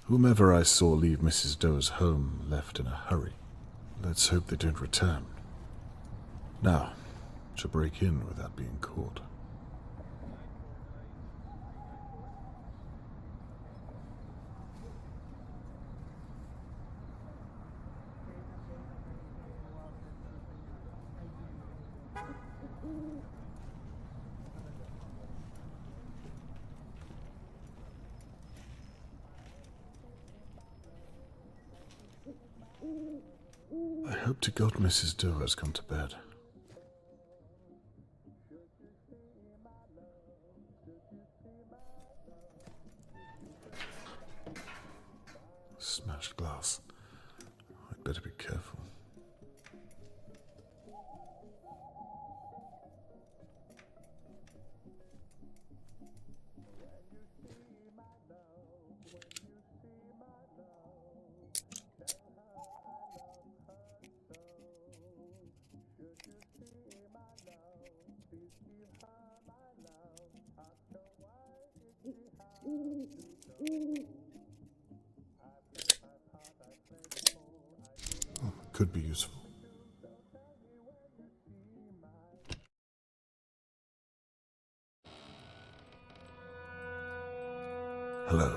Whomever I saw leave Mrs. Doe's home left in a hurry. Let's hope they don't return. Now, to break in without being caught. I hope to God Mrs. Doe has gone to bed. Smashed glass. I'd better be careful. Could be useful. Hello,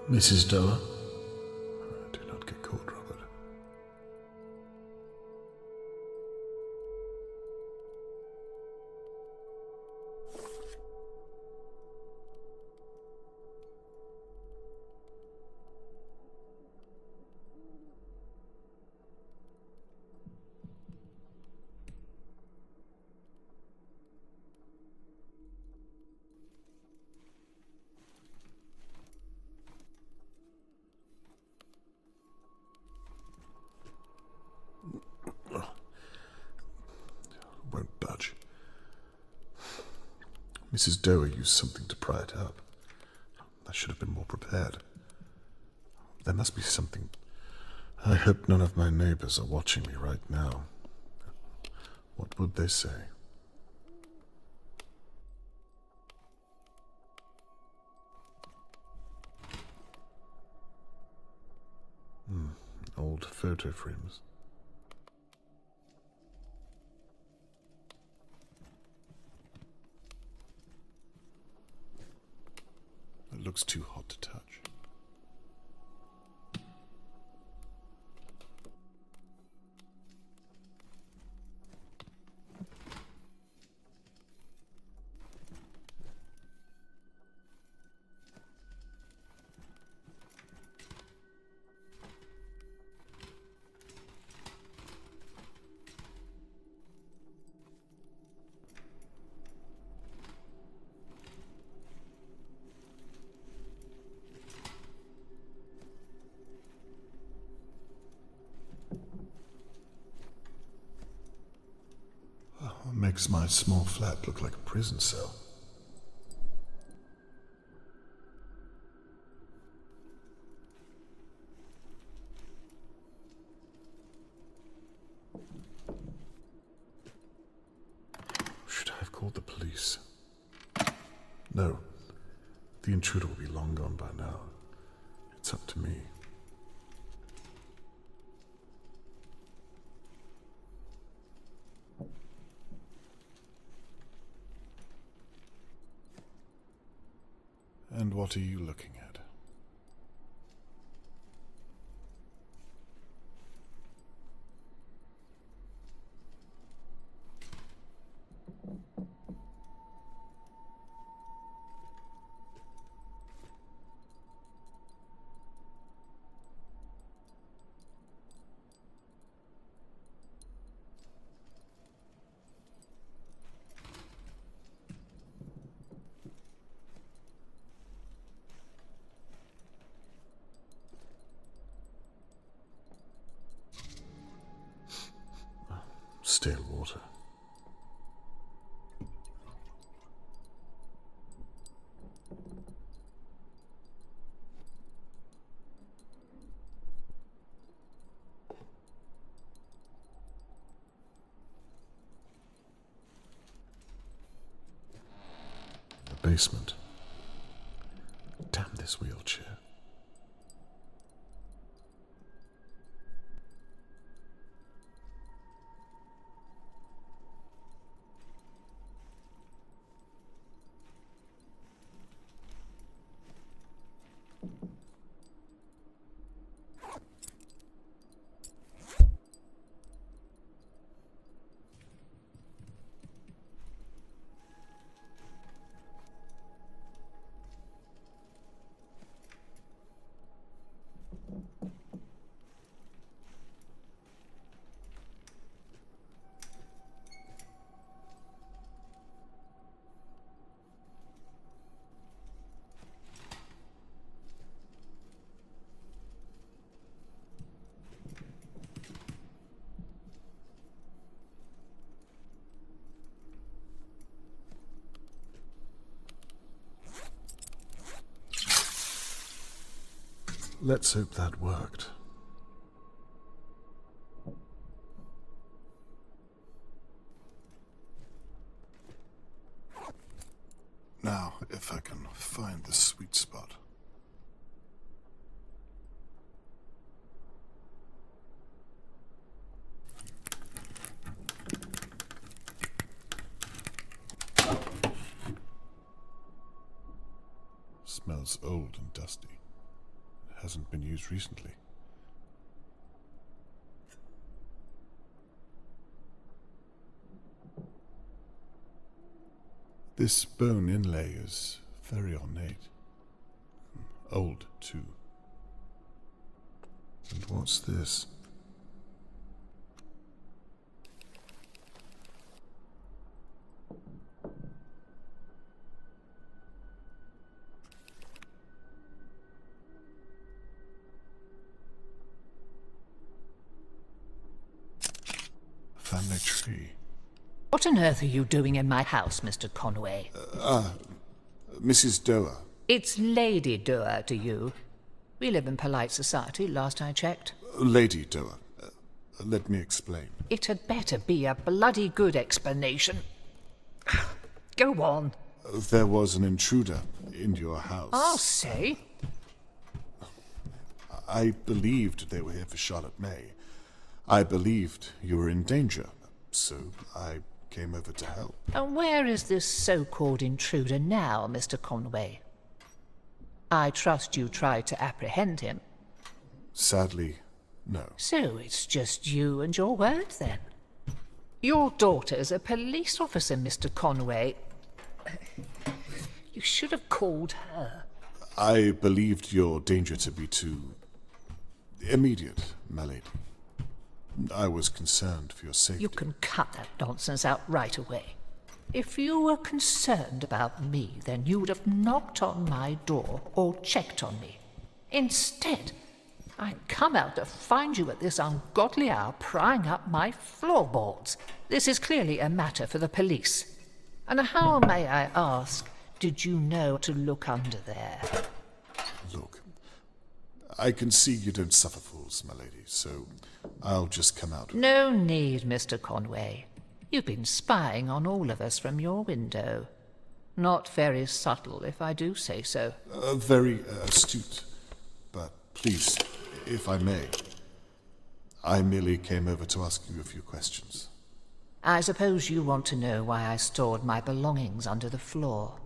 Mrs. Doe? Do not get caught, Robert. Won't budge. Mrs. Doe used something to pry it up. I should have been more prepared. There must be something. I hope none of my neighbors are watching me right now. What would they say? Old photo frames. It looks too hot to touch. Makes my small flat look like a prison cell. Should I have called the police? No. The intruder will be long gone by now. It's up to me. And what are you looking at? Stale water. The basement. Damn this this wheelchair. Let's hope that worked. Now, if I can find the sweet spot. Smells old and dusty. It hasn't been used recently. This bone inlay is very ornate. Old, too. And what's this? Family tree. What on earth are you doing in my house, Mr. Conway? Mrs. Doer. It's Lady Doer to you. We live in polite society, last I checked. Lady Doer. Let me explain. It had better be a bloody good explanation. Go on. There was an intruder in your house. I'll say. I believed they were here for Charlotte May. I believed you were in danger, so I came over to help. And where is this so-called intruder now, Mr. Conway? I trust you tried to apprehend him. Sadly, no. So it's just you and your word, then? Your daughter's a police officer, Mr. Conway. You should have called her. I believed your danger to be too immediate, my lady. I was concerned for your safety. You can cut that nonsense out right away. If you were concerned about me, then you would have knocked on my door or checked on me. Instead, I come out to find you at this ungodly hour prying up my floorboards. This is clearly a matter for the police. And how, may I ask, did you know to look under there? Look, I can see you don't suffer fools, my lady, so I'll just come out. No need, Mr. Conway. You've been spying on all of us from your window. Not very subtle, if I do say so. Very astute. But please, if I may, I merely came over to ask you a few questions. I suppose you want to know why I stored my belongings under the floor.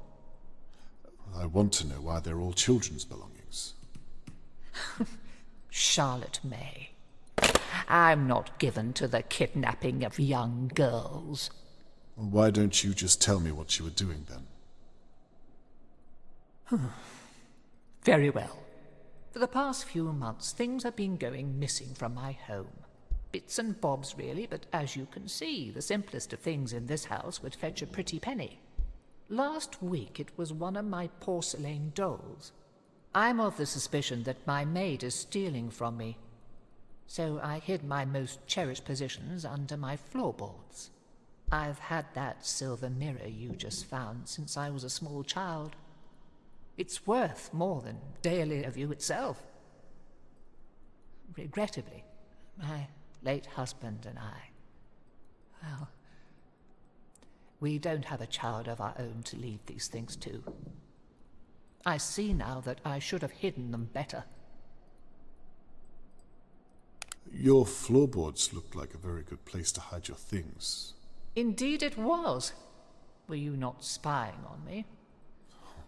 I want to know why they're all children's belongings. Charlotte May. I'm not given to the kidnapping of young girls. Why don't you just tell me what you were doing then? Very well. For the past few months, things have been going missing from my home. Bits and bobs, really, but as you can see, the simplest of things in this house would fetch a pretty penny. Last week, it was one of my porcelain dolls. I'm of the suspicion that my maid is stealing from me. So I hid my most cherished possessions under my floorboards. I've had that silver mirror you just found since I was a small child. It's worth more than Dahlia View itself. Regrettably, my late husband and I, well, we don't have a child of our own to leave these things to. I see now that I should have hidden them better. Your floorboards looked like a very good place to hide your things. Indeed it was. Were you not spying on me?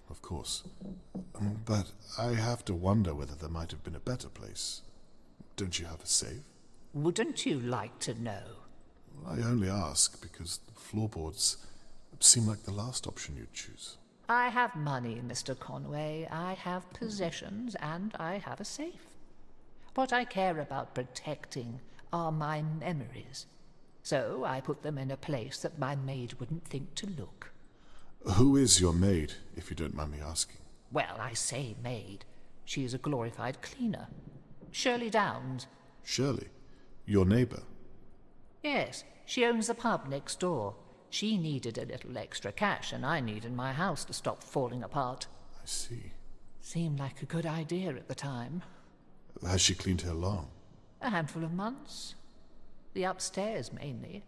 Of course. But I have to wonder whether there might have been a better place. Don't you have a safe? Wouldn't you like to know? I only ask because the floorboards seem like the last option you'd choose. I have money, Mr. Conway. I have possessions, and I have a safe. What I care about protecting are my memories. So I put them in a place that my maid wouldn't think to look. Who is your maid, if you don't mind me asking? Well, I say maid. She is a glorified cleaner. Shirley Downs. Shirley? Your neighbour? Yes, she owns the pub next door. She needed a little extra cash, and I needed my house to stop falling apart. I see. Seemed like a good idea at the time. Has she cleaned here long? A handful of months. The upstairs, mainly.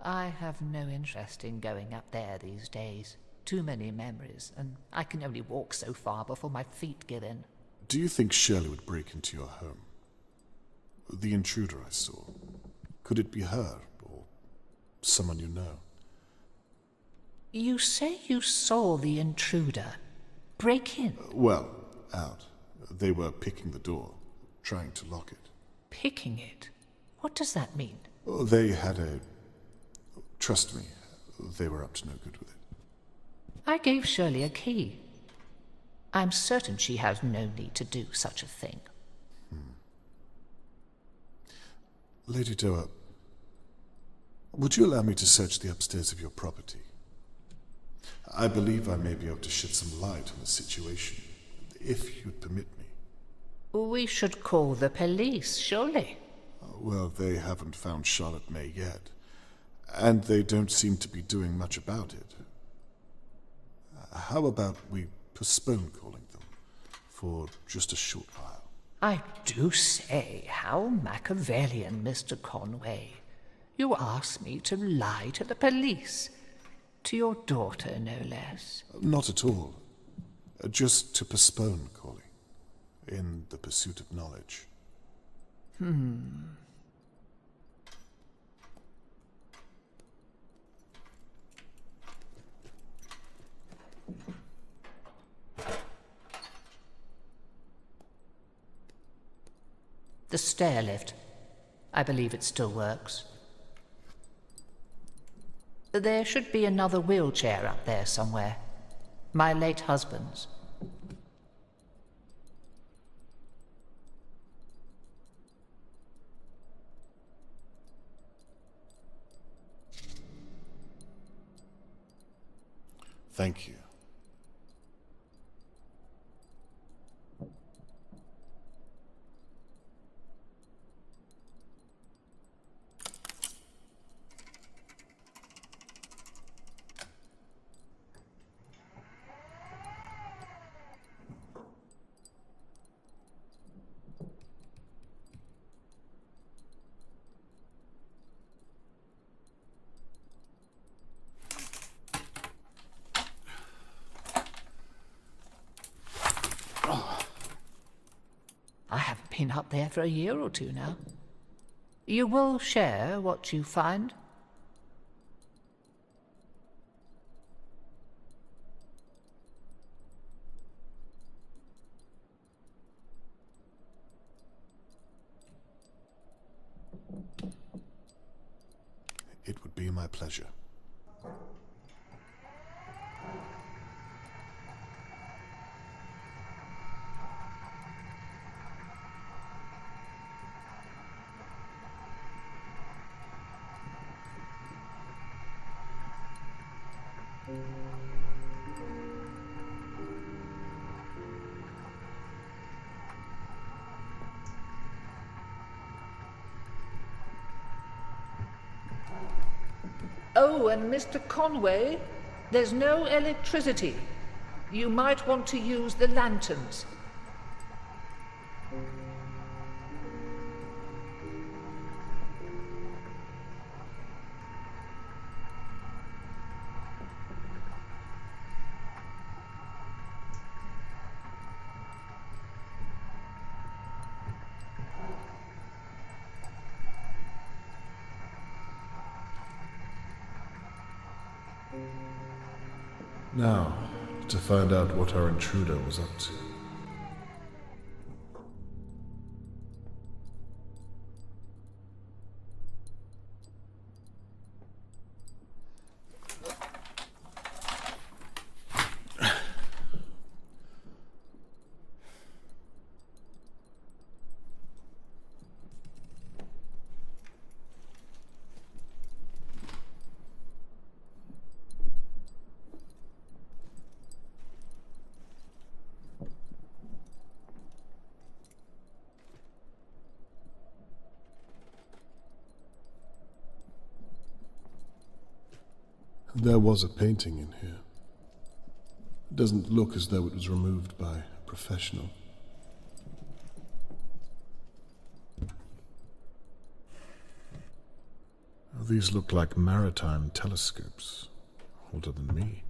I have no interest in going up there these days. Too many memories, and I can only walk so far before my feet give in. Do you think Shirley would break into your home? The intruder I saw. Could it be her, or someone you know? You say you saw the intruder break in? Well, out. They were picking the door, trying to lock it. Picking it? What does that mean? Oh, they had a... Trust me, they were up to no good with it. I gave Shirley a key. I'm certain she has no need to do such a thing. Lady Doa, would you allow me to search the upstairs of your property? I believe I may be able to shed some light on the situation, if you'd permit me. We should call the police, surely. Well, they haven't found Charlotte May yet, and they don't seem to be doing much about it. How about we postpone calling them for just a short while? I do say, how Machiavellian, Mr. Conway. You ask me to lie to the police. To your daughter, no less. Not at all. Just to postpone calling, in the pursuit of knowledge. The stair lift. I believe it still works. There should be another wheelchair up there somewhere. My late husband's. Thank you. I haven't been up there for a year or two now. You will share what you find? It would be my pleasure. Oh, and Mr. Conway, there's no electricity. You might want to use the lanterns. Now, to find out what our intruder was up to. There was a painting in here. It doesn't look as though it was removed by a professional. These look like maritime telescopes, older than me.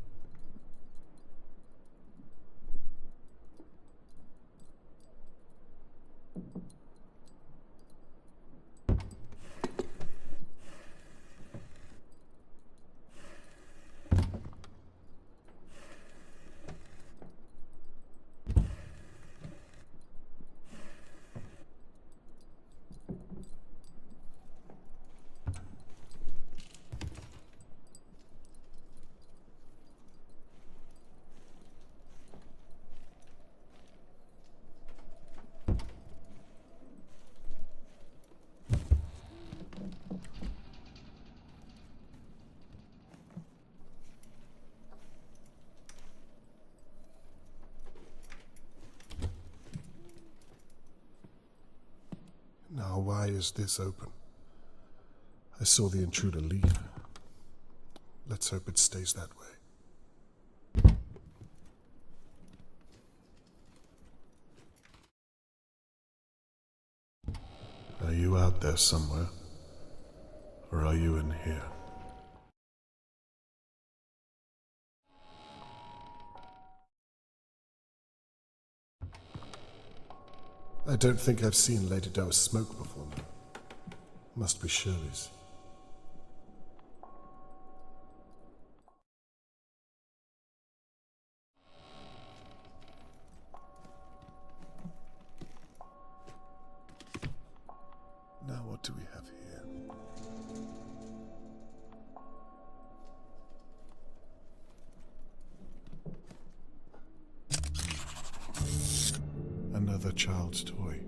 Now, why is this open? I saw the intruder leave. Let's hope it stays that way. Are you out there somewhere? Or are you in here? I don't think I've seen Lady Doe's smoke before now. Must be Shirley's. Now what do we have here? Another child's toy.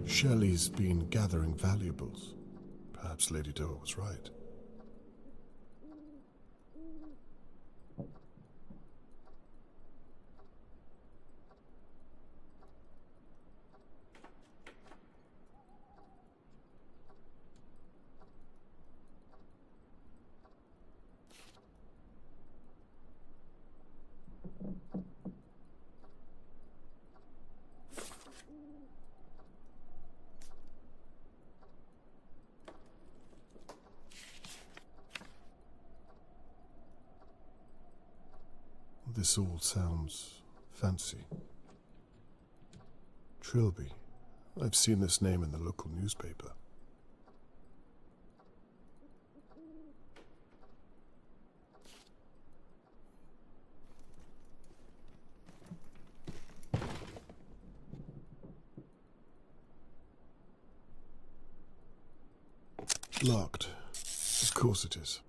Shelley's been gathering valuables. Perhaps Lady Doe was right. This all sounds fancy. Trilby. I've seen this name in the local newspaper. Locked. Of course it is.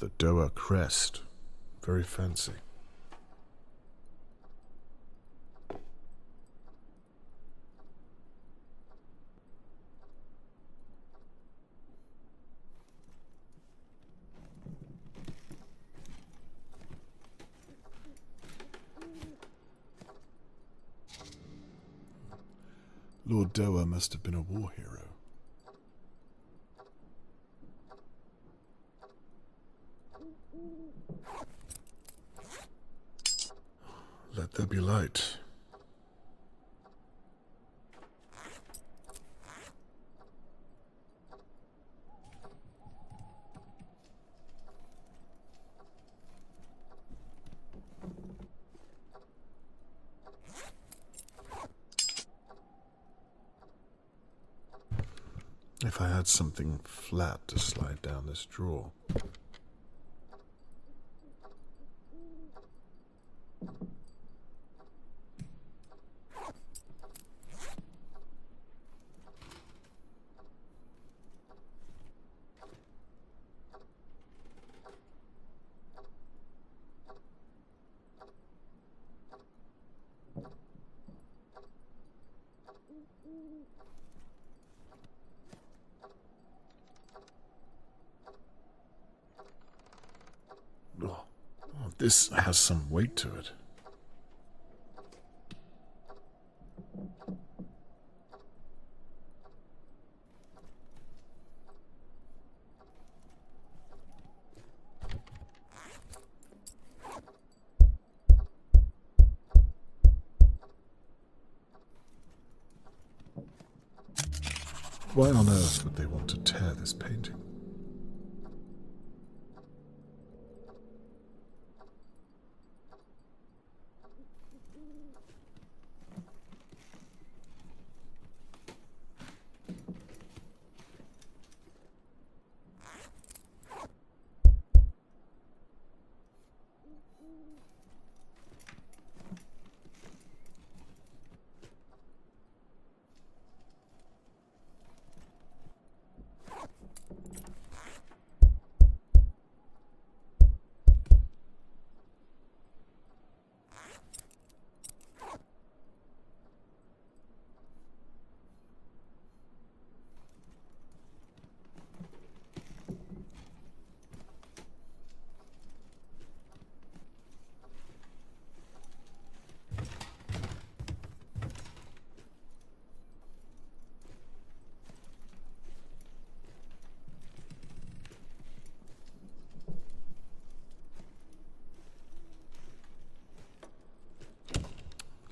The Doa crest. Very fancy. Lord Doa must have been a war hero. Let there be light. If I had something flat to slide down this drawer. Oh, this has some weight to it. Why on earth would they want to tear this painting?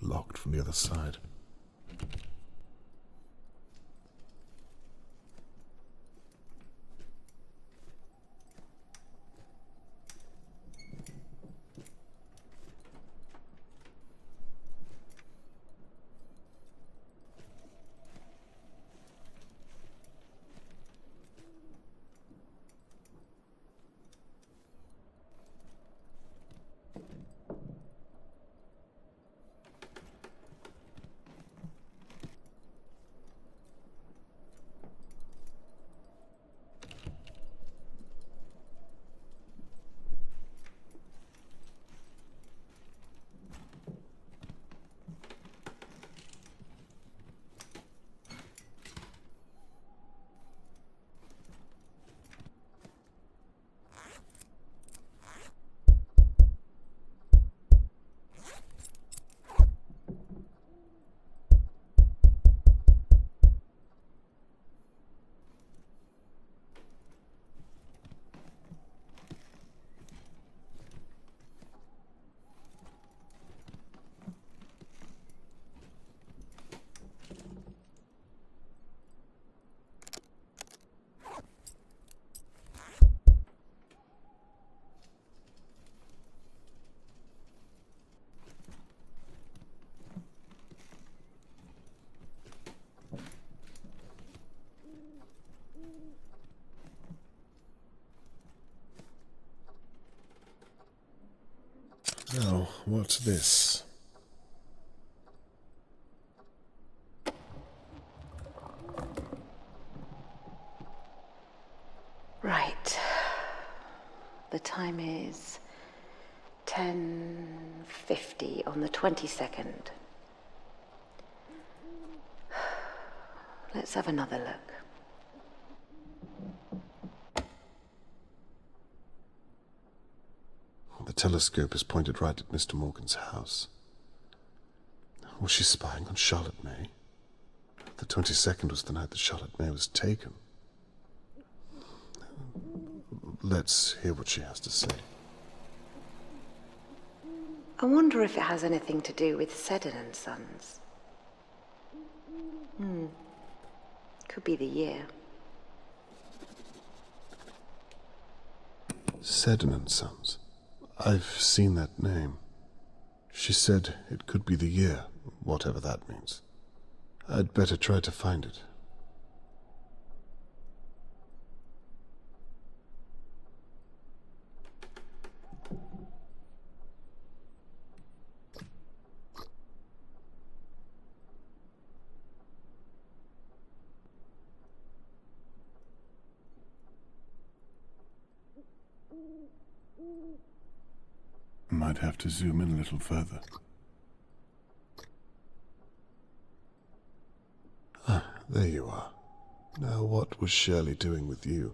Locked from the other side. Now, what's this? Right. The time is 10:50 on the 22nd. Let's have another look. The telescope is pointed right at Mr. Morgan's house. Was she spying on Charlotte May? The 22nd was the night that Charlotte May was taken. Let's hear what she has to say. I wonder if it has anything to do with Seddon and Sons. Could be the year. Seddon and Sons. I've seen that name. She said it could be the year, whatever that means. I'd better try to find it. Might have to zoom in a little further. Ah, there you are. Now what was Shirley doing with you?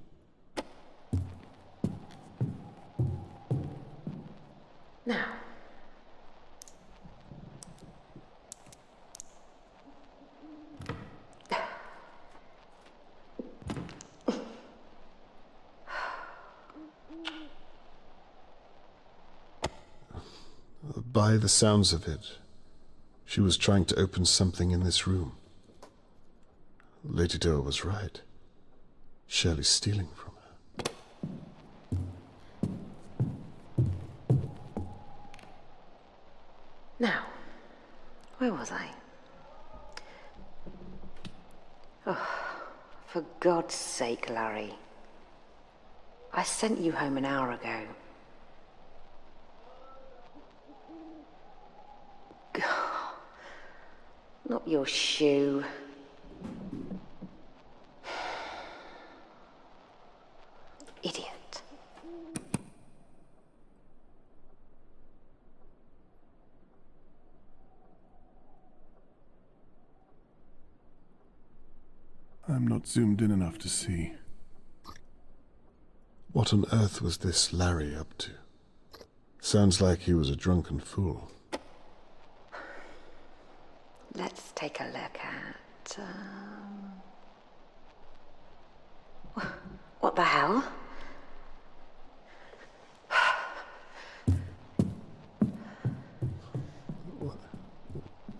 Now. By the sounds of it, she was trying to open something in this room. Lady Doe was right. Shirley's stealing from her. Now, where was I? Oh, for God's sake, Larry. I sent you home an hour ago. Not your shoe. Idiot. I'm not zoomed in enough to see. What on earth was this Larry up to? Sounds like he was a drunken fool. Let's take a look at... What the hell?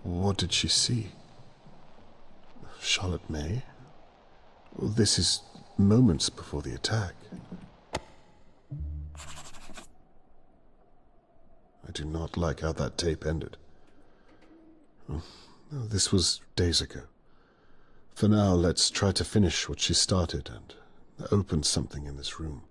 What did she see? Charlotte May? Well, this is moments before the attack. I do not like how that tape ended. Oh, this was days ago. For now, let's try to finish what she started and open something in this room.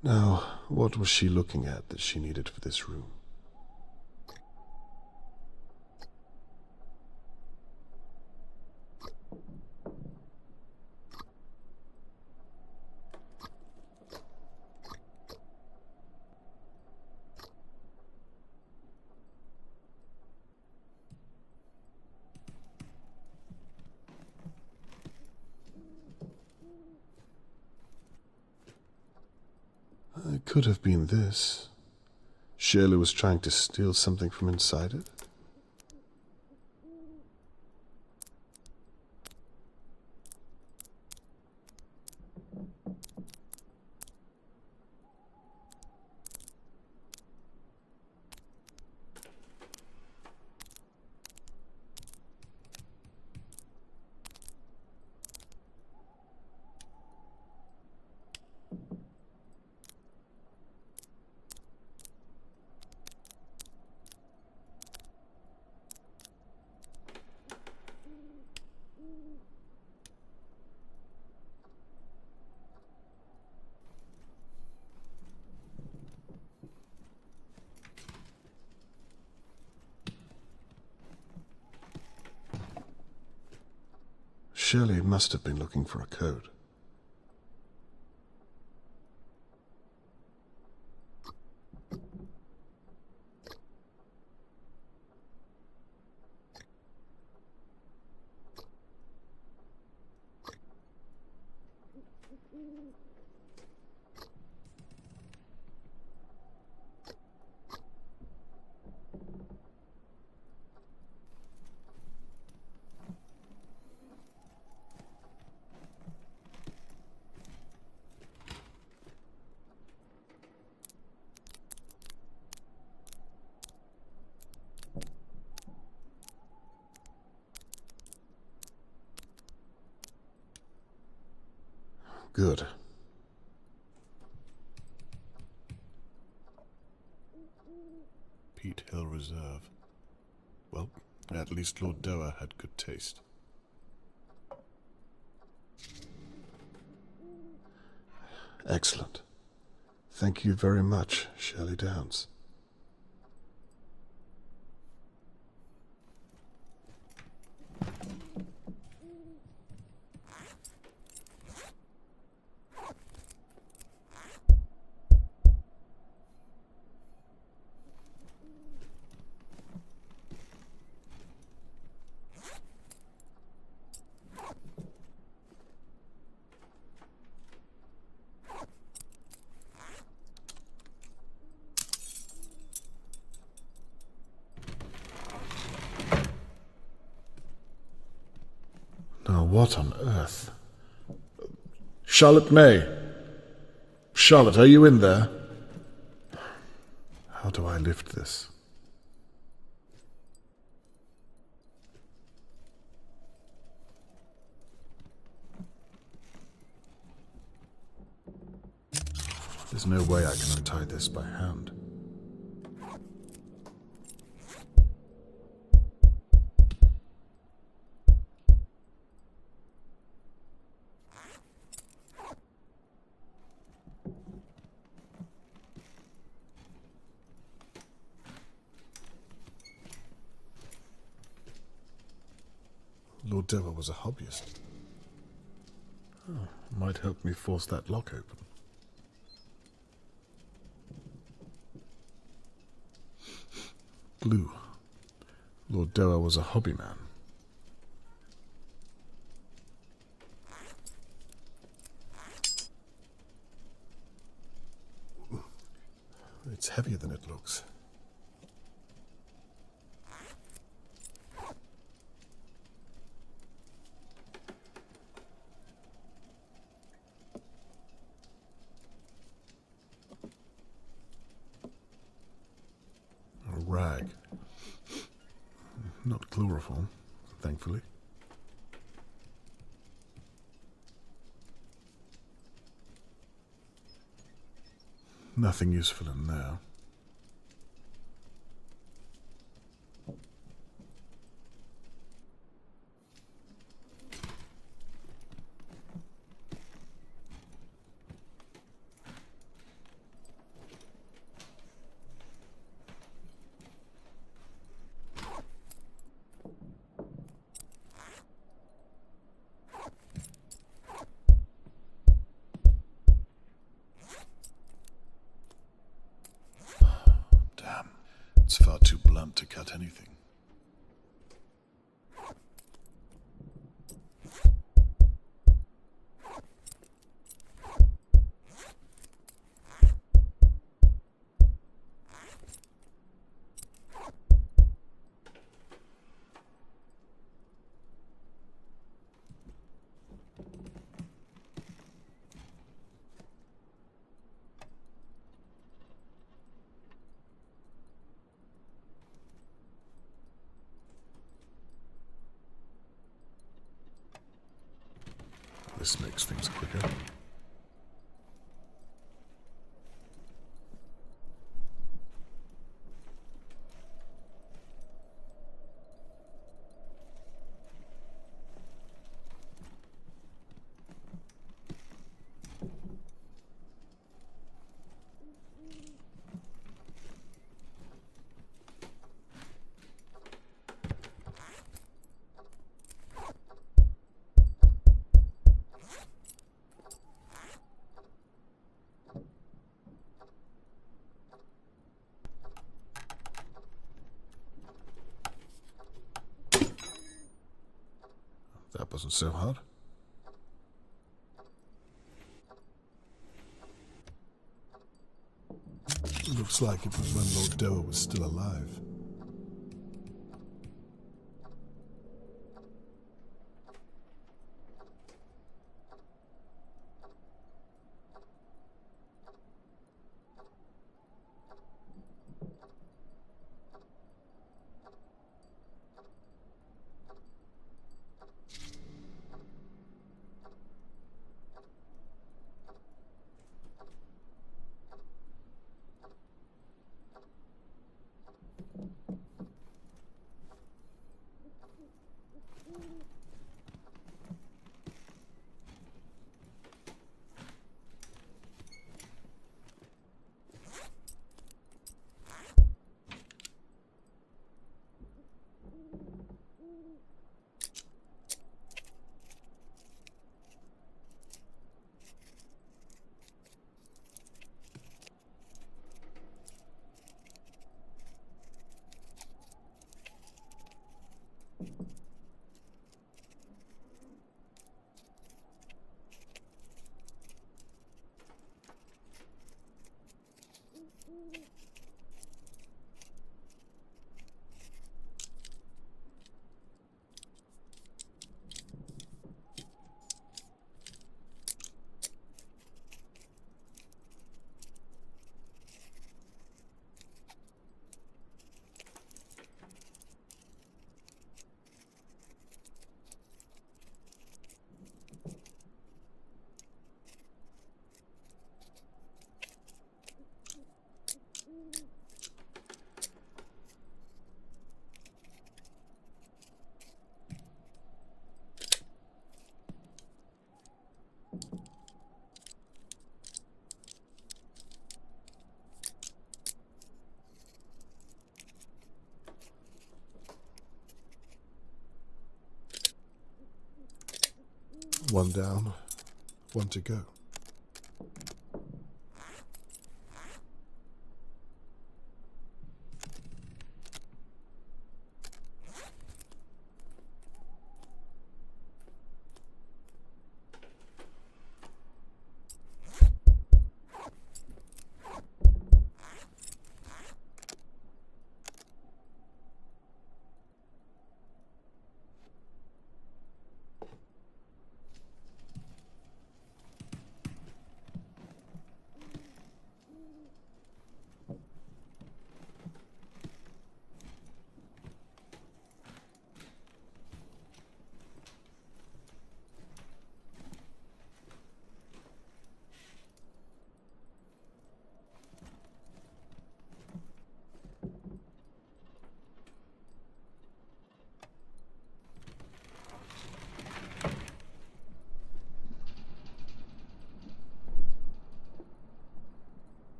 Now, what was she looking at that she needed for this room? It could have been this. Shirley was trying to steal something from inside it. Shirley must have been looking for a code. Good. Peat Hill Reserve. Well, at least Lord Doer had good taste. Excellent. Thank you very much, Shirley Downs. Now, what on earth? Charlotte May! Charlotte, are you in there? How do I lift this? There's no way I can untie this by hand. Lord Doer was a hobbyist. Oh, might help me force that lock open. Blue. Lord Doer was a hobbyman. It's heavier than it looks. A rag. Not chloroform, thankfully. Nothing useful in there. Damn, it's far too blunt to cut anything. This makes things quicker. wasn't so hard. Looks like it was when Lord Doa was still alive. One down, one to go.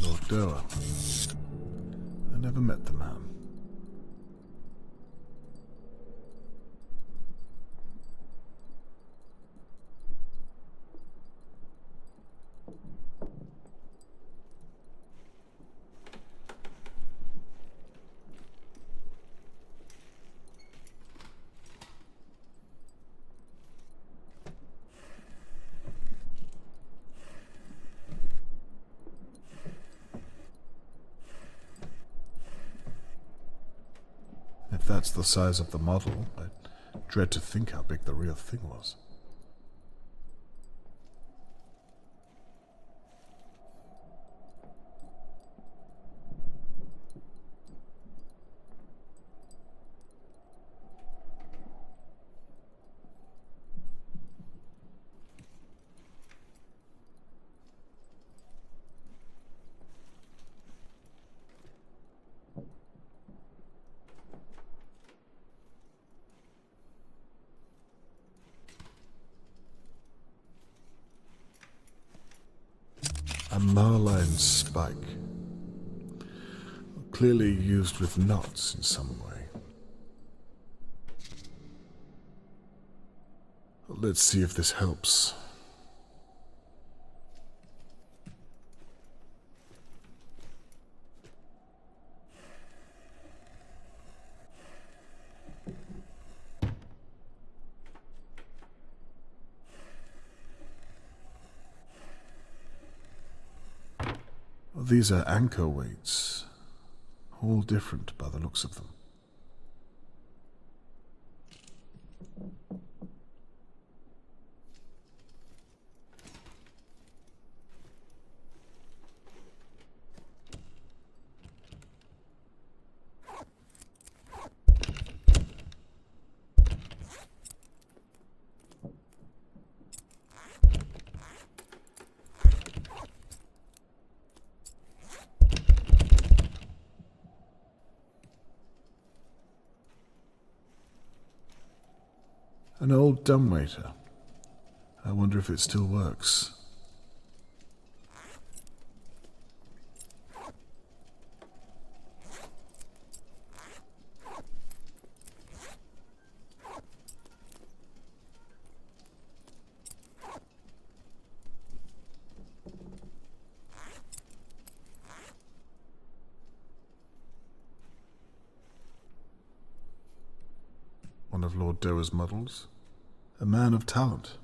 Lord Doa. I never met the man. If that's the size of the model, I dread to think how big the real thing was. marline spike. Clearly used with knots in some way. Let's see if this helps. These are anchor weights, all different by the looks of them. An old dumbwaiter. I wonder if it still works. One of Lord Doer's models. A man of talent.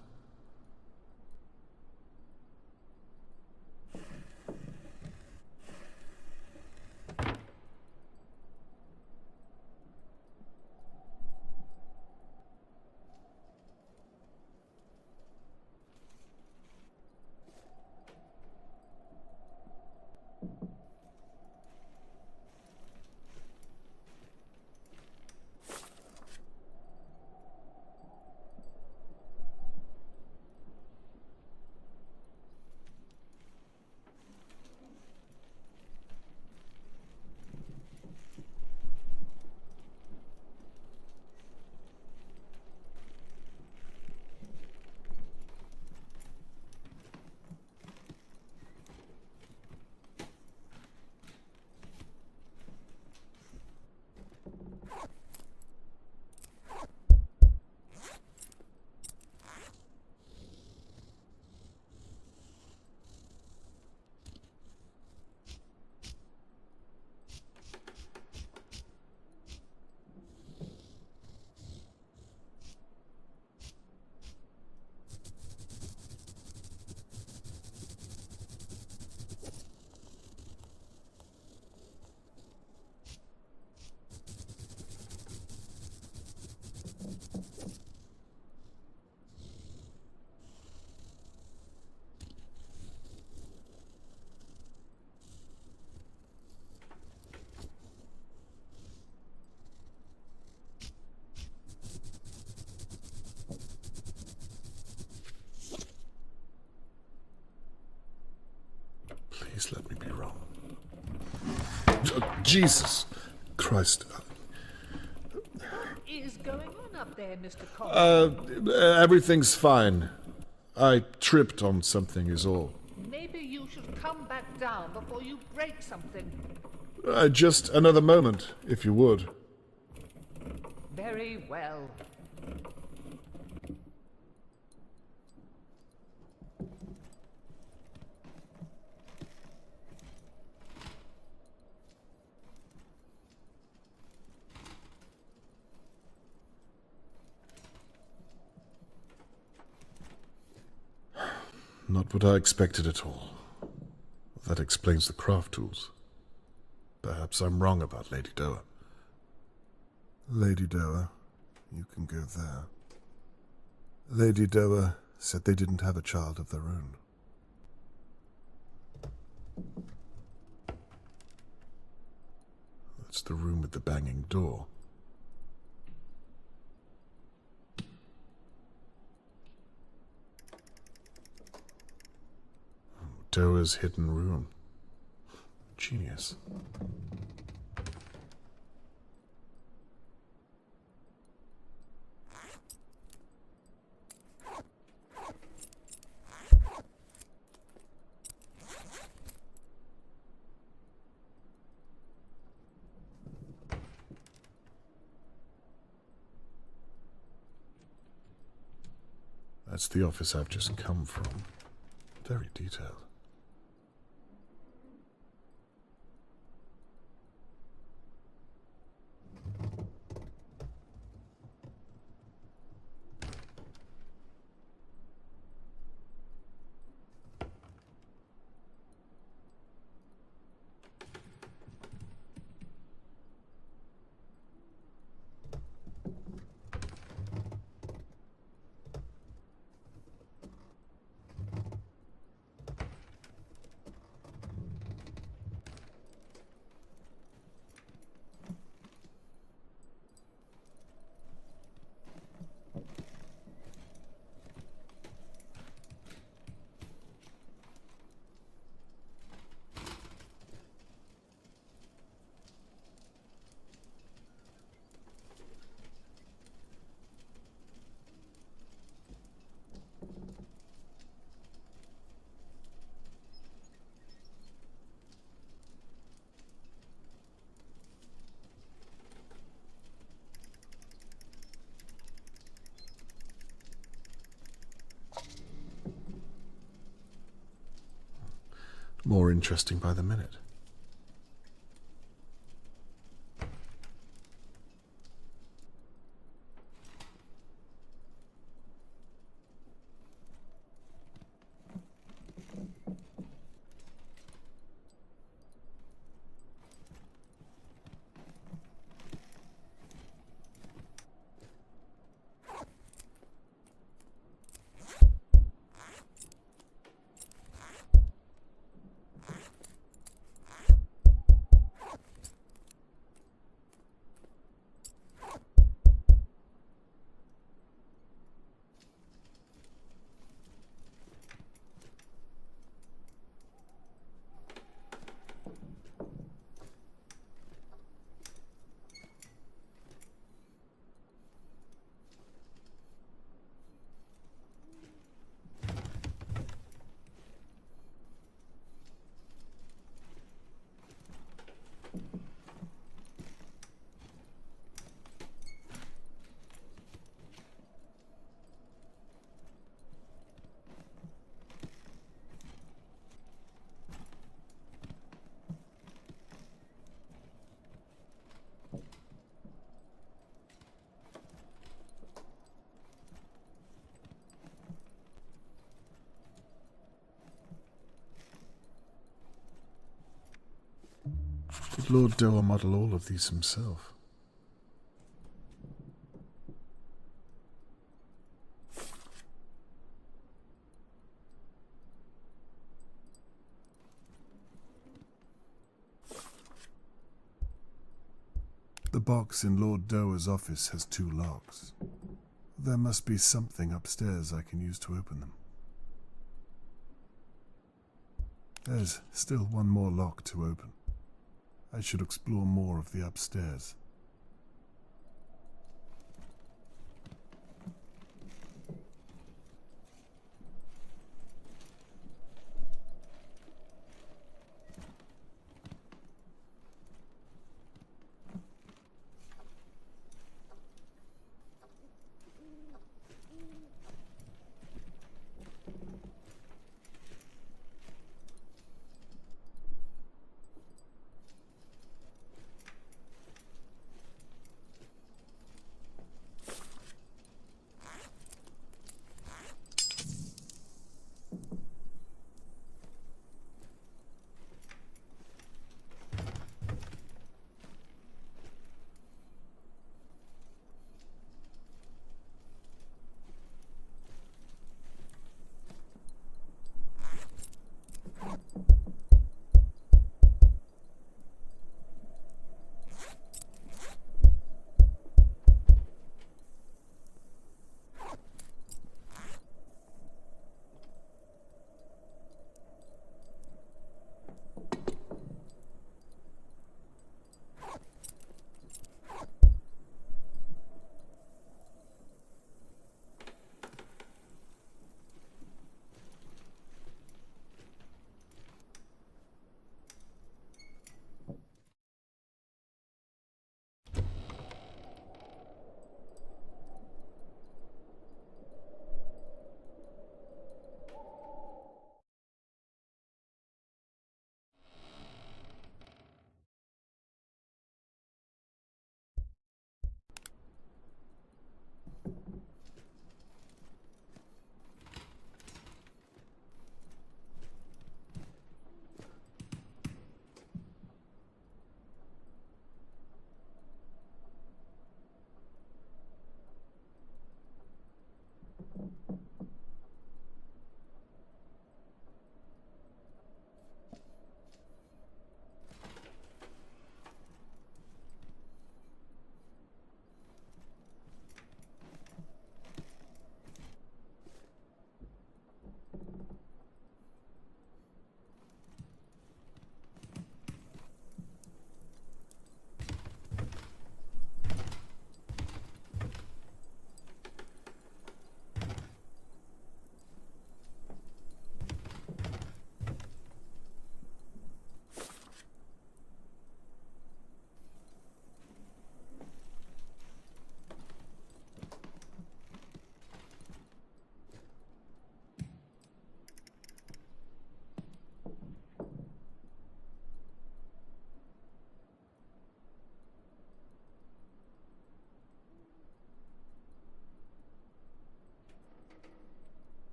Please let me be wrong. Oh, Jesus Christ. What is going on up there, Mr. Conway? Everything's fine. I tripped on something is all. Maybe you should come back down before you break something. Just another moment, if you would. Very well. Not what I expected at all. That explains the craft tools. Perhaps I'm wrong about Lady Doer. Lady Doer, you can go there. Lady Doer said they didn't have a child of their own. That's the room with the banging door. Doer's hidden room. Genius. That's the office I've just come from. Very detailed. More interesting by the minute. Did Lord Doer model all of these himself? The box in Lord Doer's office has 2 locks. There must be something upstairs I can use to open them. There's still one more lock to open. I should explore more of the upstairs.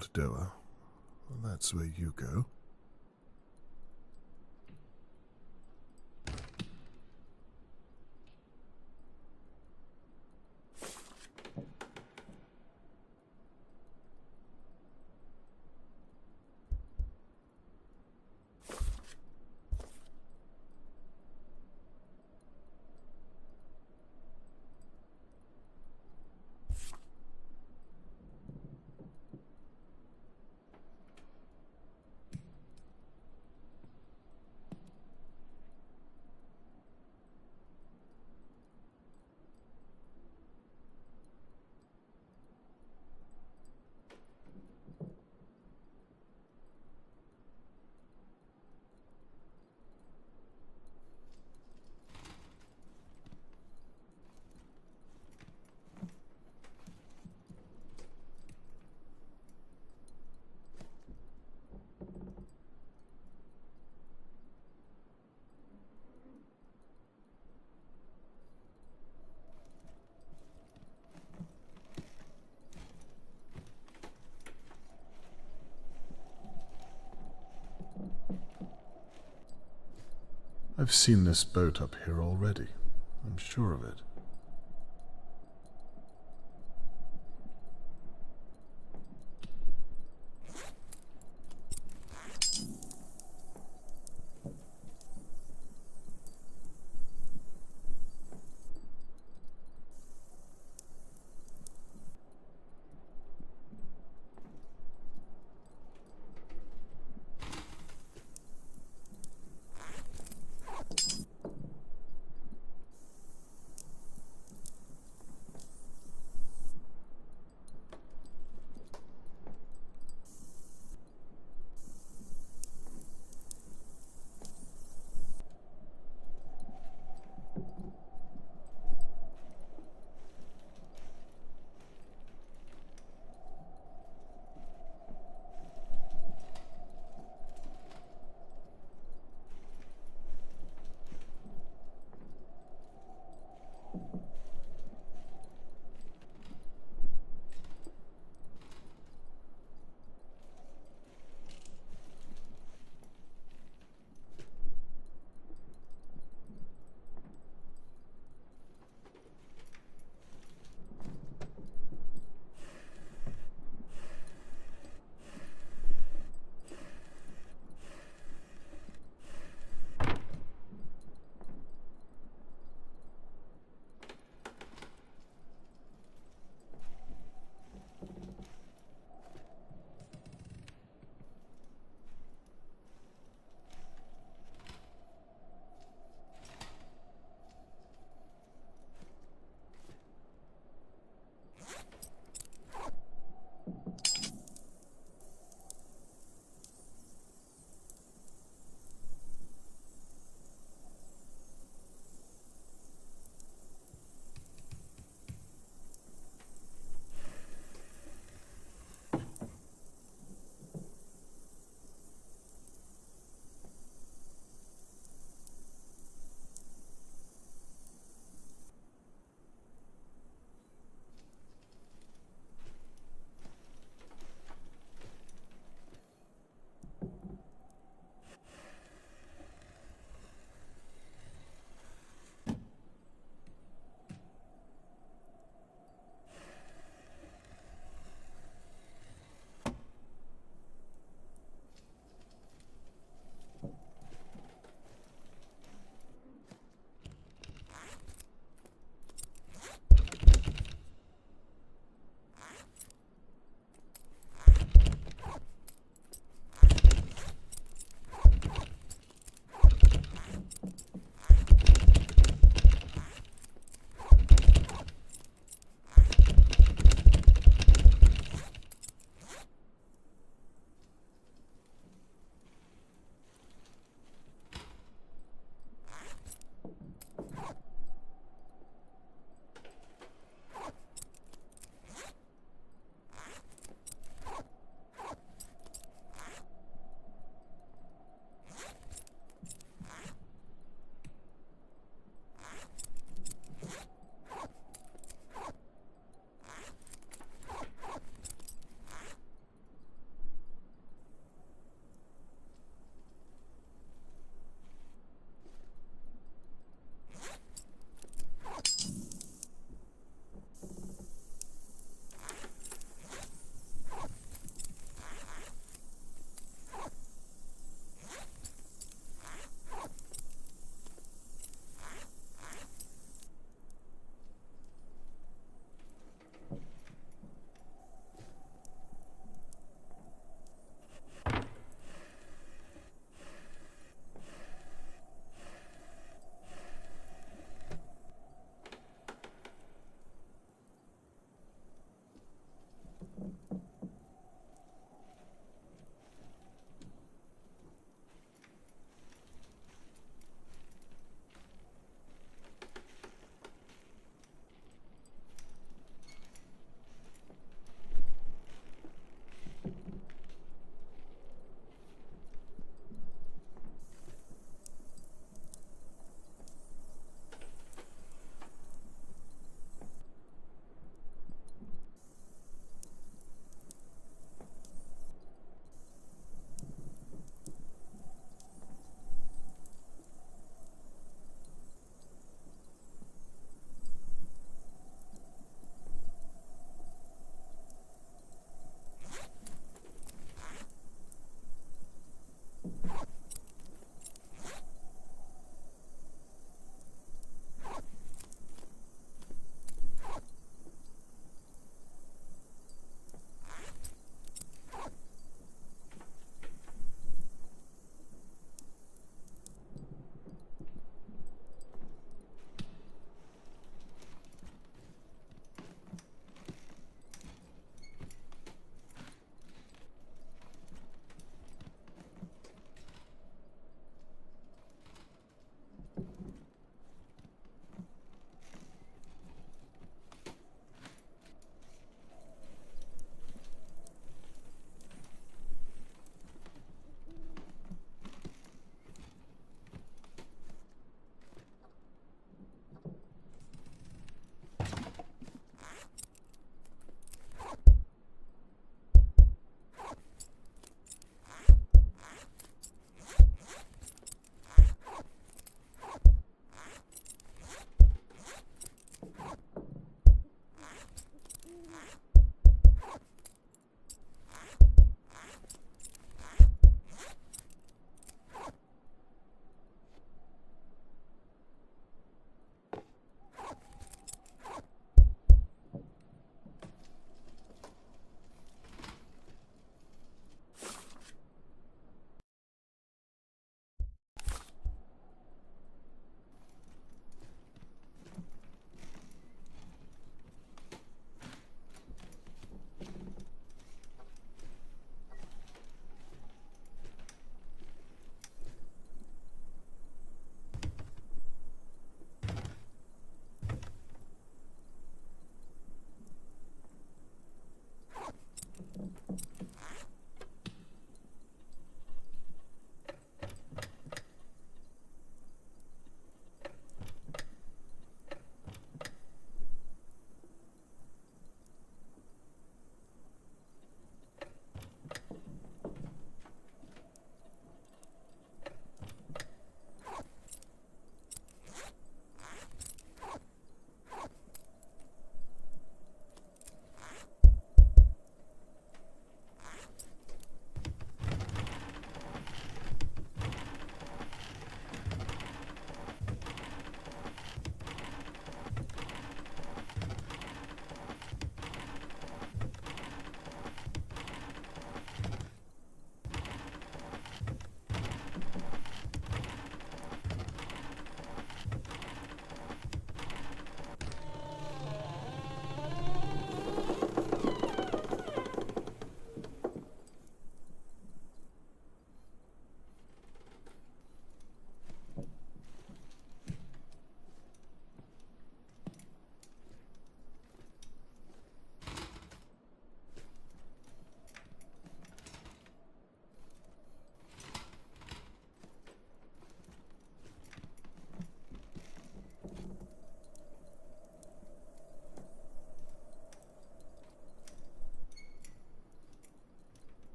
Lord Doer. Well, that's where you go. I've seen this boat up here already. I'm sure of it.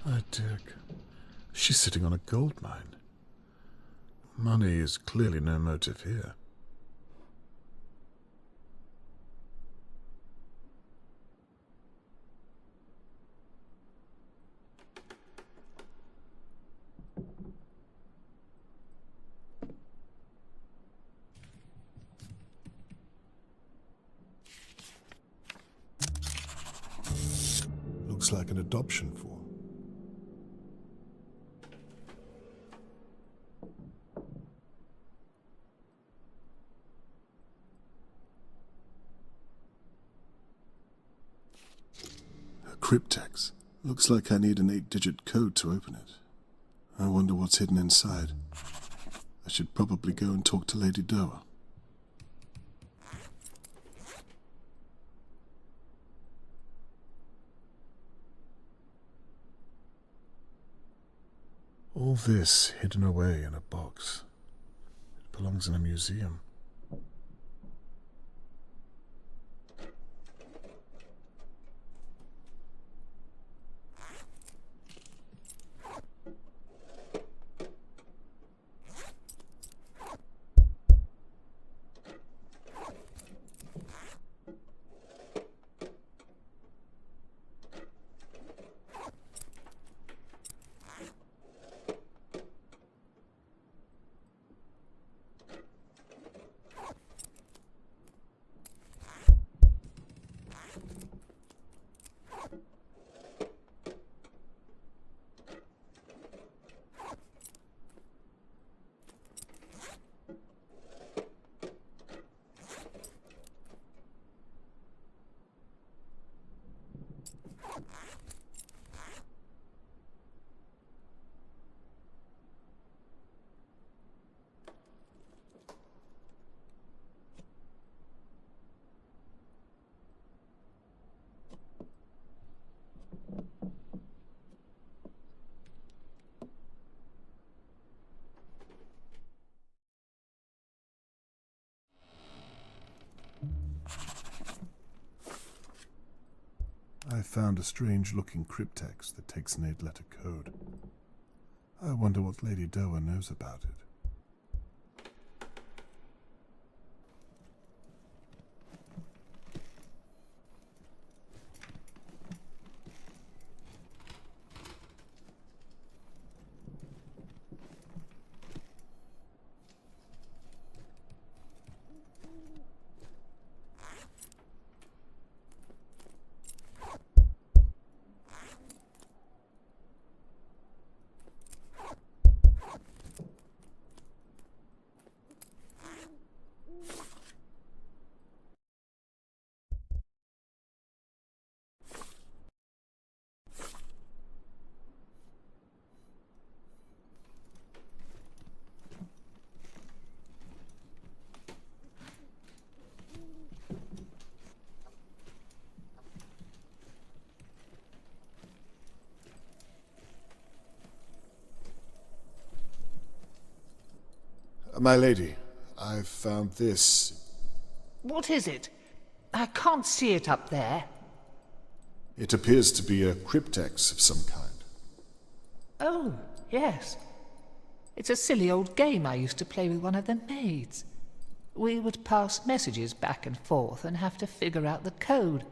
Ah, Dick. She's sitting on a gold mine. Money is clearly no motive here. Looks like an adoption form. A cryptex. Looks like I need an 8-digit code to open it. I wonder what's hidden inside. I should probably go and talk to Lady Doa. All this hidden away in a box. It belongs in a museum. I found a strange-looking cryptex that takes an 8-letter code. I wonder what Lady Doa knows about it. My lady, I've found this. What is it? I can't see it up there. It appears to be a cryptex of some kind. Oh, yes. It's a silly old game I used to play with one of the maids. We would pass messages back and forth and have to figure out the code.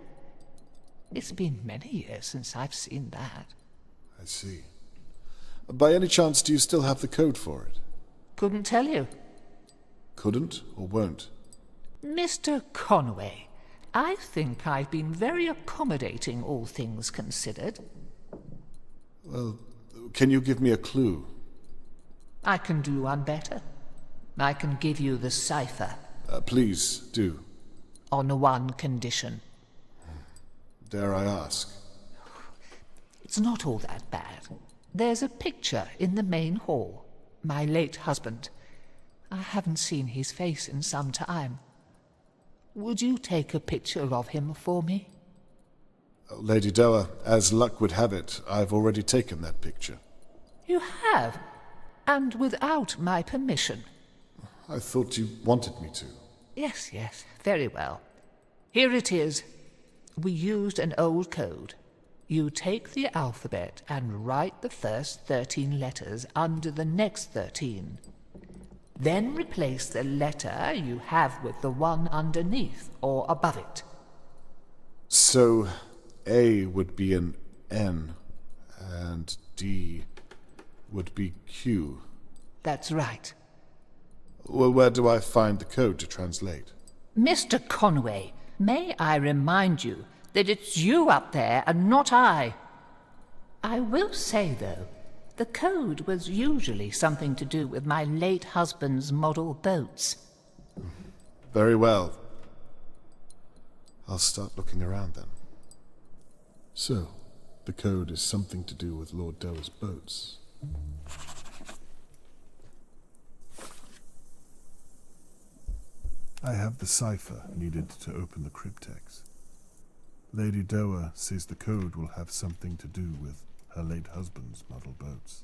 It's been many years since I've seen that. I see. By any chance, do you still have the code for it? Couldn't tell you. Couldn't or won't? Mr. Conway, I think I've been very accommodating, all things considered. Well, can you give me a clue? I can do one better. I can give you the cipher. Please, do. On one condition. Dare I ask? It's not all that bad. There's a picture in the main hall. My late husband. I haven't seen his face in some time. Would you take a picture of him for me? Lady Doa, as luck would have it, I've already taken that picture. You have? And without my permission? I thought you wanted me to. Yes, very well. Here it is. We used an old code. You take the alphabet and write the first 13 letters under the next 13. Then replace the letter you have with the one underneath or above it. So, A would be an N, and D would be Q. That's right. Well, where do I find the code to translate? Mr. Conway, may I remind you that it's you up there and not I. I will say, though, the code was usually something to do with my late husband's model boats. Very well. I'll start looking around then. So, the code is something to do with Lord Doa's boats. I have the cipher needed to open the cryptex. Lady Doa says the code will have something to do with her late husband's model boats.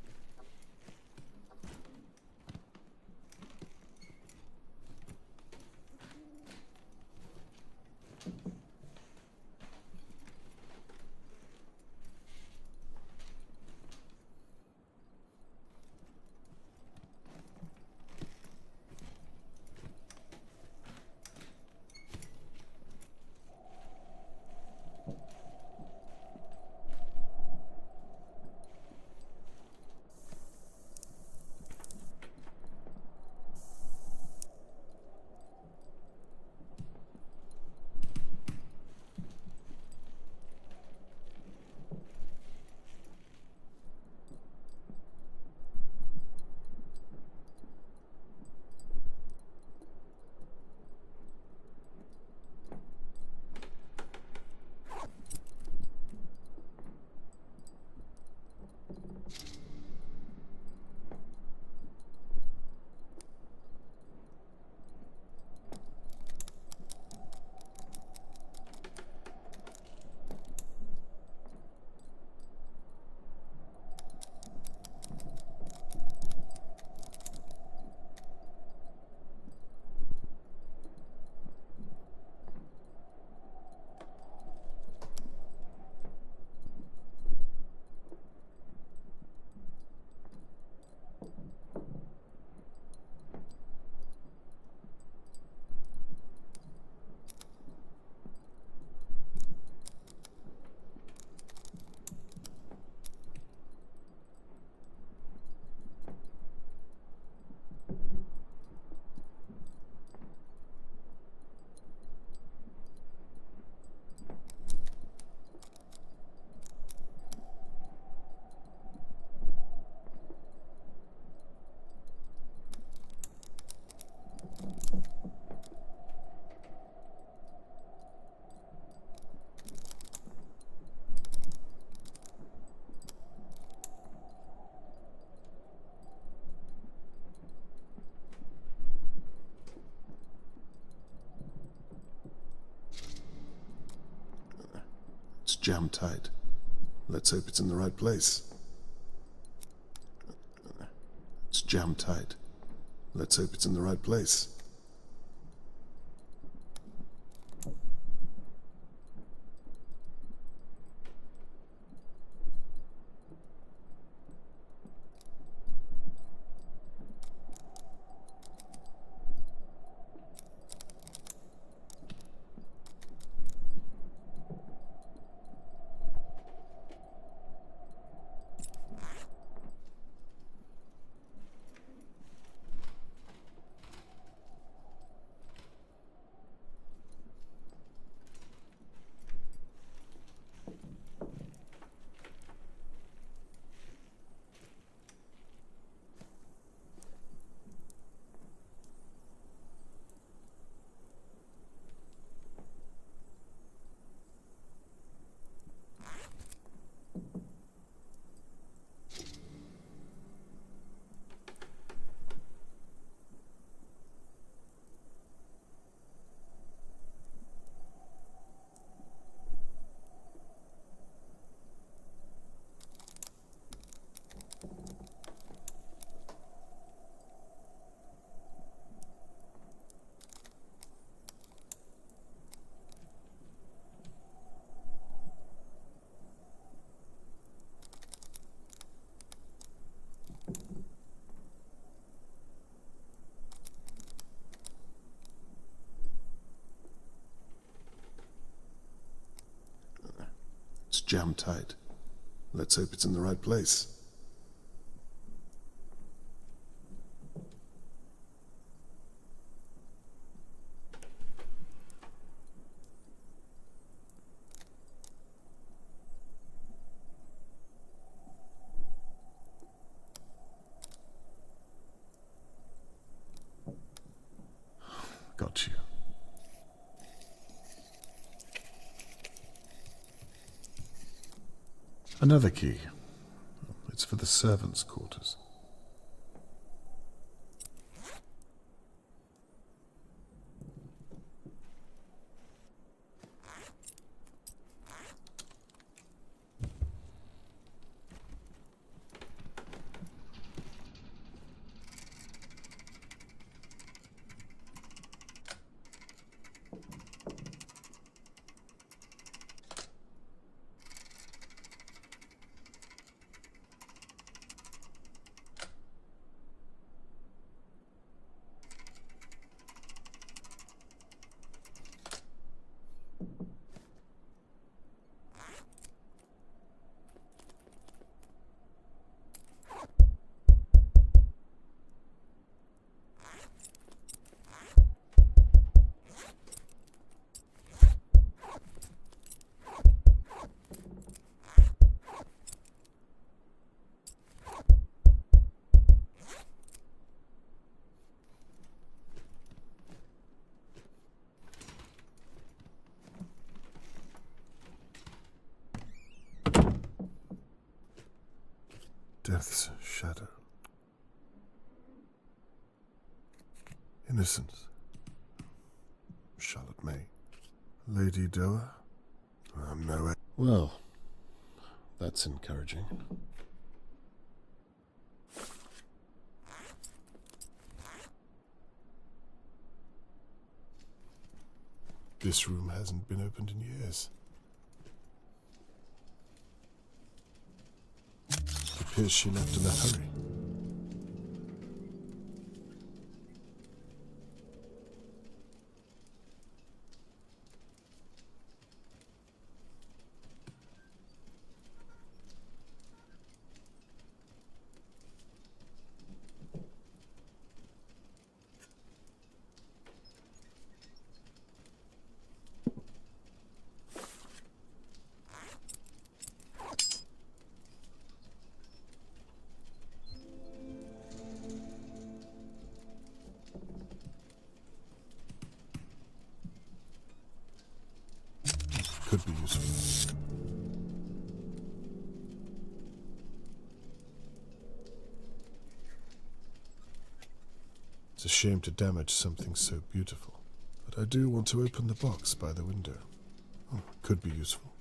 It's jammed tight. Let's hope it's in the right place. It's jammed tight. Let's hope it's in the right place. It's jammed tight. Let's hope it's in the right place. Got you. Another key. It's for the servants' quarters. Death's shadow. Innocence. Charlotte May. Lady Doa? No way. Well, that's encouraging. This room hasn't been opened in years. It appears she left in a hurry. Could be useful. It's a shame to damage something so beautiful, but I do want to open the box by the window. Oh, could be useful.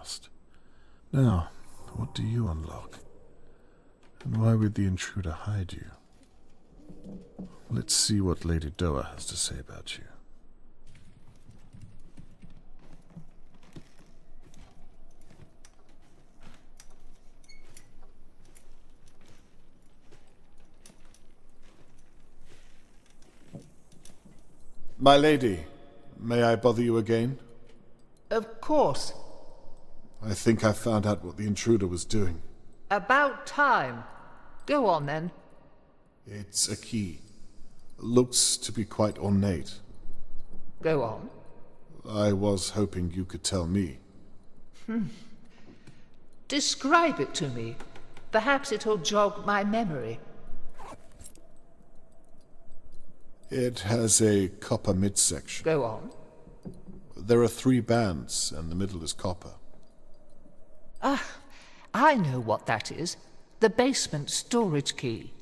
past. Now, what do you unlock? And why would the intruder hide you? Let's see what Lady Doa has to say about you. My lady, may I bother you again? Of course. I think I found out what the intruder was doing. About time. Go on, then. It's a key. Looks to be quite ornate. Go on. I was hoping you could tell me. Describe it to me. Perhaps it'll jog my memory. It has a copper midsection. Go on. There are 3 bands, and the middle is copper. I know what that is. The basement storage key.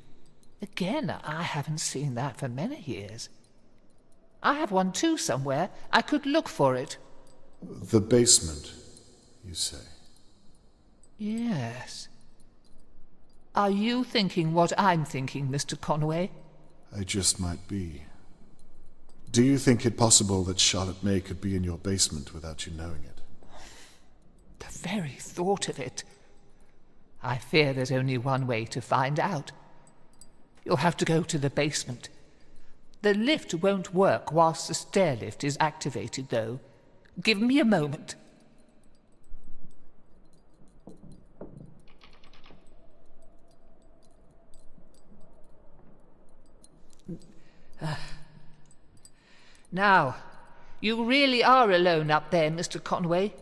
Again, I haven't seen that for many years. I have one too somewhere. I could look for it. The basement, you say? Yes. Are you thinking what I'm thinking, Mr. Conway? I just might be. Do you think it possible that Charlotte May could be in your basement without you knowing it? The very thought of it. I fear there's only one way to find out. You'll have to go to the basement. The lift won't work whilst the stair lift is activated, though. Give me a moment. Now, you really are alone up there, Mr. Conway.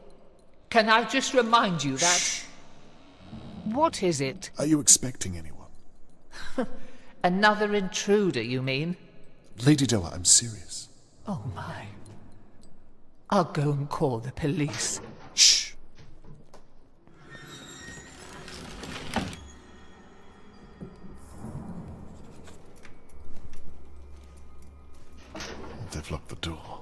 Can I just remind you that... Shh. What is it? Are you expecting anyone? Another intruder, you mean? Lady Doa, I'm serious. Oh, my. I'll go and call the police. Shh. They've locked the door.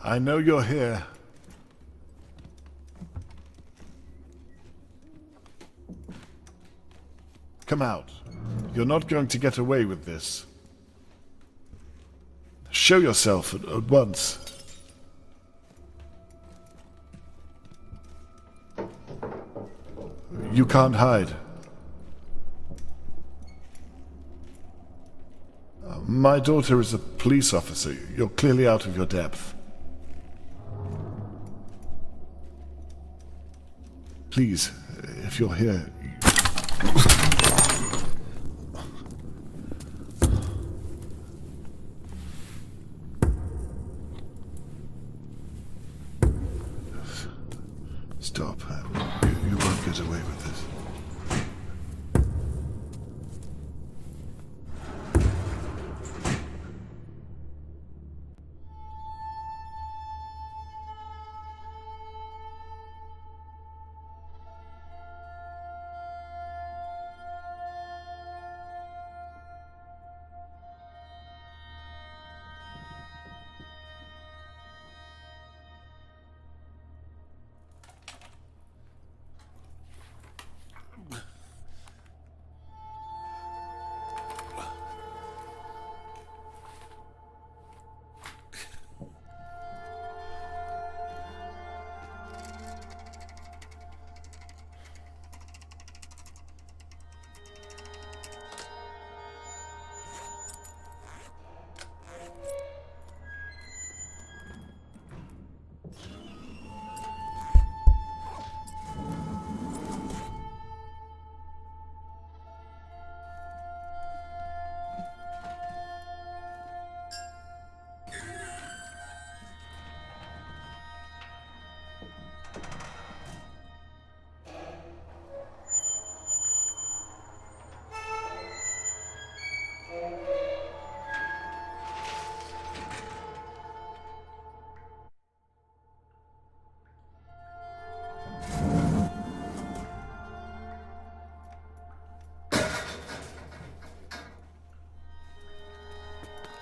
I know you're here. Come out. You're not going to get away with this. Show yourself at once. You can't hide. My daughter is a police officer. You're clearly out of your depth. Please, if you're here... Stop. You won't get away with this.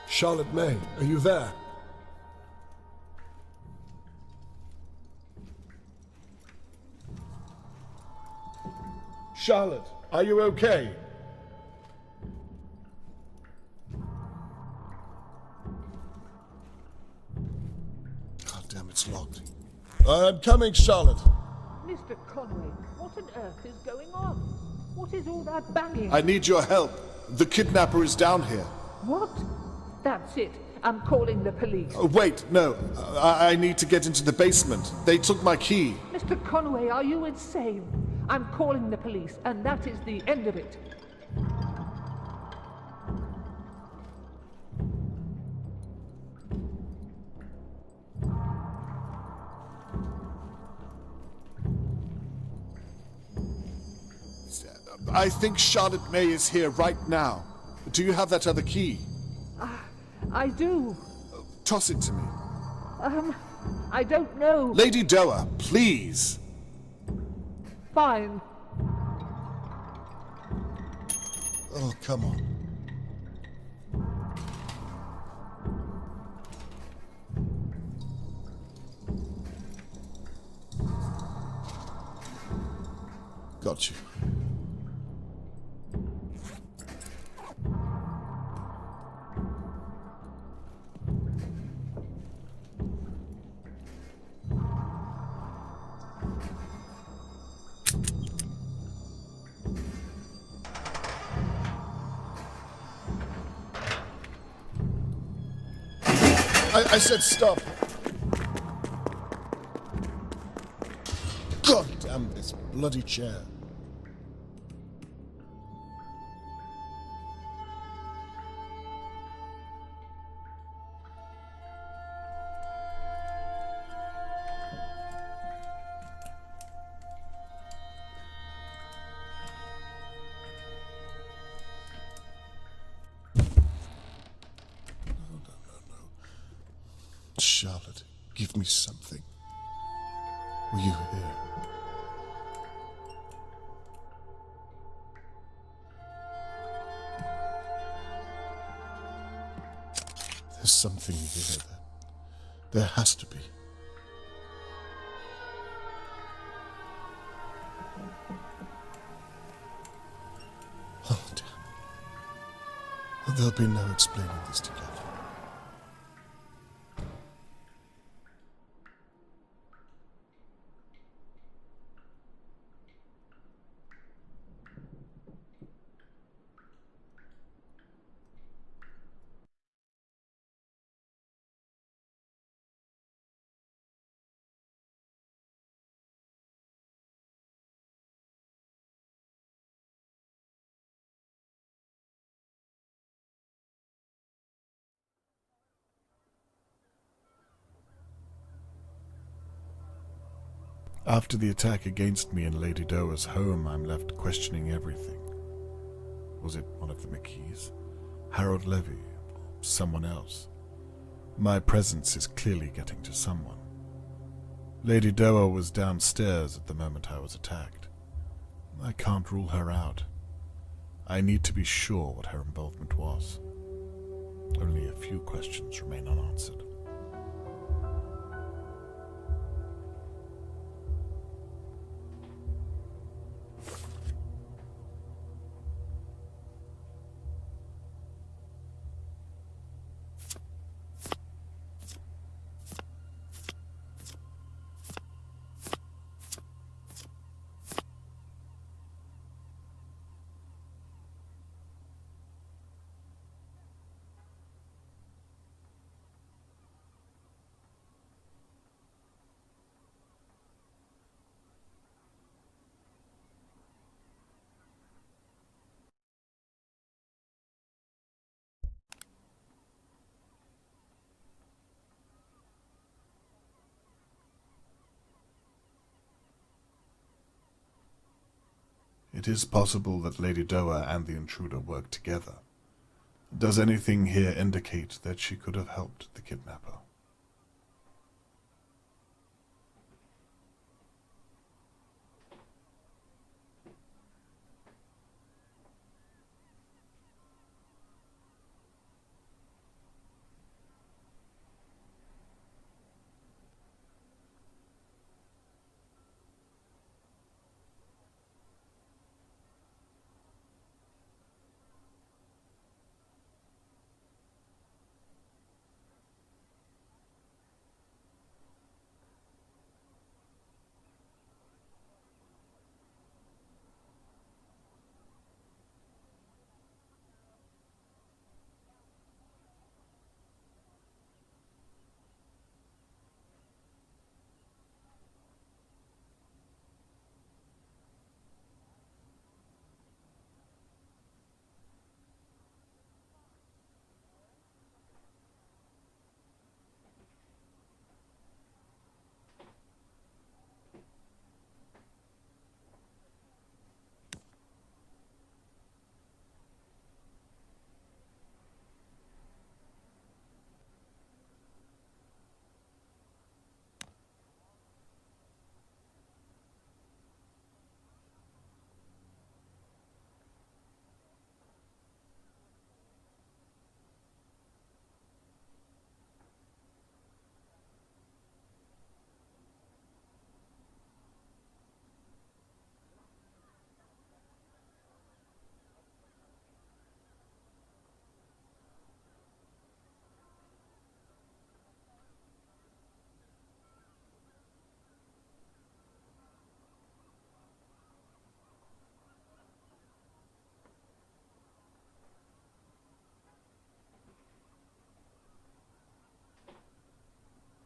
Charlotte May, are you there? Charlotte, are you okay? God damn, it's locked. I'm coming, Charlotte. Mr. Conway, what on earth is going on? What is all that banging? I need your help. The kidnapper is down here. What? That's it. I'm calling the police. Wait, no. I need to get into the basement. They took my key. Mr. Conway, are you insane? I'm calling the police, and that is the end of it. I think Charlotte May is here right now. Do you have that other key? I do. Toss it to me. I don't know. Lady Doa, please. Fine. Oh, come on. Got you. I said stop. God damn this bloody chair. Charlotte, give me something. Were you here? There's something here. There has to be. Oh, damn. There'll be no explaining this together. After the attack against me in Lady Doa's home, I'm left questioning everything. Was it one of the McKees? Harold Levy? Or someone else? My presence is clearly getting to someone. Lady Doa was downstairs at the moment I was attacked. I can't rule her out. I need to be sure what her involvement was. Only a few questions remain unanswered. It is possible that Lady Doa and the intruder worked together. Does anything here indicate that she could have helped the kidnapper?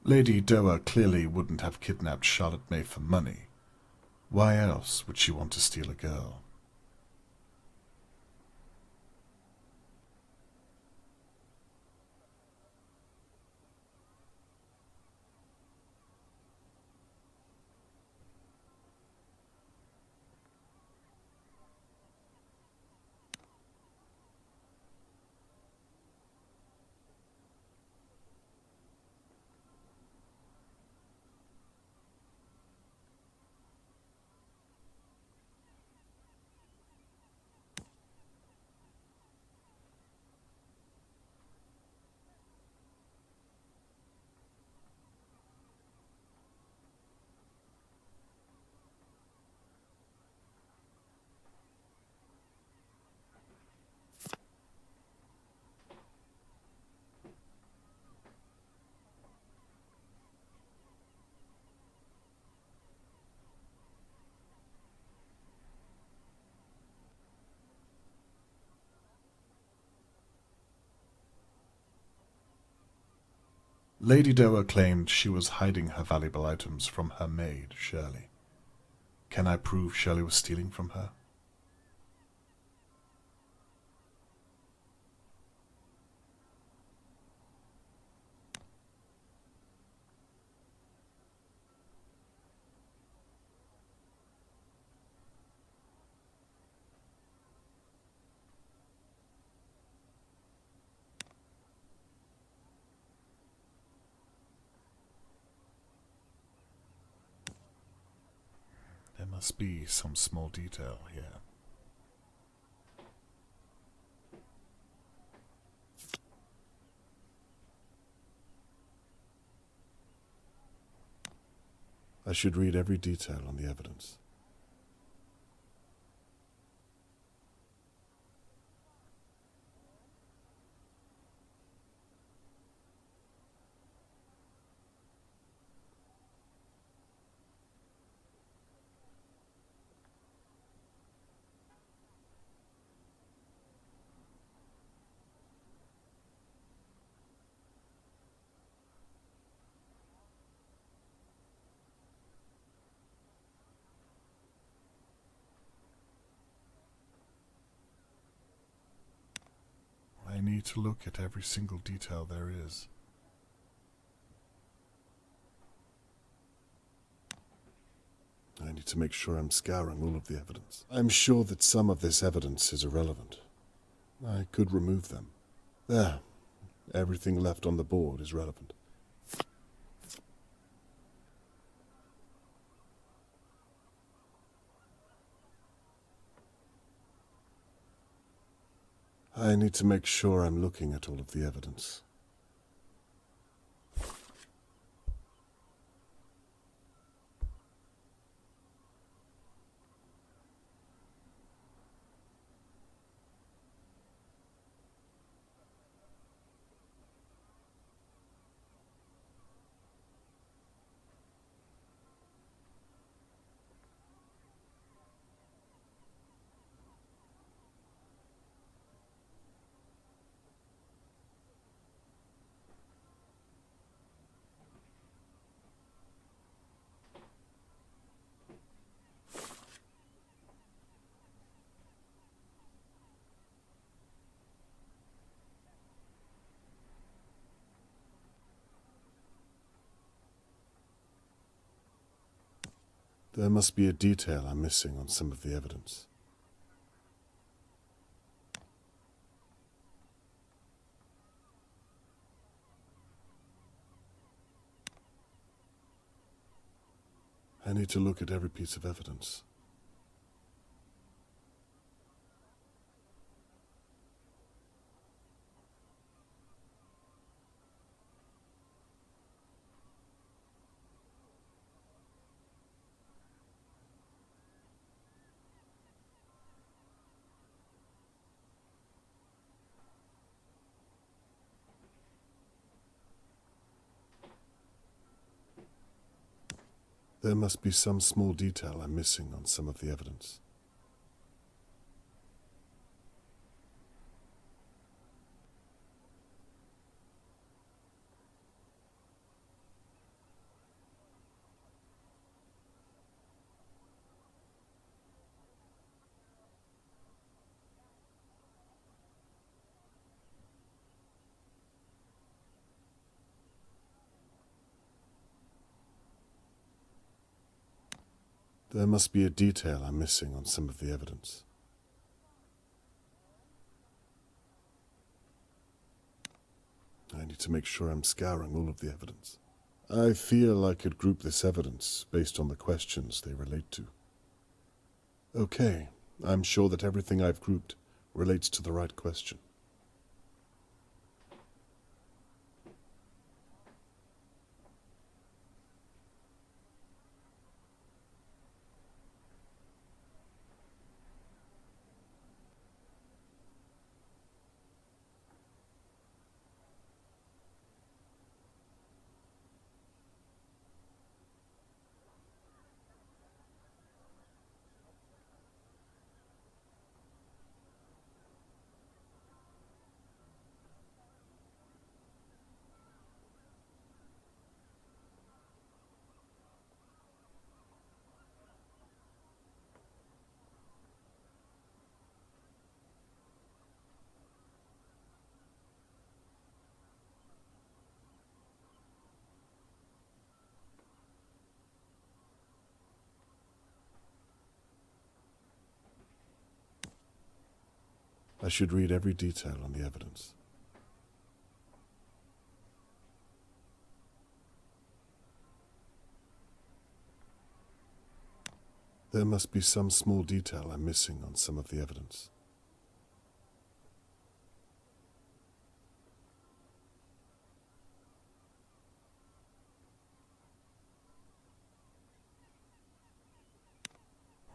Lady Doa clearly wouldn't have kidnapped Charlotte May for money. Why else would she want to steal a girl? Lady Doa claimed she was hiding her valuable items from her maid, Shirley. Can I prove Shirley was stealing from her? There must be some small detail here. I should read every detail on the evidence. I need to look at every single detail there is. I need to make sure I'm scouring all of the evidence. I'm sure that some of this evidence is irrelevant. I could remove them. There. Everything left on the board is relevant. I need to make sure I'm looking at all of the evidence. There must be a detail I'm missing on some of the evidence. I need to look at every piece of evidence. There must be some small detail I'm missing on some of the evidence. There must be a detail I'm missing on some of the evidence. I need to make sure I'm scouring all of the evidence. I feel I could group this evidence based on the questions they relate to. Okay, I'm sure that everything I've grouped relates to the right question. I should read every detail on the evidence. There must be some small detail I'm missing on some of the evidence.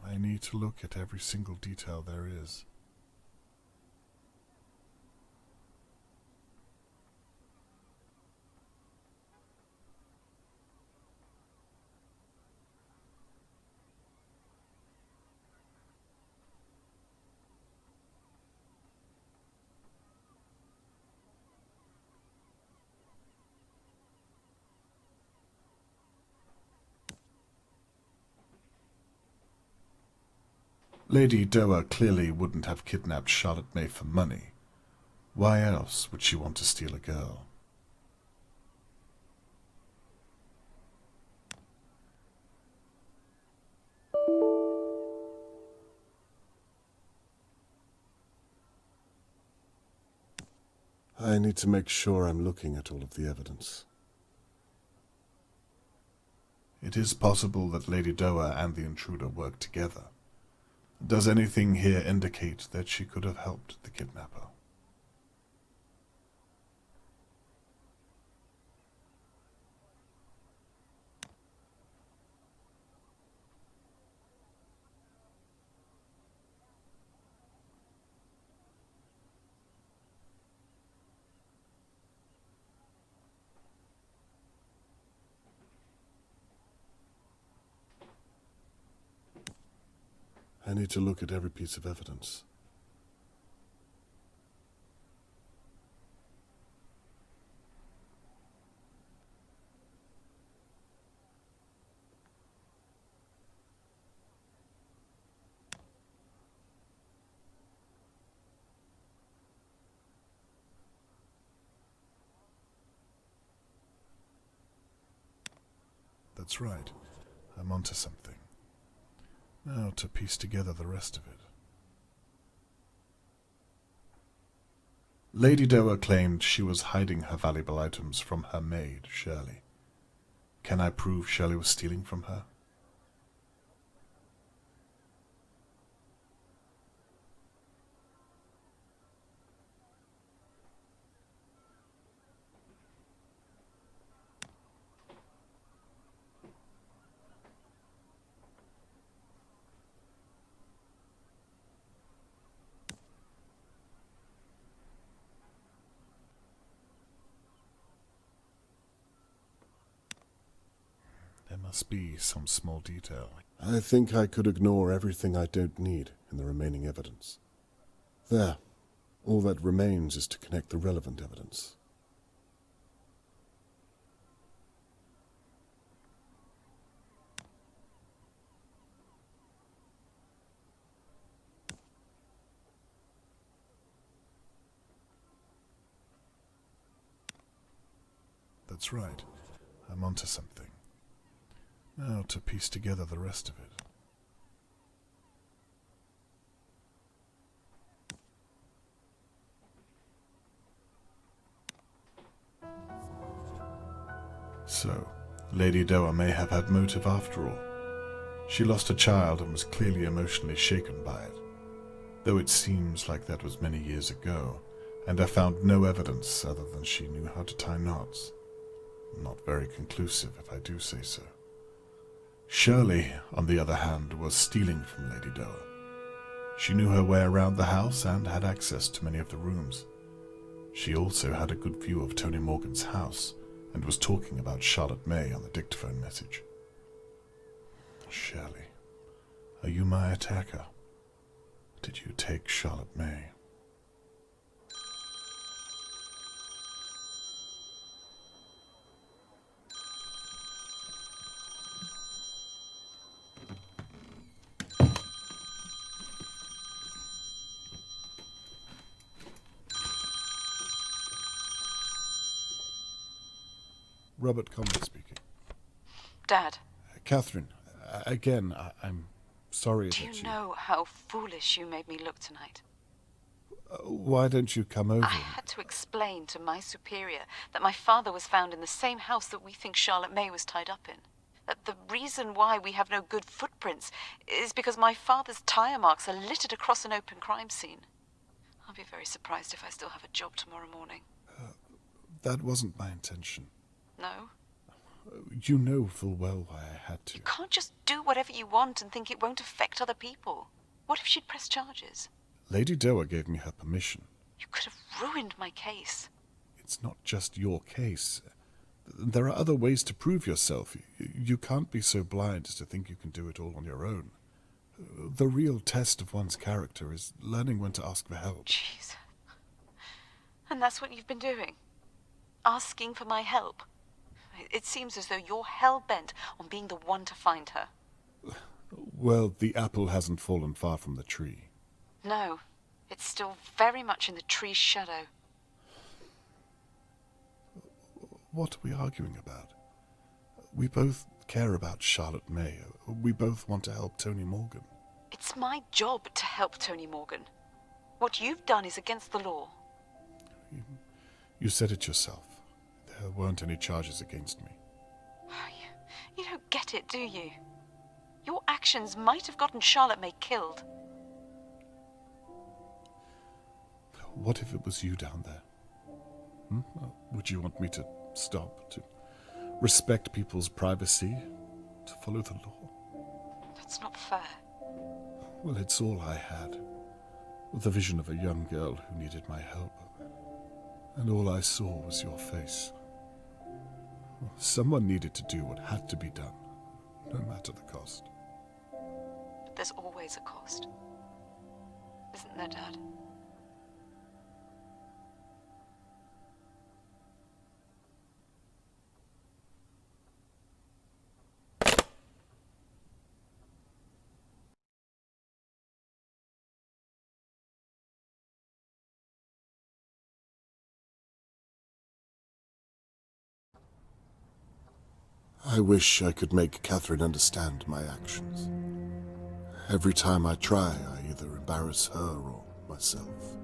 I need to look at every single detail there is. Lady Doa clearly wouldn't have kidnapped Charlotte May for money. Why else would she want to steal a girl? I need to make sure I'm looking at all of the evidence. It is possible that Lady Doa and the intruder worked together. Does anything here indicate that she could have helped the kidnapper? I need to look at every piece of evidence. That's right. I'm onto something. Now to piece together the rest of it. Lady Doa claimed she was hiding her valuable items from her maid, Shirley. Can I prove Shirley was stealing from her? There must be some small detail. I think I could ignore everything I don't need in the remaining evidence. There. All that remains is to connect the relevant evidence. That's right. I'm onto something. Now to piece together the rest of it. So, Lady Doa may have had motive after all. She lost a child and was clearly emotionally shaken by it, though it seems like that was many years ago, and I found no evidence other than she knew how to tie knots. Not very conclusive, if I do say so. Shirley, on the other hand, was stealing from Lady Doa. She knew her way around the house and had access to many of the rooms. She also had a good view of Tony Morgan's house and was talking about Charlotte May on the dictaphone message. Shirley, are you my attacker? Did you take Charlotte May? Robert Conway speaking. Dad. Catherine, again, I'm sorry Do that you know how foolish you made me look tonight? Why don't you come over? I had to explain to my superior that my father was found in the same house that we think Charlotte May was tied up in. That the reason why we have no good footprints is because my father's tire marks are littered across an open crime scene. I'll be very surprised if I still have a job tomorrow morning. That wasn't my intention. No? You know full well why I had to. You can't just do whatever you want and think it won't affect other people. What if she'd press charges? Lady Doa gave me her permission. You could have ruined my case. It's not just your case. There are other ways to prove yourself. You can't be so blind as to think you can do it all on your own. The real test of one's character is learning when to ask for help. Jeez. And that's what you've been doing? Asking for my help? It seems as though you're hell-bent on being the one to find her. Well, the apple hasn't fallen far from the tree. No, it's still very much in the tree's shadow. What are we arguing about? We both care about Charlotte May. We both want to help Tony Morgan. It's my job to help Tony Morgan. What you've done is against the law. You said it yourself. There weren't any charges against me. You don't get it, do you? Your actions might have gotten Charlotte May killed. What if it was you down there? Would you want me to stop, to respect people's privacy, to follow the law? That's not fair. Well, it's all I had, with the vision of a young girl who needed my help. And all I saw was your face. Someone needed to do what had to be done, no matter the cost. But there's always a cost. Isn't there, Dad? I wish I could make Catherine understand my actions. Every time I try, I either embarrass her or myself.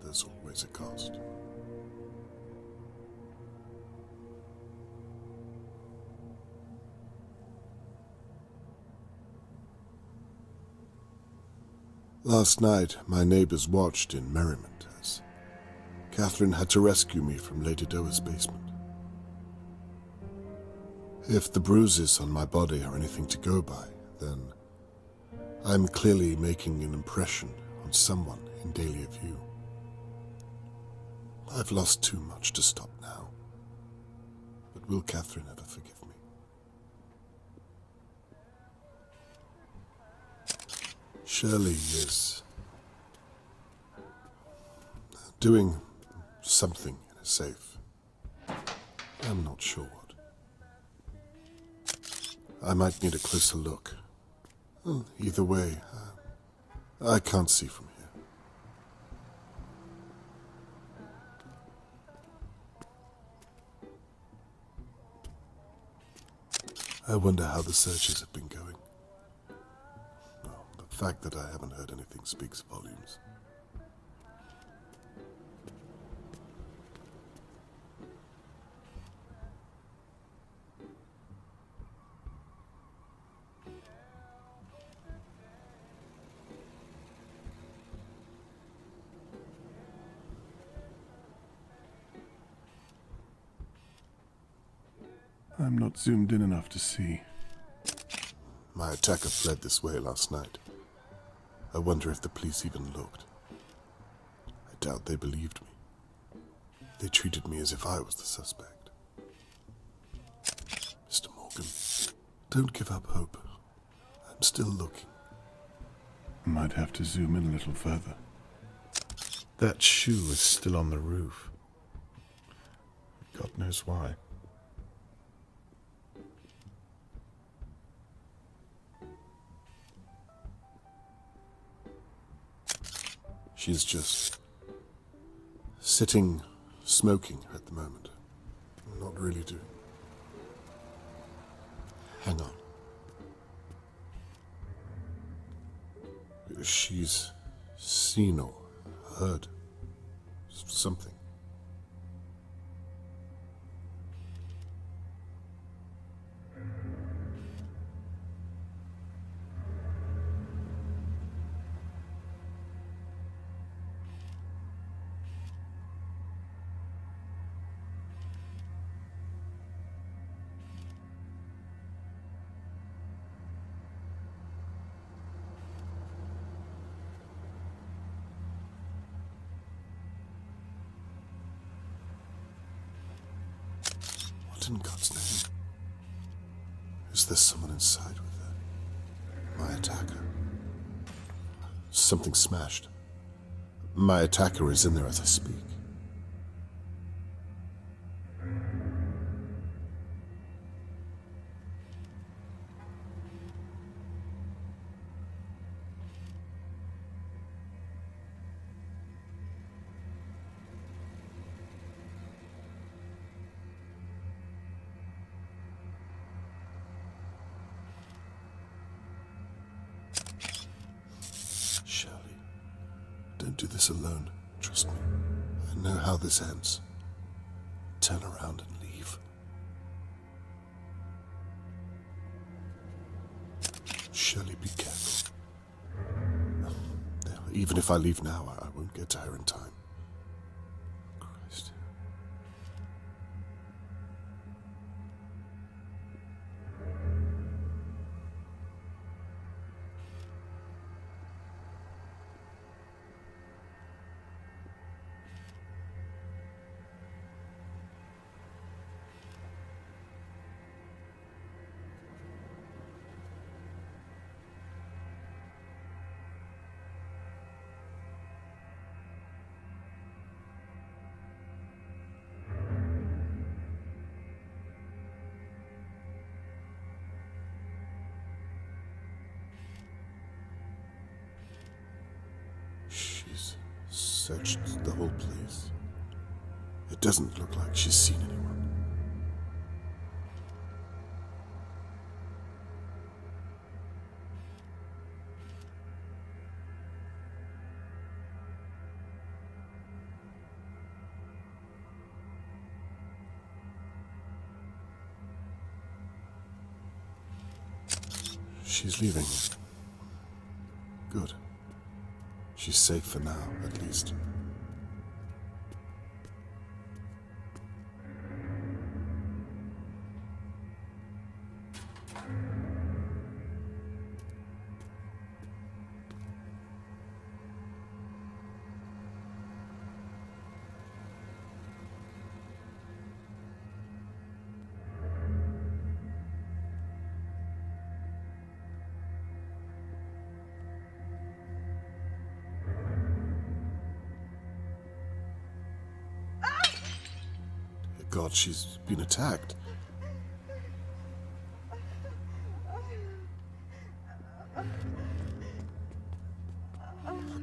There's always a cost. Last night, my neighbors watched in merriment as Catherine had to rescue me from Lady Doa's basement. If the bruises on my body are anything to go by, then I'm clearly making an impression on someone in Dahlia View. I've lost too much to stop now. But will Catherine ever forgive me? Shirley is doing something in a safe. I'm not sure what. I might need a closer look. Well, either way, I can't see from here. I wonder how the searches have been going. Well, the fact that I haven't heard anything speaks volumes. I'm not zoomed in enough to see. My attacker fled this way last night. I wonder if the police even looked. I doubt they believed me. They treated me as if I was the suspect. Mr. Morgan, don't give up hope. I'm still looking. Might have to zoom in a little further. That shoe is still on the roof. God knows why. She's just sitting, smoking at the moment. Not really doing. Hang on. She's seen or heard something. What in God's name? Is there someone inside with her? My attacker. Something smashed. My attacker is in there as I speak. Shirley, don't do this alone. Trust me. I know how this ends. Turn around and leave. Shirley, be careful. Even if I leave now, I won't get to her in time. Christ. She's searched the whole place. It doesn't look like she's seen anyone. She's leaving. Good. She's safe for now, at least. God, she's been attacked.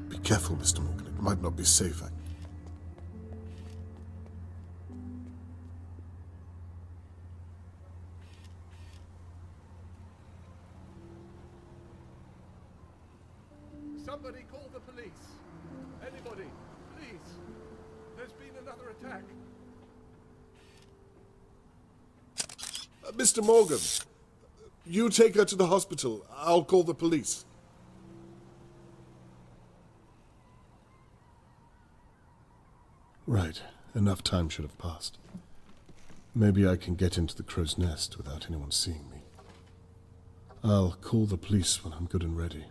Be careful, Mr. Morgan. It might not be safe. Somebody call the police. Anybody, please. There's been another attack. Mr. Morgan, you take her to the hospital. I'll call the police. Right. Enough time should have passed. Maybe I can get into the crow's nest without anyone seeing me. I'll call the police when I'm good and ready.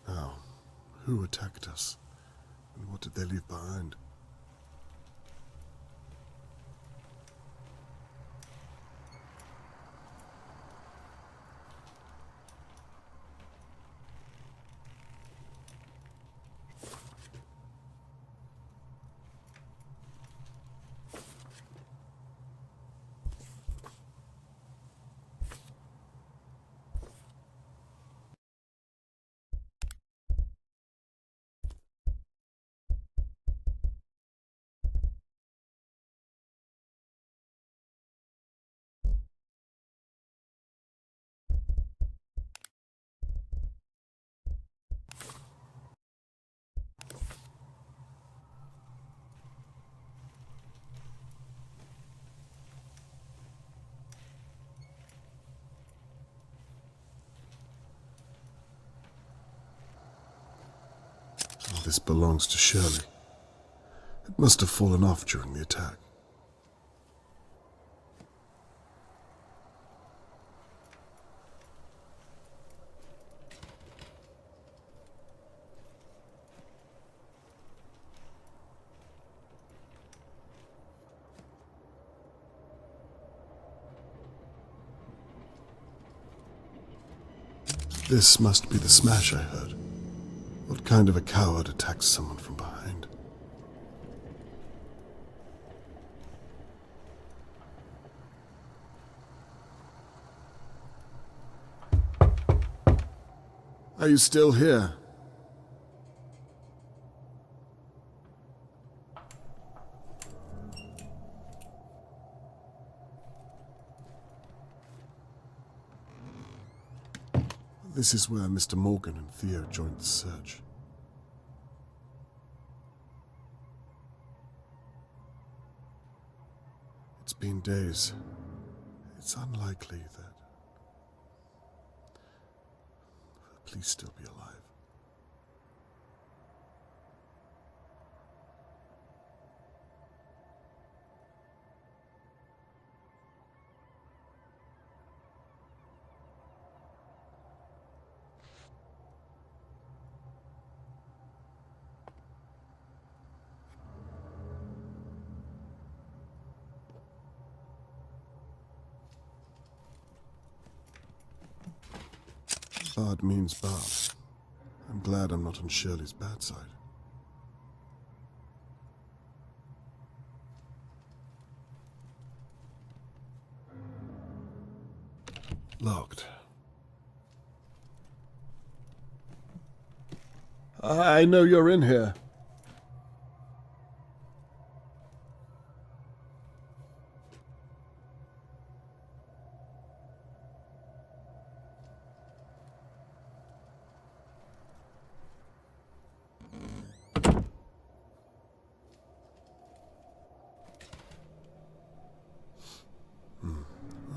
Now, who attacked us? And what did they leave behind? This belongs to Shirley. It must have fallen off during the attack. This must be the smash I heard. What kind of a coward attacks someone from behind? Are you still here? This is where Mr. Morgan and Theo joined the search. It's been days. It's unlikely that the police still be alive. Bard means bad. I'm glad I'm not on Shirley's bad side. Locked. I know you're in here.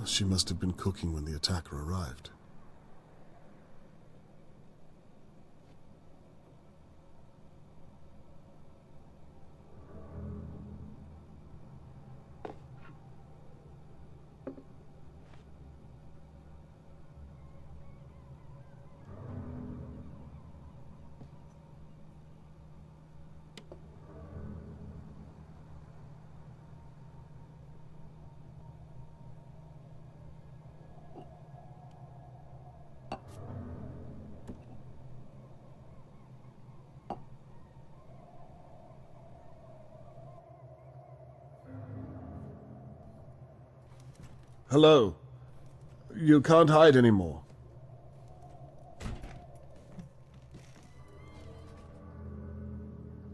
She must have been cooking when the attacker arrived. Hello. You can't hide anymore.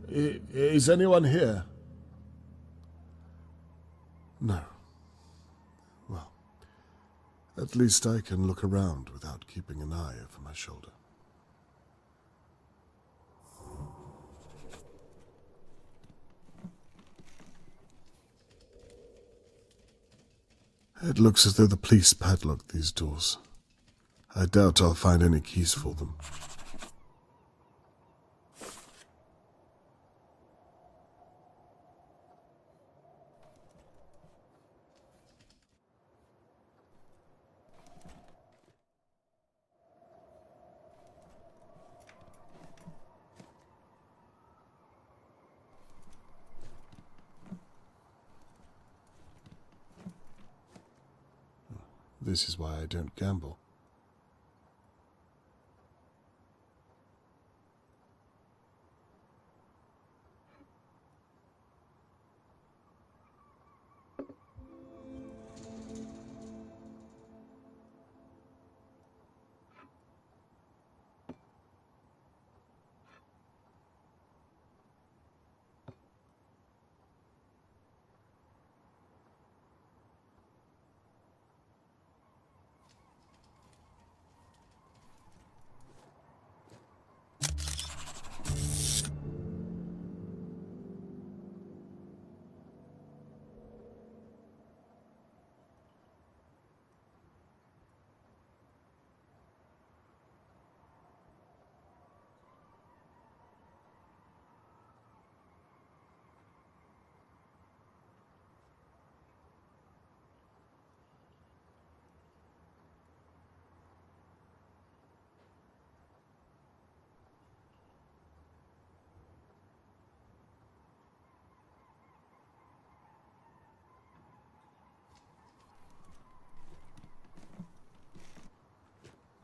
Is anyone here? No. Well, at least I can look around without keeping an eye over my shoulder. It looks as though the police padlocked these doors. I doubt I'll find any keys for them. This is why I don't gamble.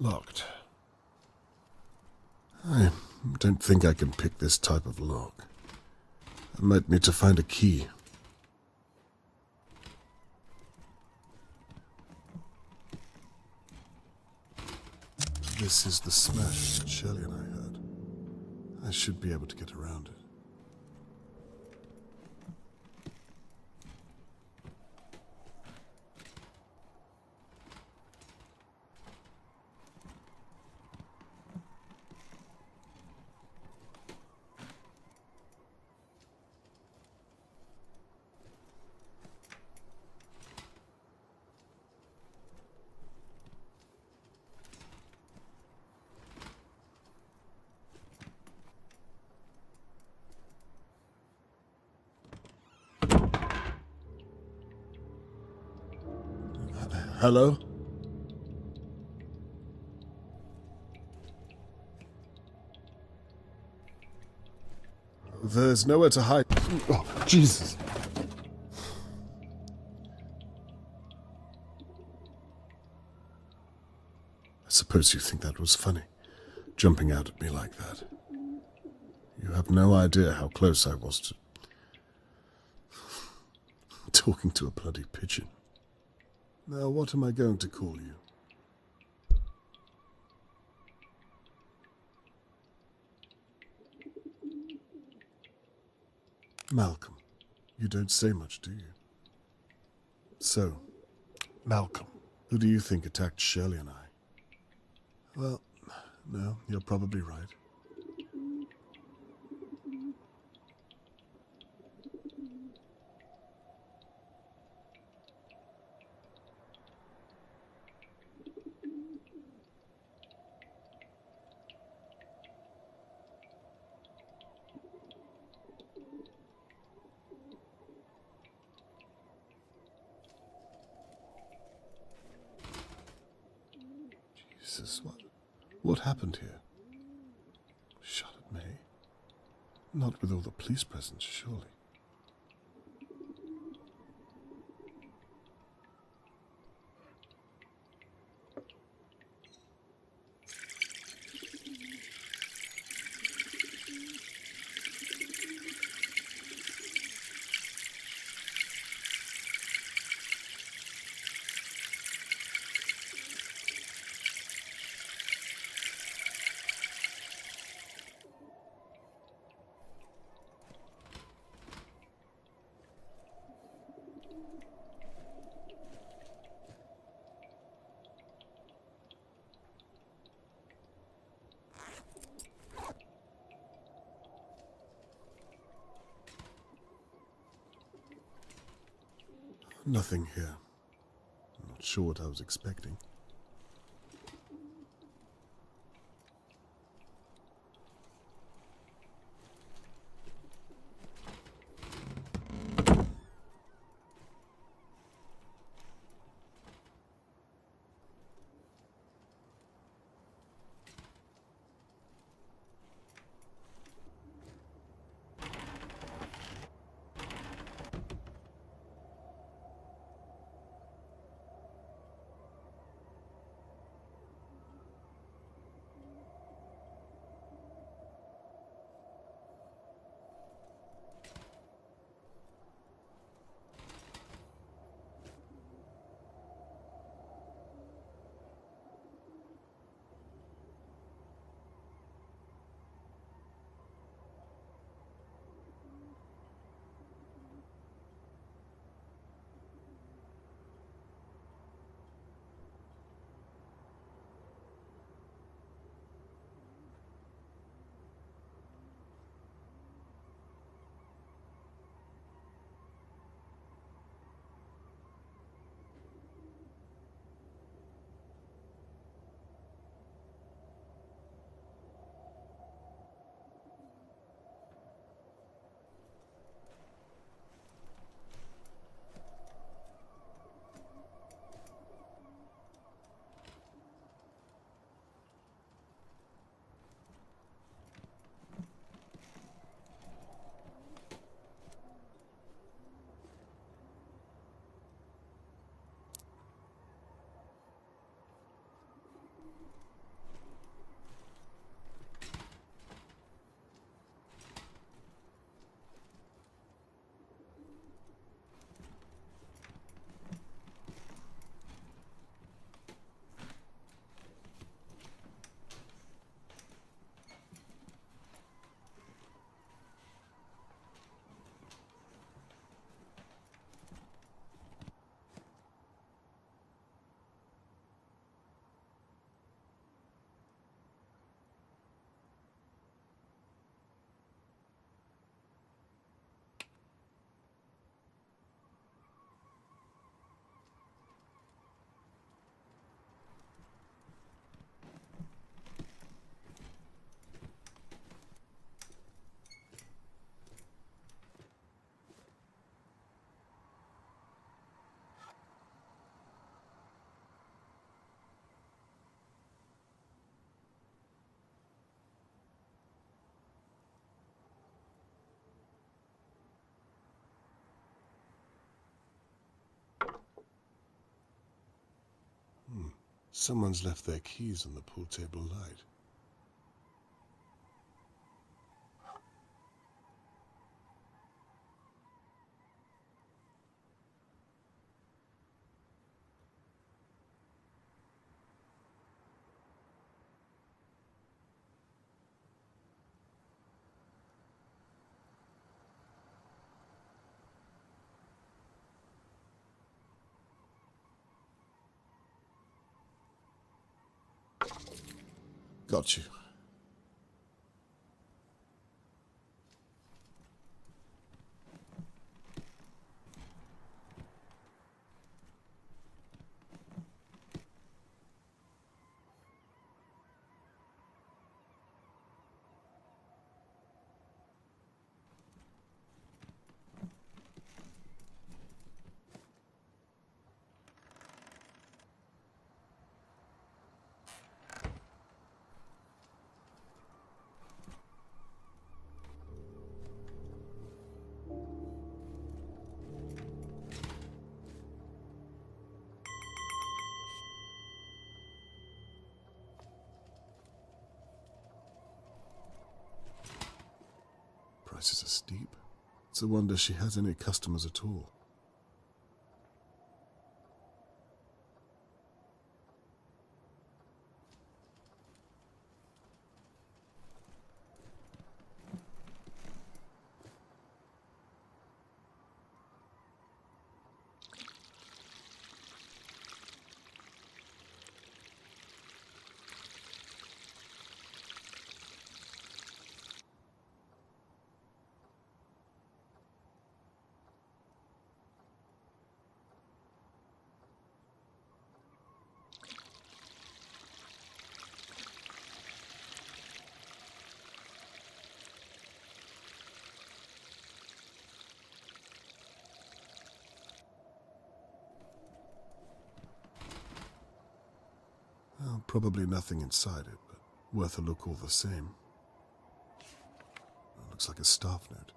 Locked. I don't think I can pick this type of lock. I might need to find a key. This is the smash that Shirley and I heard. I should be able to get around it. Hello? There's nowhere to hide. Oh, Jesus. I suppose you think that was funny, jumping out at me like that. You have no idea how close I was to talking to a bloody pigeon. Now, what am I going to call you? Malcolm. You don't say much, do you? So, Malcolm, who do you think attacked Shirley and I? Well, no, you're probably right. Jesus, what happened here? Shot at me? Not with all the police present, surely. Nothing here. I'm not sure what I was expecting. Someone's left their keys on the pool table light. Got you. Prices are steep. It's a wonder she has any customers at all. Probably nothing inside it, but worth a look all the same. It looks like a staff note.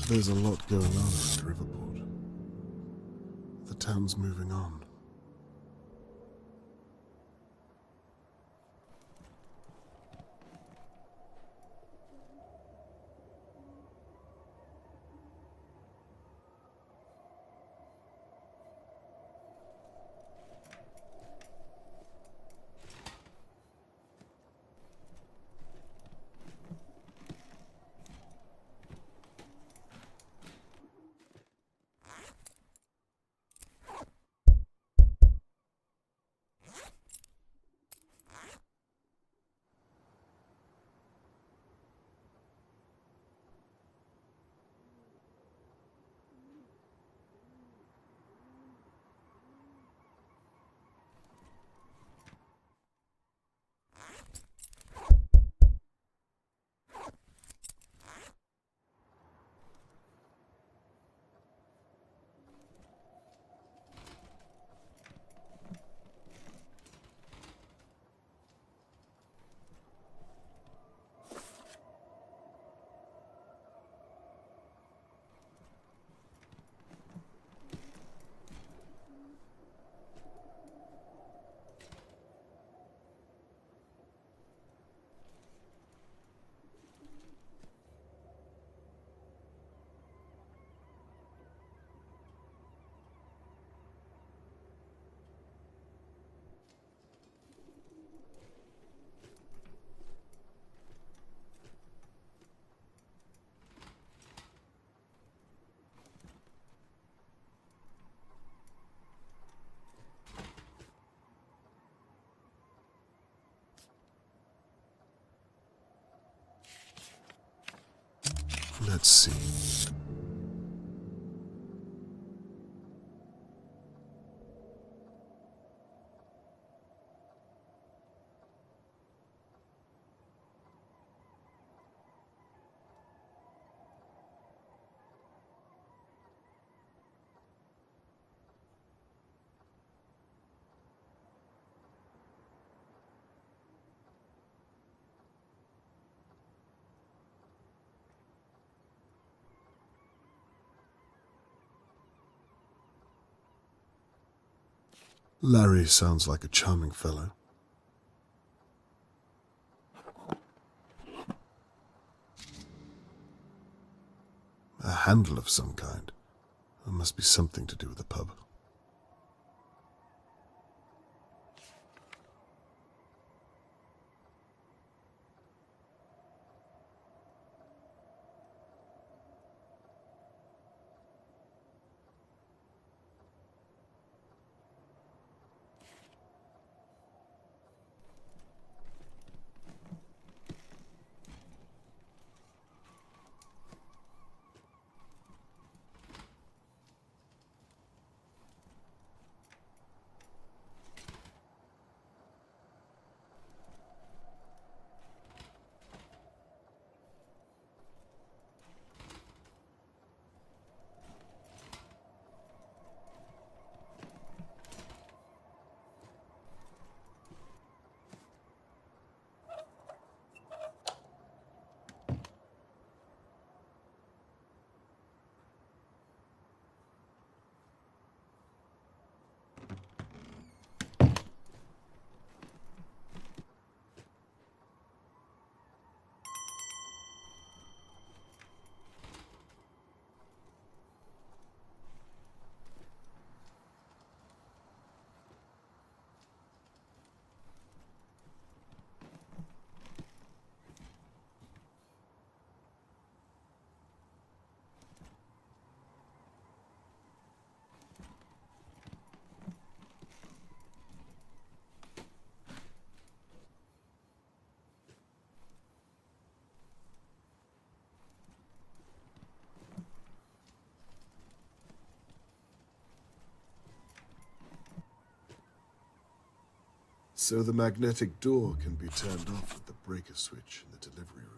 There's a lot going on around Riverport. The town's moving on. Let's see. Larry sounds like a charming fellow. A handle of some kind. There must be something to do with the pub. So the magnetic door can be turned off with the breaker switch in the delivery room.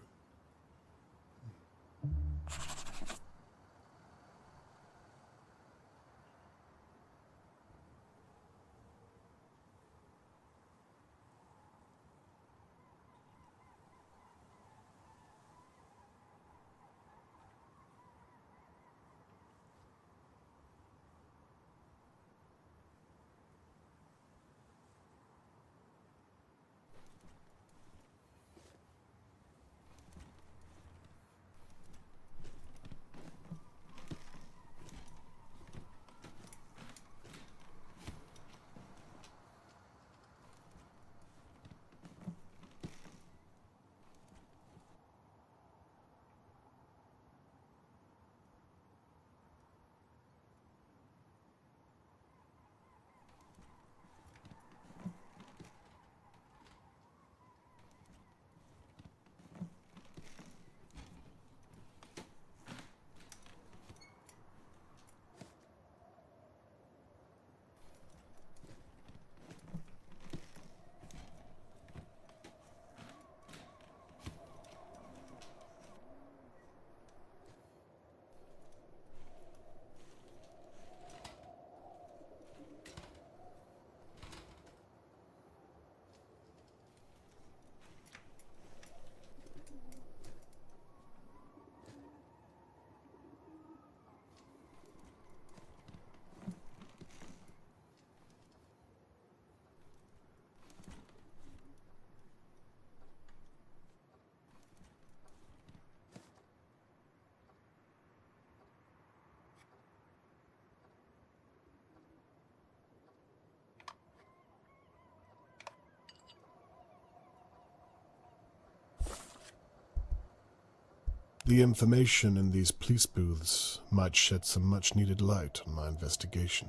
The information in these police booths might shed some much-needed light on my investigation,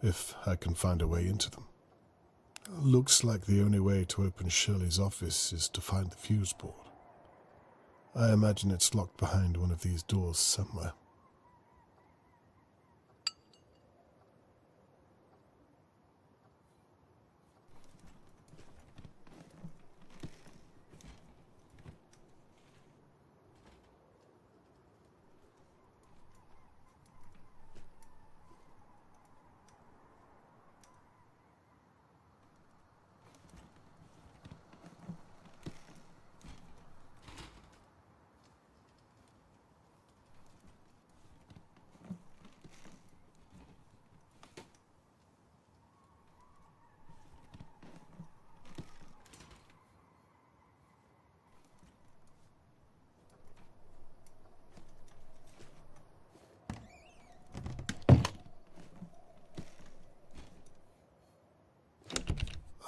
if I can find a way into them. Looks like the only way to open Shirley's office is to find the fuse board. I imagine it's locked behind one of these doors somewhere.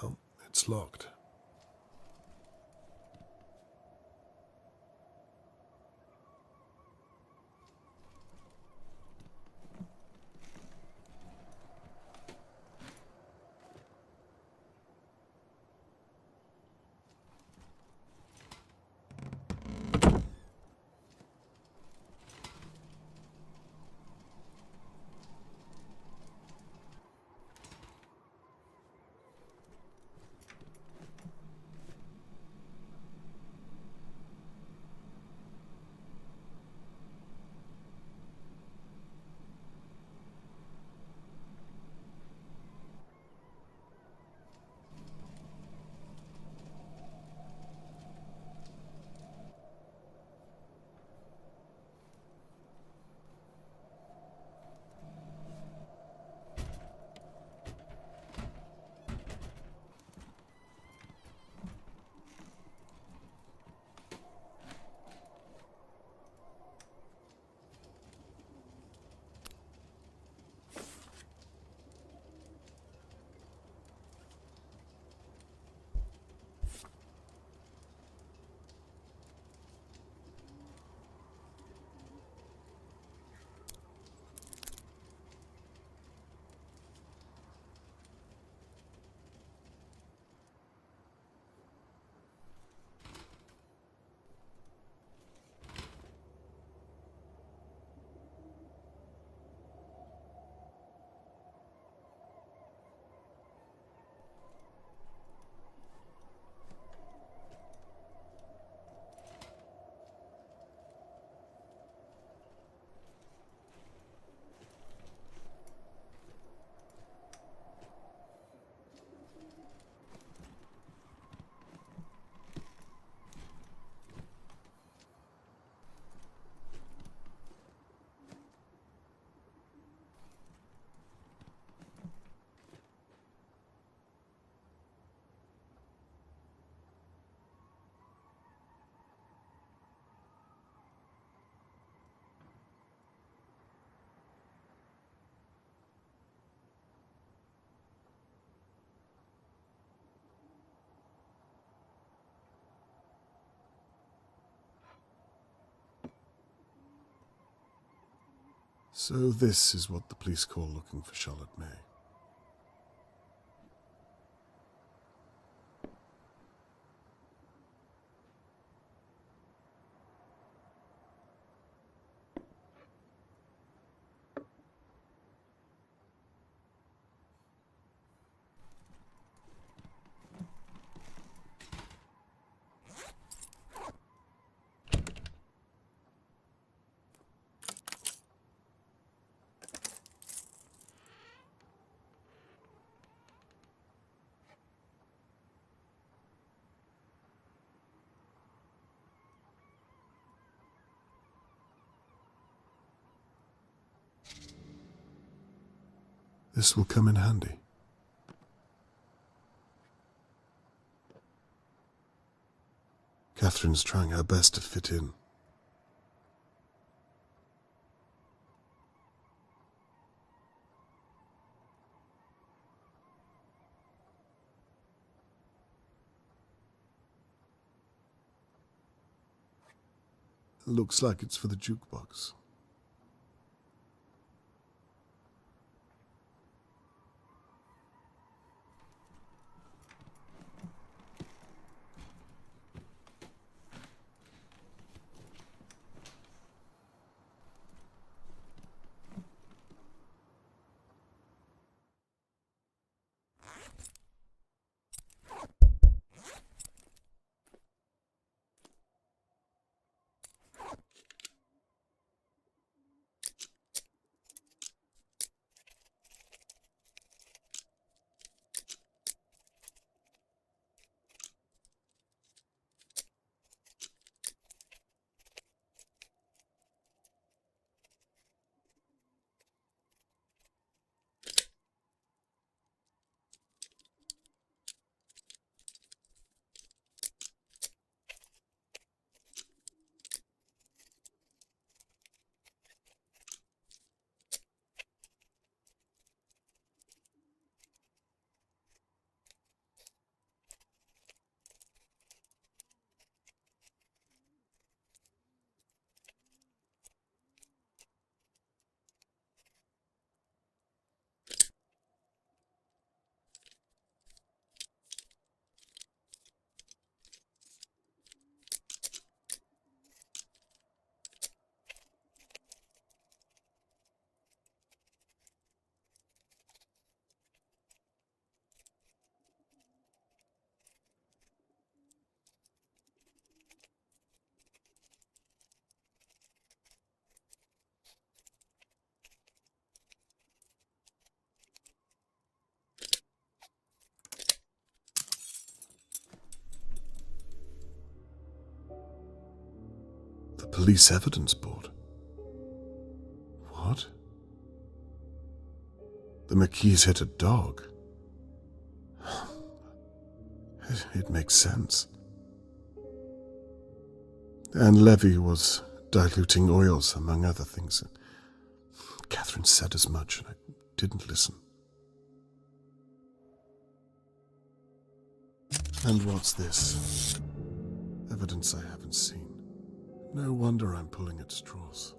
Oh, it's locked. So this is what the police call looking for Charlotte May. This will come in handy. Catherine's trying her best to fit in. Looks like it's for the jukebox. The police evidence board. What? The McKees hit a dog. It makes sense. And Levy was diluting oils, among other things. Catherine said as much, and I didn't listen. And what's this? Evidence I haven't seen. No wonder I'm pulling at straws.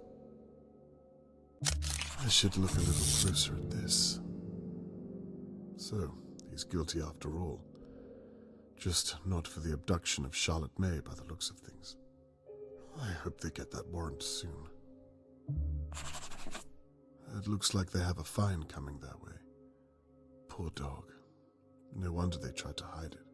I should look a little closer at this. So, he's guilty after all. Just not for the abduction of Charlotte May by the looks of things. I hope they get that warrant soon. It looks like they have a fine coming their way. Poor dog. No wonder they tried to hide it.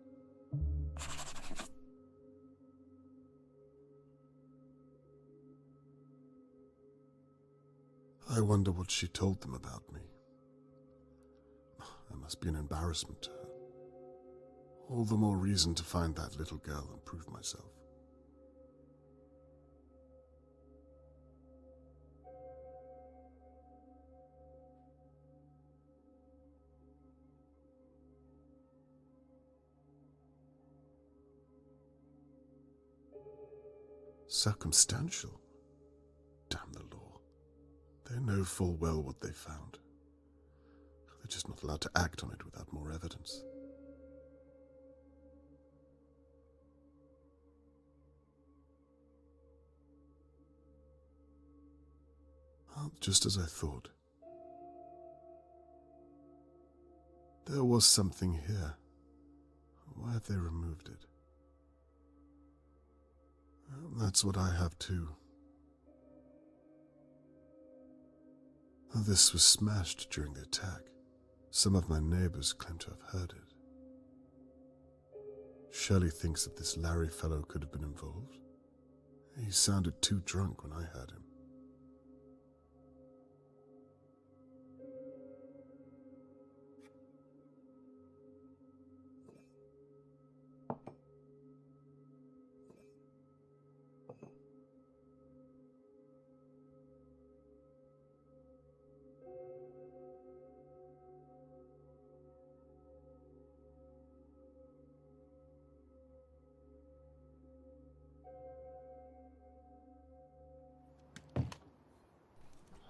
I wonder what she told them about me. That must be an embarrassment to her. All the more reason to find that little girl and prove myself. Circumstantial? Damn the law. They know full well what they found. They're just not allowed to act on it without more evidence. Just as I thought. There was something here. Why have they removed it? That's what I have too. This was smashed during the attack. Some of my neighbors claim to have heard it. Shirley thinks that this Larry fellow could have been involved. He sounded too drunk when I had him.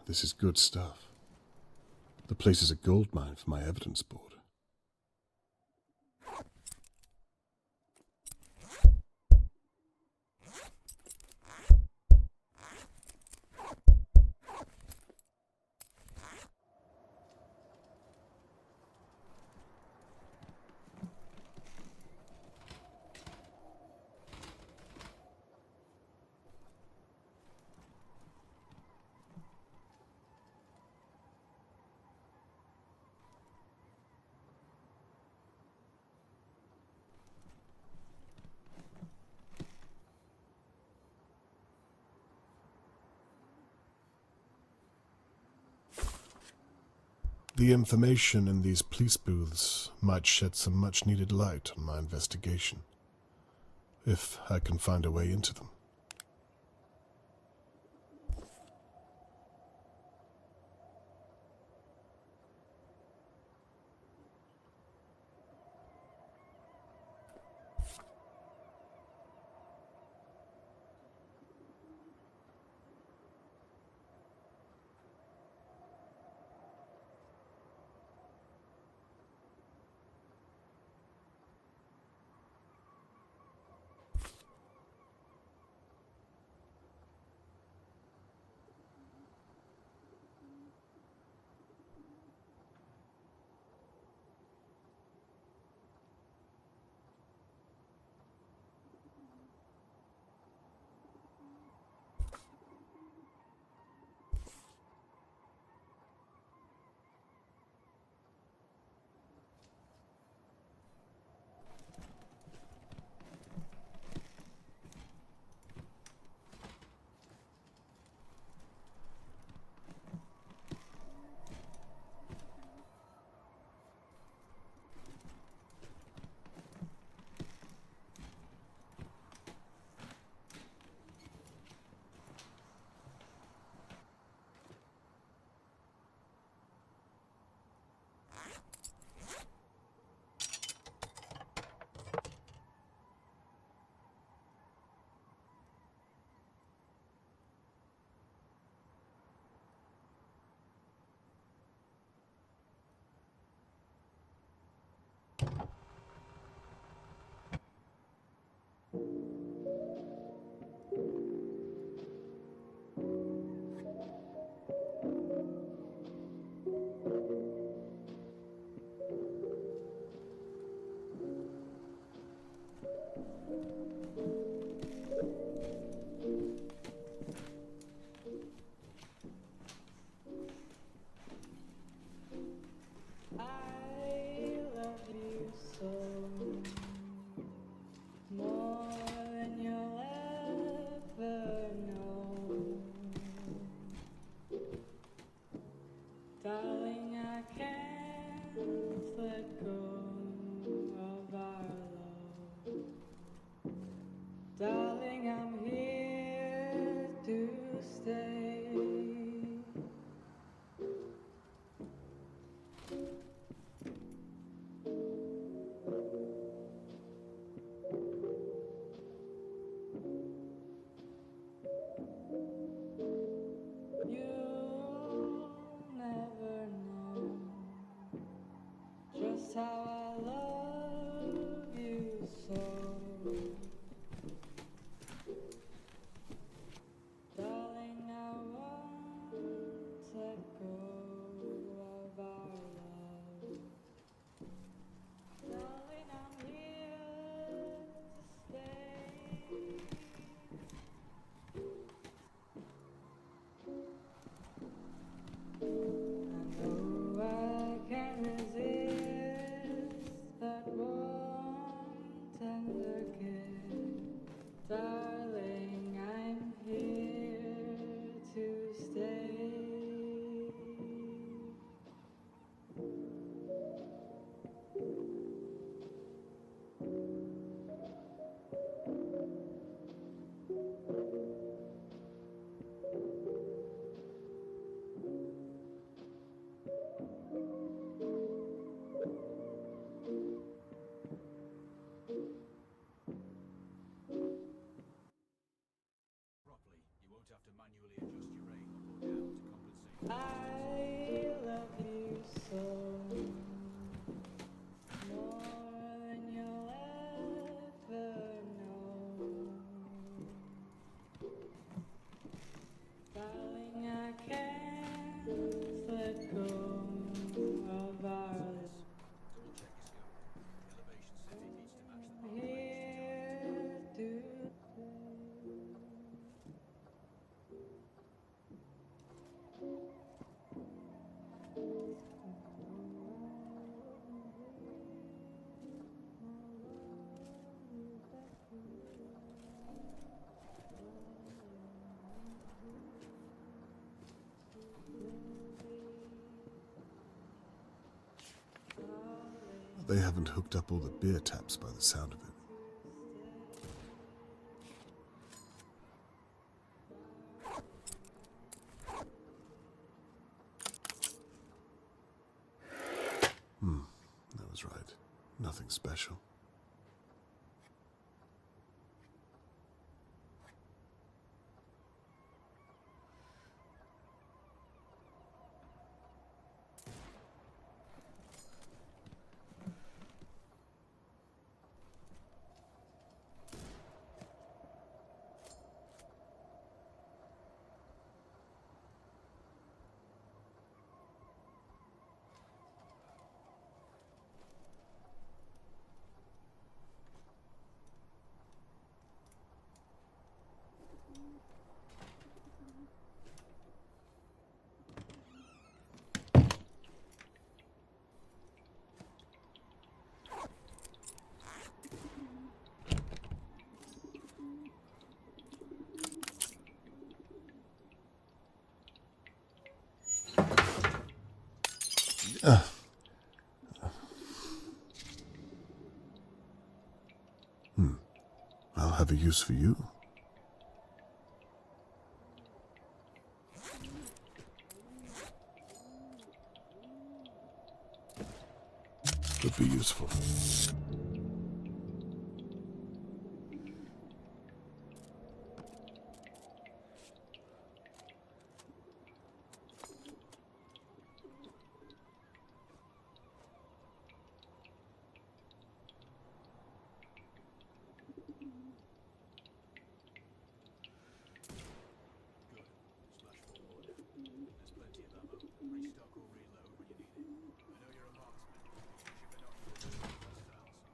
This is good stuff. The place is a goldmine for my evidence board. The information in these police booths might shed some much-needed light on my investigation, if I can find a way into them. let go of our love. Darling, I'm here to stay. I know I can't resist that warm, tender kiss. Darling, I'm here to stay. Properly, you won't have to manually adjust your rate up or down to compensate. I love you so, more than you'll ever know. Darling, I can't let go of our love. Double check your scope. The elevation setting needs to match the I'm here to stay. They haven't hooked up all the beer taps by the sound of it. That was right. Nothing special. I'll have a use for you. Could be useful. Good. Slash forward. There's plenty of ammo. Restock or reload when you need it. I know you're a marksman. Use your binoculars to see hostiles.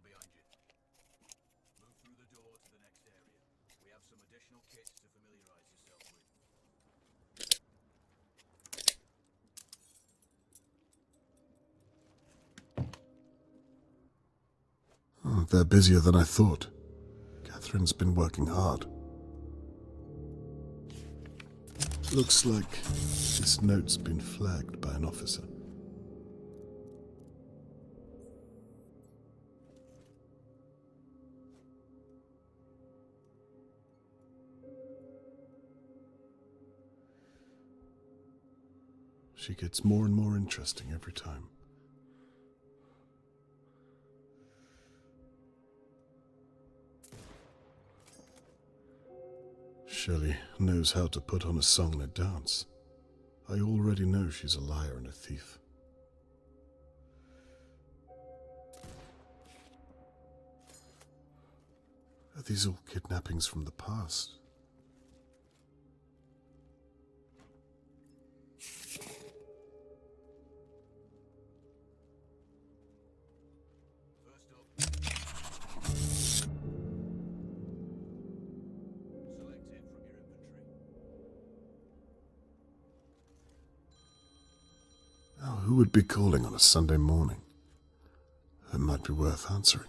behind you. Move through the door to the next area. We have some additional kits to familiarize yourself with. Oh, they're busier than I thought. Catherine's been working hard. Looks like this note's been flagged by an officer. She gets more and more interesting every time. Shirley knows how to put on a song and a dance. I already know she's a liar and a thief. Are these all kidnappings from the past? First up, select it from your inventory. Now, who would be calling on a Sunday morning? It might be worth answering.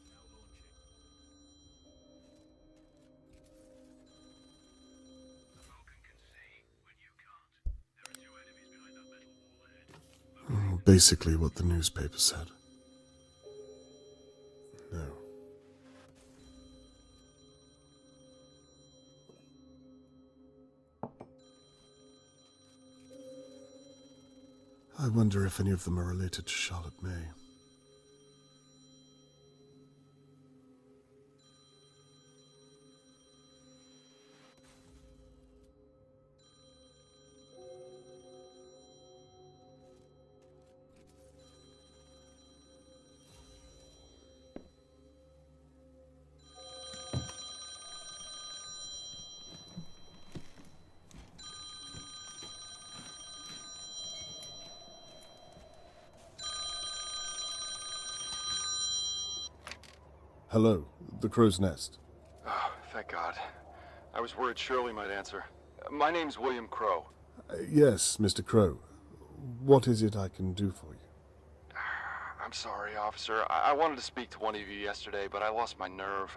Now launching. The Falcon can see when you can't. There are two enemies behind that metal wall ahead. Basically what the newspaper said. No. I wonder if any of them are related to Charlotte May. Hello, the Crow's Nest. Oh, thank God. I was worried Shirley might answer. My name's William Crow. Yes, Mr. Crow. What is it I can do for you? I'm sorry, officer. I wanted to speak to one of you yesterday, but I lost my nerve.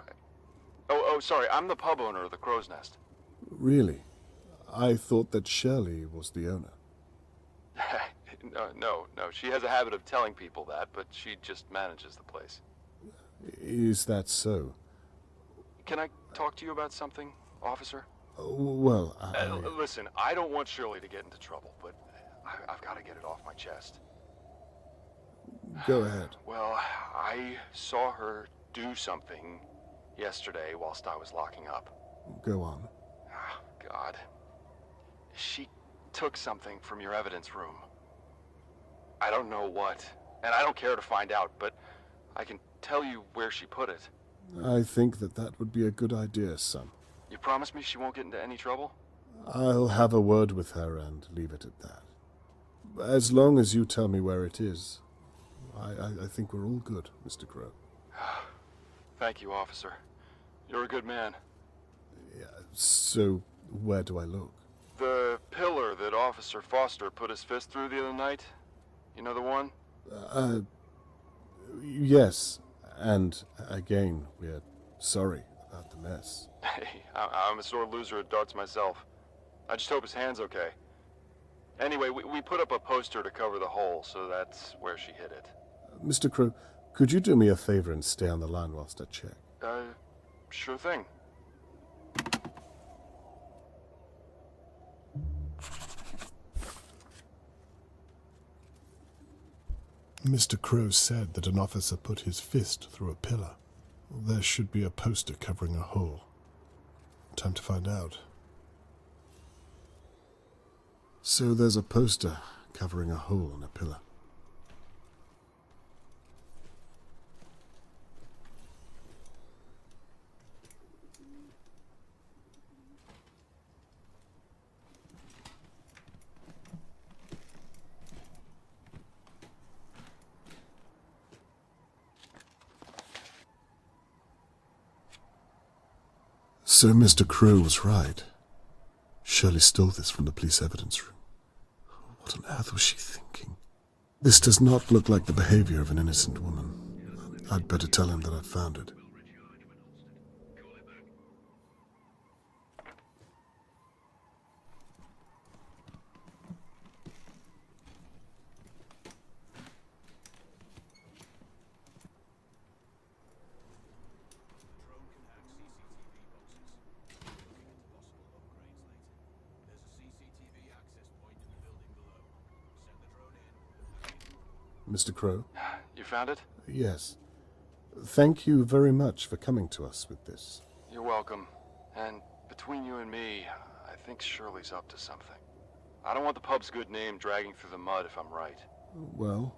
Oh, sorry. I'm the pub owner of the Crow's Nest. Really? I thought that Shirley was the owner. No. She has a habit of telling people that, but she just manages the place. Is that so? Can I talk to you about something, officer? Well, Listen, I don't want Shirley to get into trouble, but I've got to get it off my chest. Go ahead. Well, I saw her do something yesterday whilst I was locking up. Go on. Oh, God. She took something from your evidence room. I don't know what, and I don't care to find out, but I can tell you where she put it. I think that would be a good idea, son. You promise me she won't get into any trouble? I'll have a word with her and leave it at that. As long as you tell me where it is, I think we're all good, Mr. Crow. Thank you, officer. You're a good man. Yeah, so where do I look? The pillar that Officer Foster put his fist through the other night? You know the one? Yes. And again, we're sorry about the mess. Hey, I'm a sore loser at darts myself. I just hope his hand's okay. Anyway, we put up a poster to cover the hole, so that's where she hid it. Mr. Crow, could you do me a favor and stay on the line whilst I check? Sure thing. Mr. Crow said that an officer put his fist through a pillar. There should be a poster covering a hole. Time to find out. So there's a poster covering a hole in a pillar. So Mr. Crow was right. Shirley stole this from the police evidence room. What on earth was she thinking? This does not look like the behavior of an innocent woman. I'd better tell him that I found it. Mr. Crow? You found it? Yes. Thank you very much for coming to us with this. You're welcome. And between you and me, I think Shirley's up to something. I don't want the pub's good name dragging through the mud if I'm right. Well,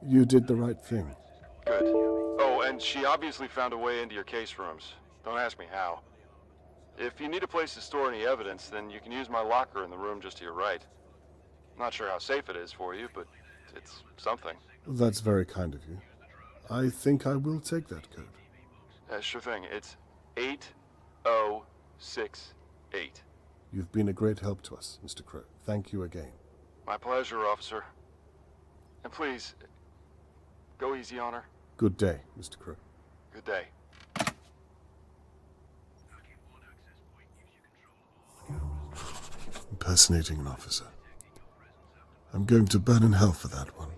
you did the right thing. Good. Oh, and she obviously found a way into your case rooms. Don't ask me how. If you need a place to store any evidence, then you can use my locker in the room just to your right. Not sure how safe it is for you, but it's something. That's very kind of you. I think I will take that code. Sure thing. It's 8068. You've been a great help to us, Mr. Crow. Thank you again. My pleasure, officer. And please, go easy on her. Good day, Mr. Crow. Good day. Impersonating an officer. I'm going to burn in hell for that one.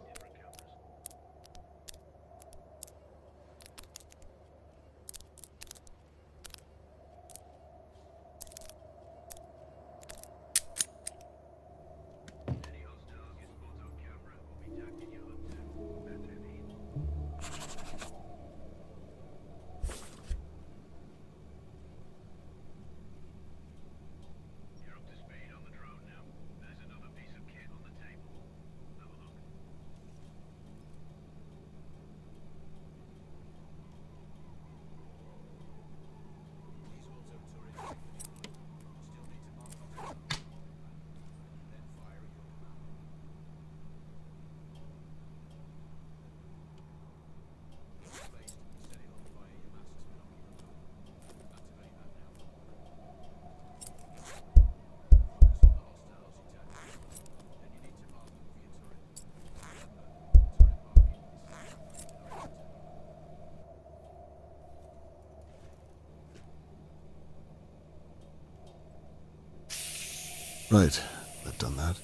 Right, I've done that.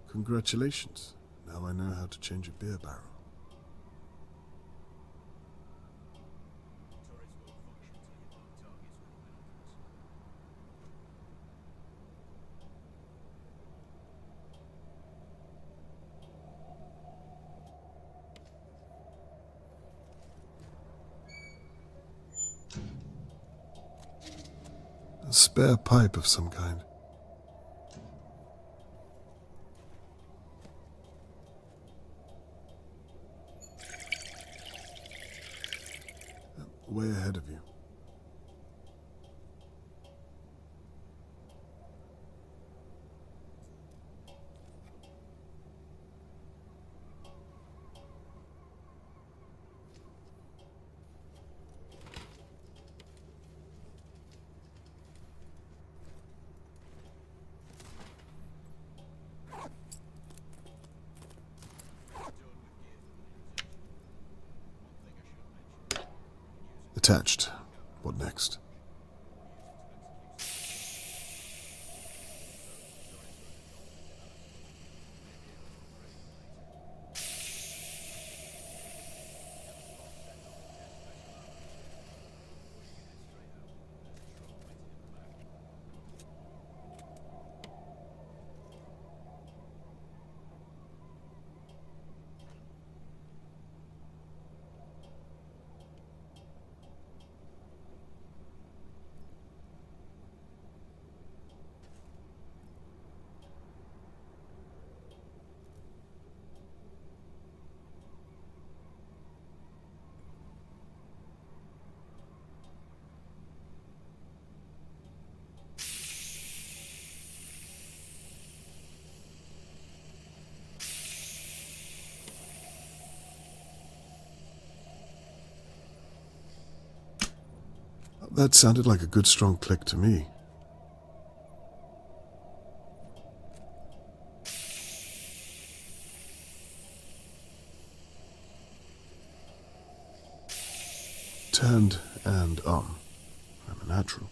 Congratulations. Now I know how to change a beer barrel. A spare pipe of some kind. Way ahead of you. Attached. What next? That sounded like a good strong click to me. Turned and I'm a natural.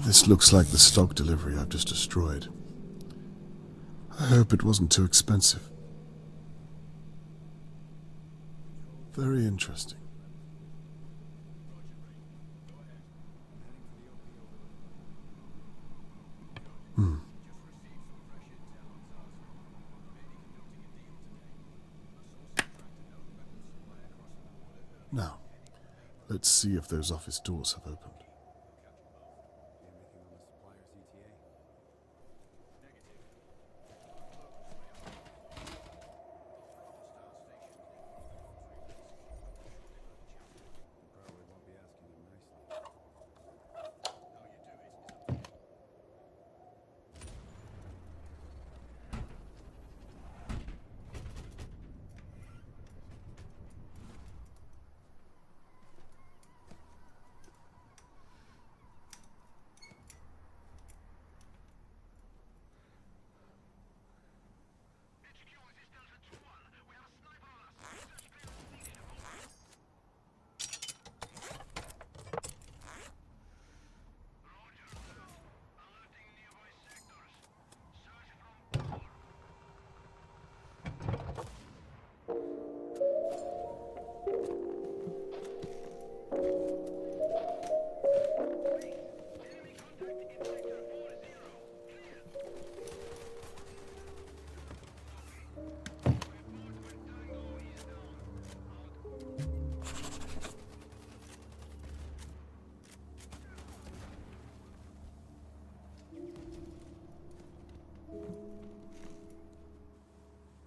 This looks like the stock delivery I've just destroyed. I hope it wasn't too expensive. Very interesting. Now, let's see if those office doors have opened.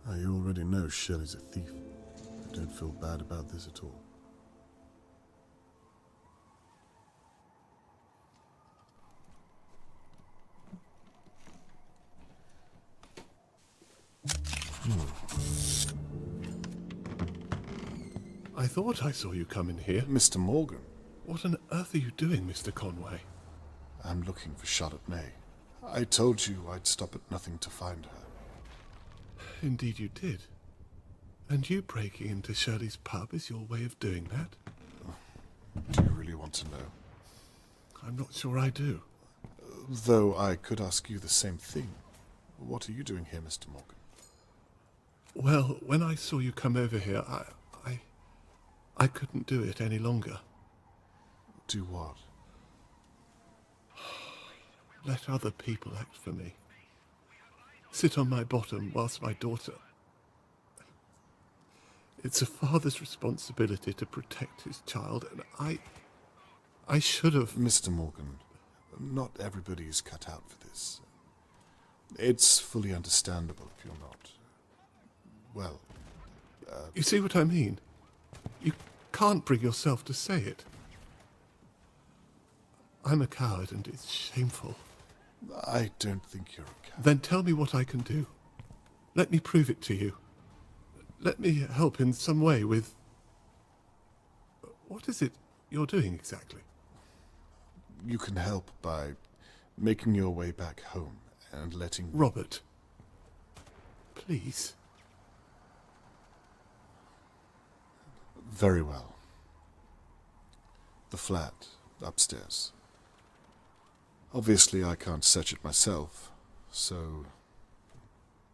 I already know Shelley's a thief. I don't feel bad about this at all. I thought I saw you come in here. Mr. Morgan, What on earth are you doing, Mr. Conway? I'm looking for Charlotte May. I told you I'd stop at nothing to find her. Indeed you did. And you breaking into Shirley's pub is your way of doing that? Do you really want to know? I'm not sure I do. Though I could ask you the same thing. What are you doing here, Mr. Morgan? Well, when I saw you come over here, I couldn't do it any longer. Do what? Let other people act for me. Sit on my bottom whilst my daughter... It's a father's responsibility to protect his child, and I should have... Mr. Morgan, not everybody is cut out for this. It's fully understandable if you're not. Well... You see what I mean? You can't bring yourself to say it. I'm a coward, and it's shameful. I don't think you're a coward. Then tell me what I can do. Let me prove it to you. Let me help in some way with... What is it you're doing exactly? You can help by making your way back home and letting... Robert, please. Very well. The flat, upstairs. Obviously I can't search it myself, so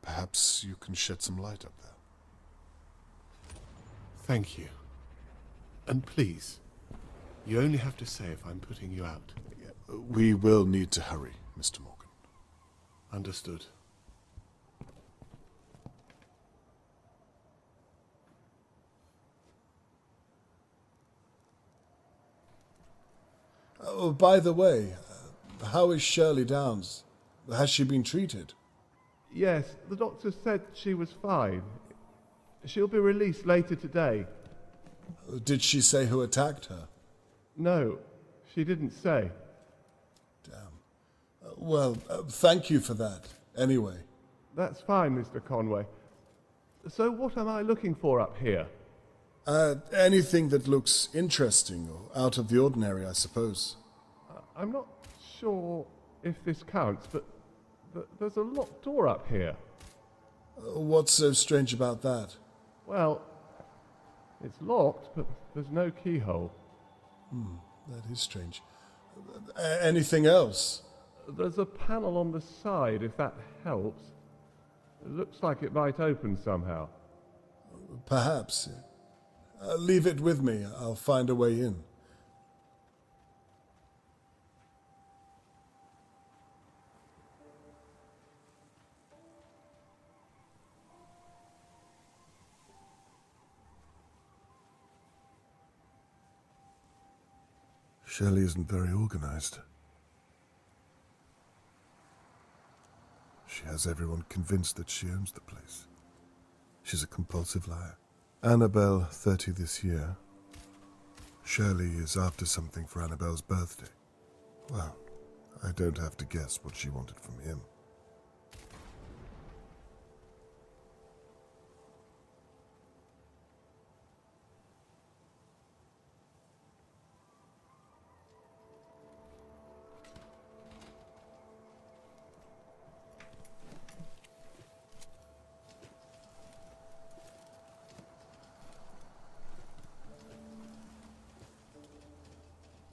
perhaps you can shed some light up there. Thank you. And please, you only have to say if I'm putting you out. We will need to hurry, Mr. Morgan. Understood. Oh, by the way, how is Shirley Downs? Has she been treated? Yes, the doctor said she was fine. She'll be released later today. Did she say who attacked her? No, she didn't say. Damn. Well, thank you for that, anyway. That's fine, Mr. Conway. So what am I looking for up here? Anything that looks interesting or out of the ordinary, I suppose. I'm not sure if this counts, but there's a locked door up here. What's so strange about that? Well, it's locked, but there's no keyhole. That is strange. Anything else? There's a panel on the side, if that helps. It looks like it might open somehow. Perhaps. Leave it with me. I'll find a way in. Shelley isn't very organized. She has everyone convinced that she owns the place. She's a compulsive liar. Annabelle, 30 this year. Shirley is after something for Annabelle's birthday. Well, I don't have to guess what she wanted from him.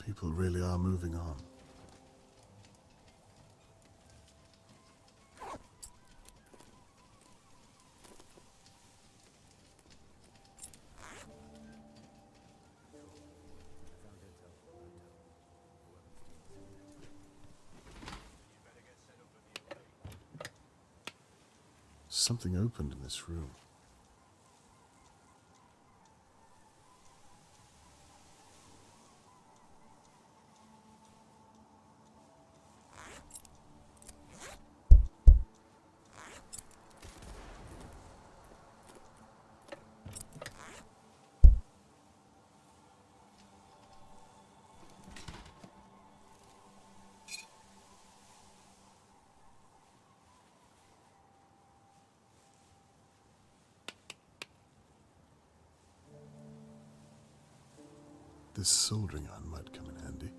People really are moving on. Something opened in this room. This soldering iron might come in handy.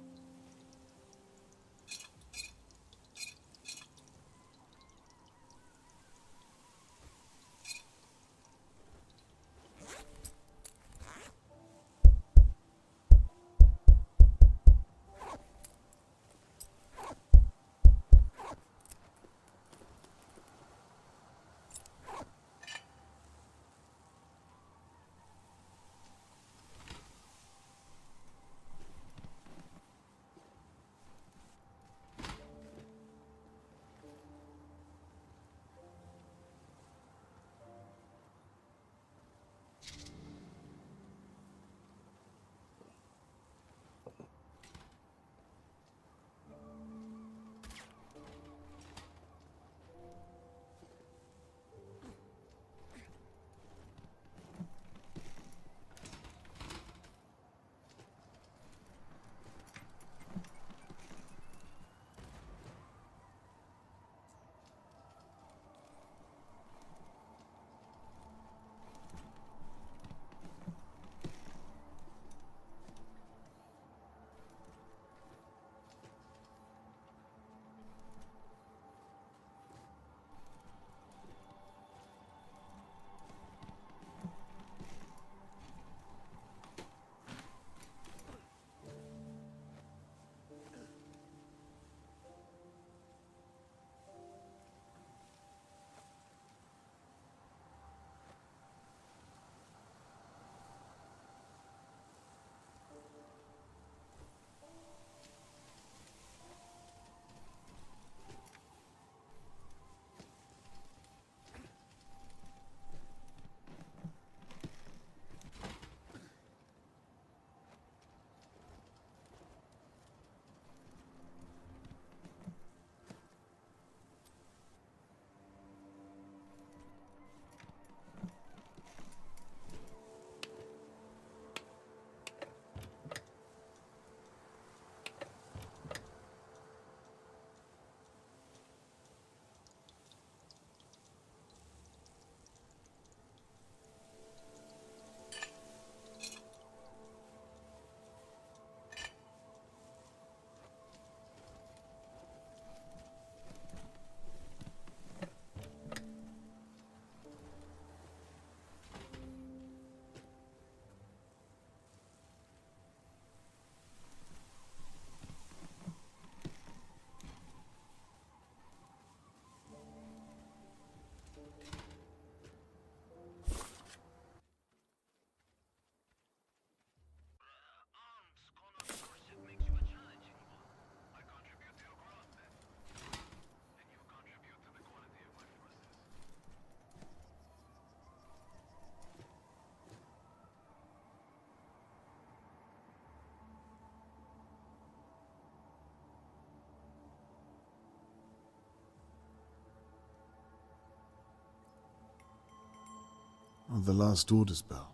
The last orders bell.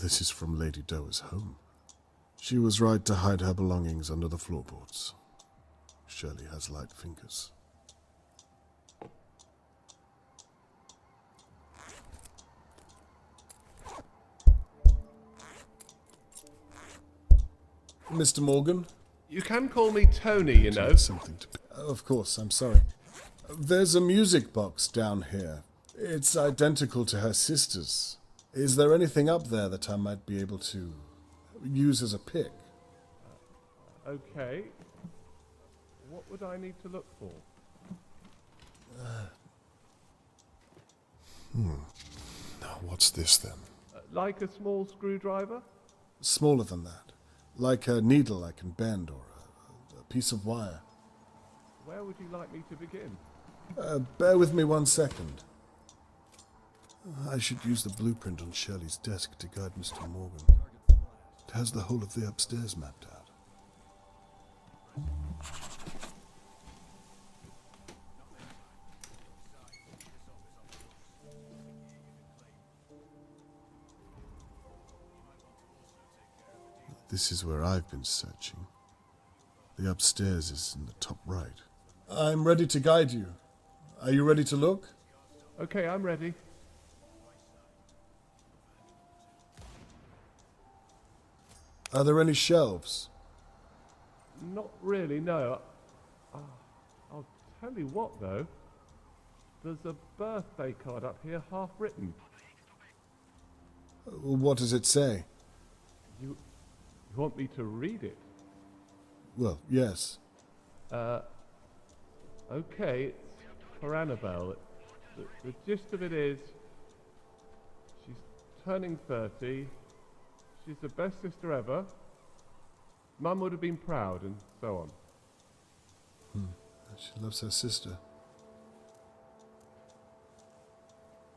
This is from Lady Doa's home. She was right to hide her belongings under the floorboards. Shirley has light fingers. Mr. Morgan? You can call me Tony, you know. Something to... Of course, I'm sorry. There's a music box down here. It's identical to her sister's. Is there anything up there that I might be able to use as a pick? Okay. What would I need to look for? Now, what's this then? Like a small screwdriver? Smaller than that. Like a needle I can bend or a piece of wire. Where would you like me to begin? Bear with me 1 second. I should use the blueprint on Shirley's desk to guide Mr. Morgan. It has the whole of the upstairs mapped out. This is where I've been searching. The upstairs is in the top right. I'm ready to guide you. Are you ready to look? Okay, I'm ready. Are there any shelves? Not really, no. I'll tell you what, though. There's a birthday card up here, half written. What does it say? You want me to read it? Well, yes. Okay, it's for Annabelle. The gist of it is, she's turning 30. She's the best sister ever. Mum would have been proud, and so on. She loves her sister.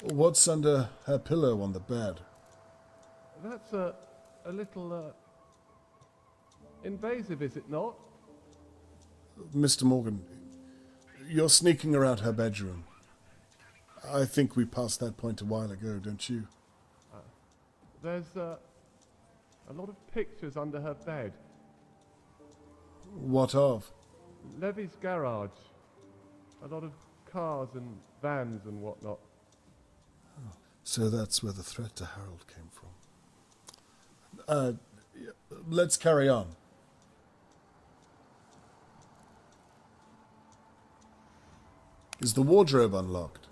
What's under her pillow on the bed? That's a little invasive, is it not? Mr. Morgan, you're sneaking around her bedroom. I think we passed that point a while ago, don't you? There's a lot of pictures under her bed. What of? Levy's garage. A lot of cars and vans and whatnot. So that's where the threat to Harold came from. Let's carry on. Is the wardrobe unlocked?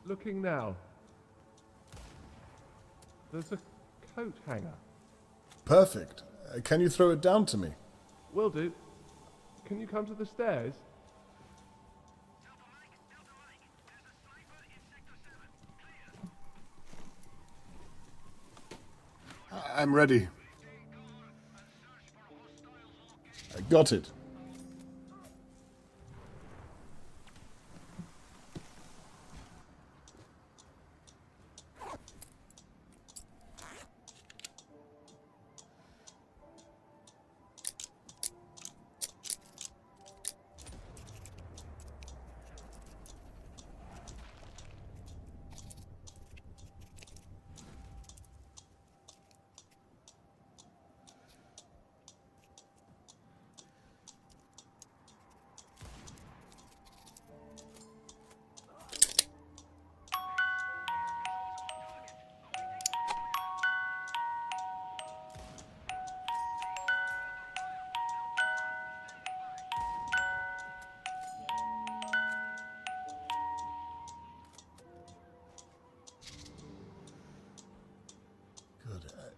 Looking now. There's a coat hanger. Perfect. Can you throw it down to me? Will do. Can you come to the stairs? I'm ready. I got it.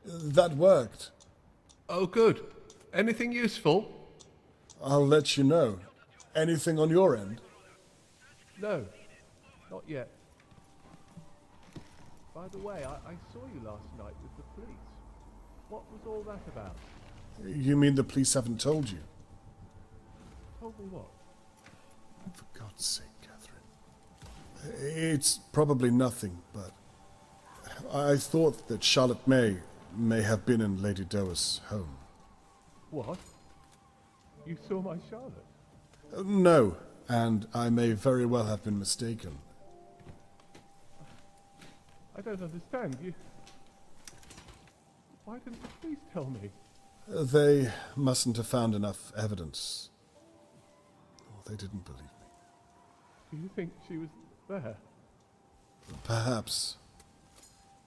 That worked. Oh, good. Anything useful? I'll let you know. Anything on your end? No, not yet. By the way, I saw you last night with the police. What was all that about? You mean the police haven't told you? Told me what? For God's sake, Catherine. It's probably nothing, but I thought that Charlotte may have been in Lady Doa's home. What? You saw my Charlotte? No, and I may very well have been mistaken. I don't understand. Why didn't the police tell me? They mustn't have found enough evidence. Oh, they didn't believe me. Do you think she was there? Perhaps.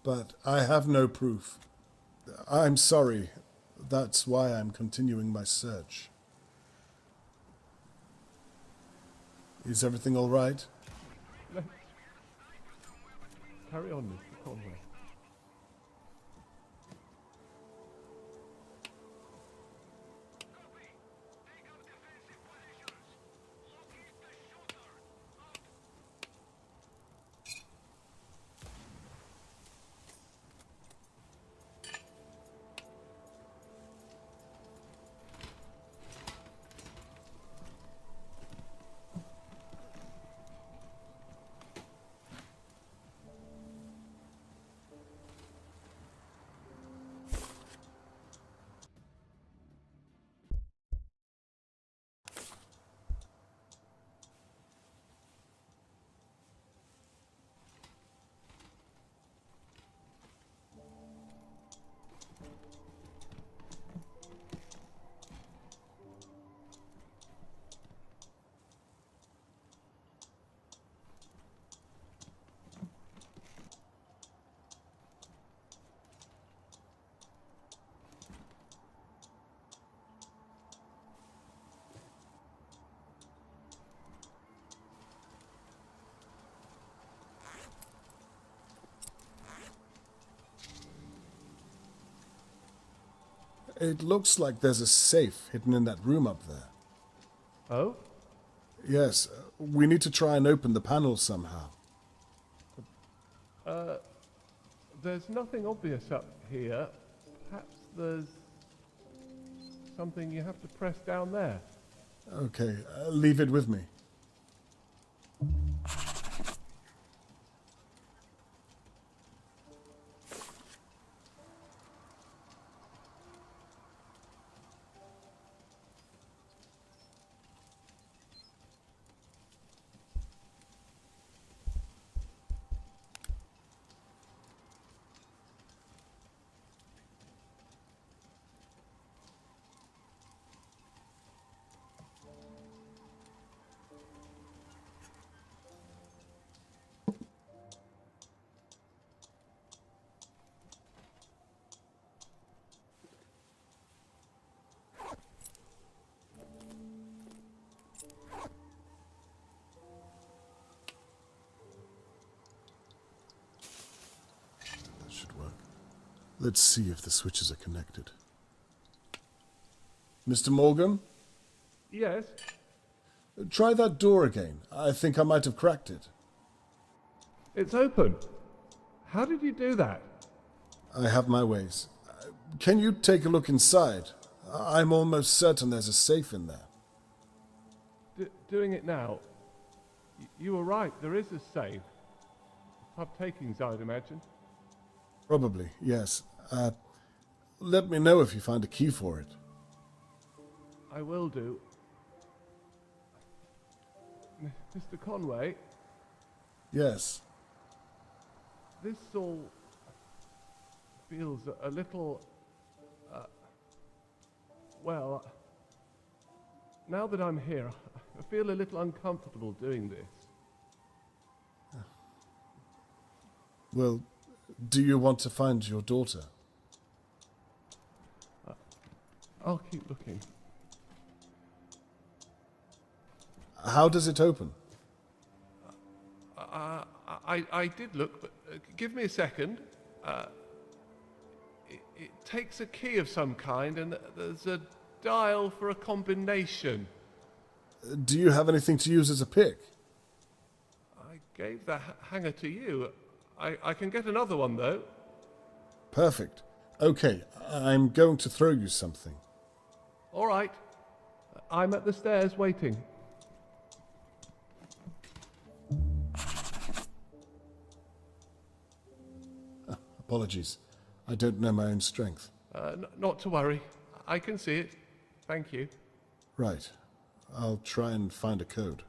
But I have no proof. I'm sorry. That's why I'm continuing my search. Is everything all right? Let's carry on, Mr. Conway. It looks like there's a safe hidden in that room up there. Oh? Yes, we need to try and open the panel somehow. There's nothing obvious up here. Perhaps there's something you have to press down there. Okay, leave it with me. Let's see if the switches are connected. Mr. Morgan? Yes? Try that door again. I think I might have cracked it. It's open. How did you do that? I have my ways. Can you take a look inside? I'm almost certain there's a safe in there. Doing it now. You were right, there is a safe. Pub takings, I'd imagine. Probably, yes. Let me know if you find a key for it. I will do. Mr. Conway? Yes. This all feels a little... well, now that I'm here, I feel a little uncomfortable doing this. Well, do you want to find your daughter? I'll keep looking. How does it open? I did look, but give me a second. It takes a key of some kind, and there's a dial for a combination. Do you have anything to use as a pick? I gave the hanger to you. I can get another one, though. Perfect. Okay, I'm going to throw you something. All right. I'm at the stairs waiting. Apologies. I don't know my own strength. Not to worry. I can see it. Thank you. Right. I'll try and find a code.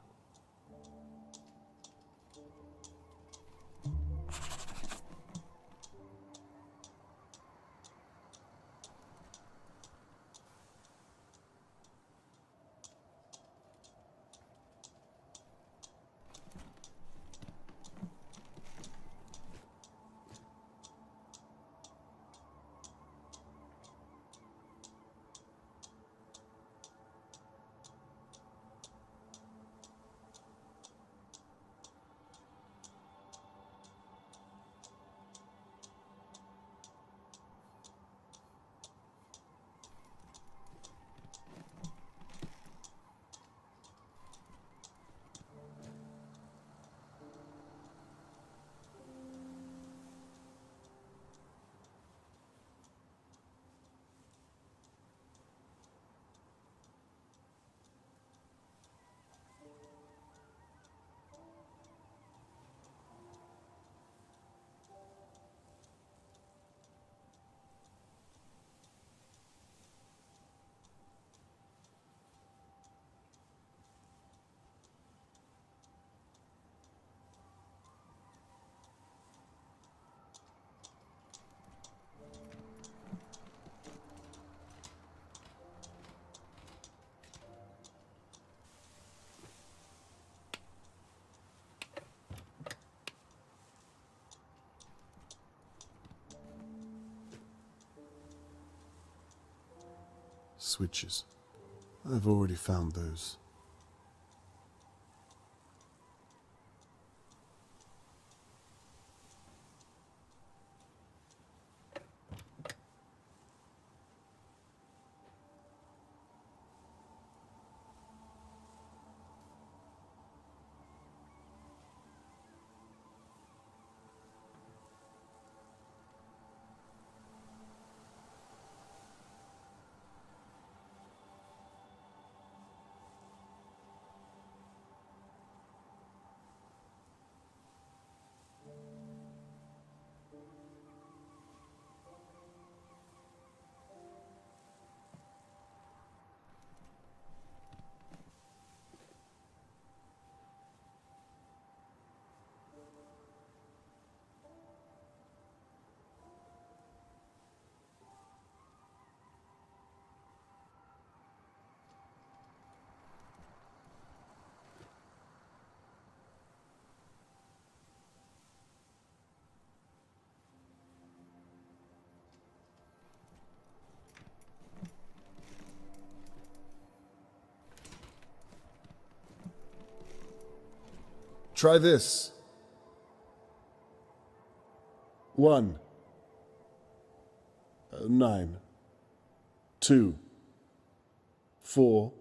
Switches. I've already found those. Try this. 1 9 2 4.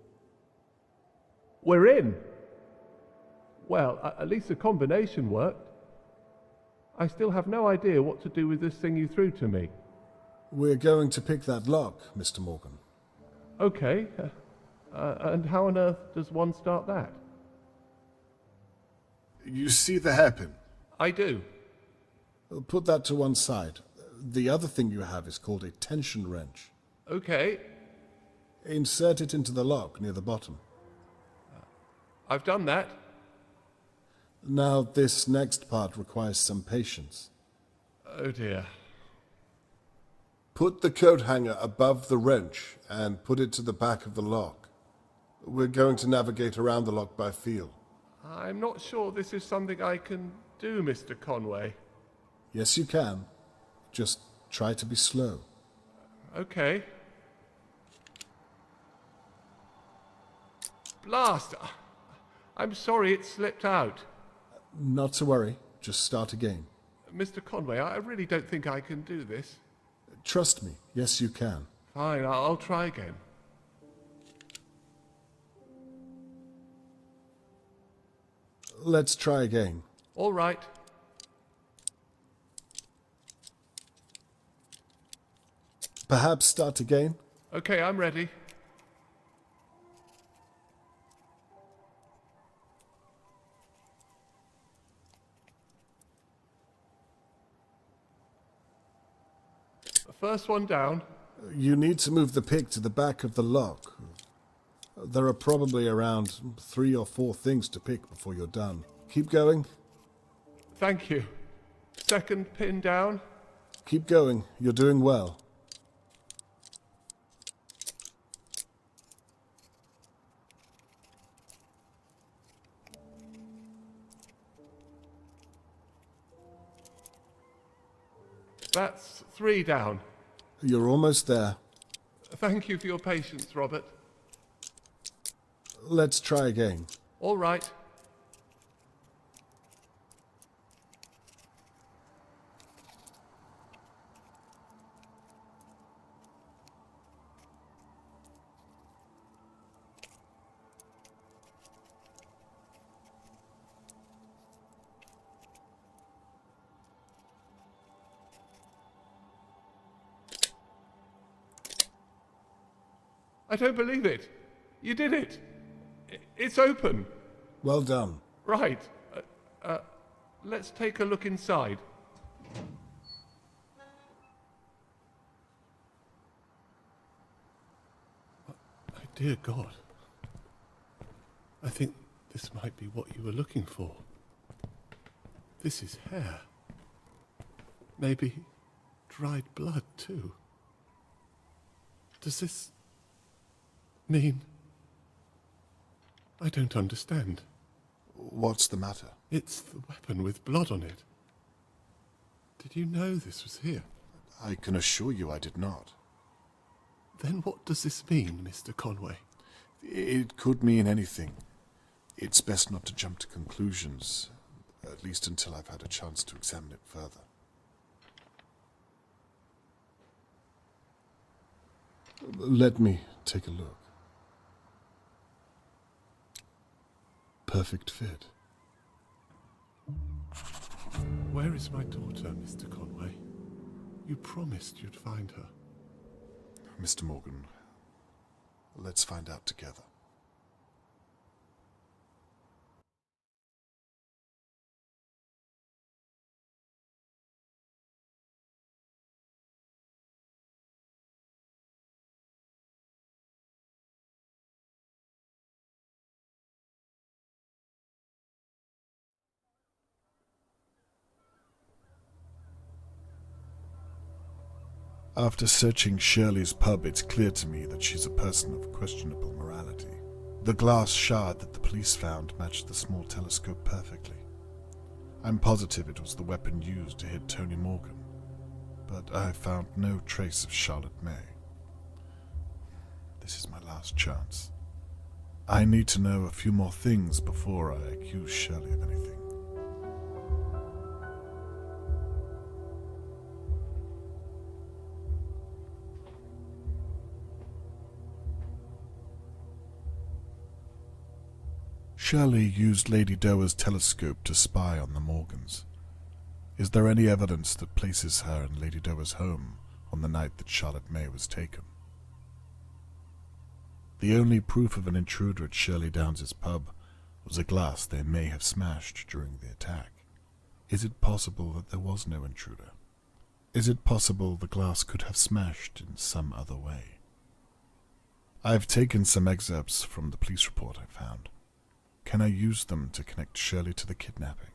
We're in. Well, at least the combination worked. I still have no idea what to do with this thing you threw to me. We're going to pick that lock, Mr. Morgan. Okay. And how on earth does one start that? You see the hairpin? I do. Put that to one side. The other thing you have is called a tension wrench. Okay. Insert it into the lock near the bottom. I've done that. Now, this next part requires some patience. Oh dear. Put the coat hanger above the wrench and put it to the back of the lock. We're going to navigate around the lock by feel. I'm not sure this is something I can do, Mr. Conway. Yes, you can. Just try to be slow. Okay. Blast! I'm sorry it slipped out. Not to worry. Just start again. Mr. Conway, I really don't think I can do this. Trust me. Yes, you can. Fine, I'll try again. Let's try again. All right. Perhaps start again? Okay, I'm ready. First one down. You need to move the pick to the back of the lock. There are probably around 3 or 4 things to pick before you're done. Keep going. Thank you. Second pin down. Keep going. You're doing well. That's 3 down. You're almost there. Thank you for your patience, Robert. Let's try again. All right. I don't believe it. You did it. It's open. Well done. Right. Let's take a look inside. My dear God. I think this might be what you were looking for. This is hair. Maybe dried blood, too. Does this mean... I don't understand. What's the matter? It's the weapon with blood on it. Did you know this was here? I can assure you I did not. Then what does this mean, Mr. Conway? It could mean anything. It's best not to jump to conclusions, at least until I've had a chance to examine it further. Let me take a look. Perfect fit. Where is my daughter, Mr. Conway? You promised you'd find her. Mr. Morgan, let's find out together. After searching Shirley's pub, it's clear to me that she's a person of questionable morality. The glass shard that the police found matched the small telescope perfectly. I'm positive it was the weapon used to hit Tony Morgan, but I have found no trace of Charlotte May. This is my last chance. I need to know a few more things before I accuse Shirley of anything. Shirley used Lady Doer's telescope to spy on the Morgans. Is there any evidence that places her in Lady Doer's home on the night that Charlotte May was taken? The only proof of an intruder at Shirley Downes's pub was a glass they may have smashed during the attack. Is it possible that there was no intruder? Is it possible the glass could have smashed in some other way? I've taken some excerpts from the police report I found. Can I use them to connect Shirley to the kidnapping?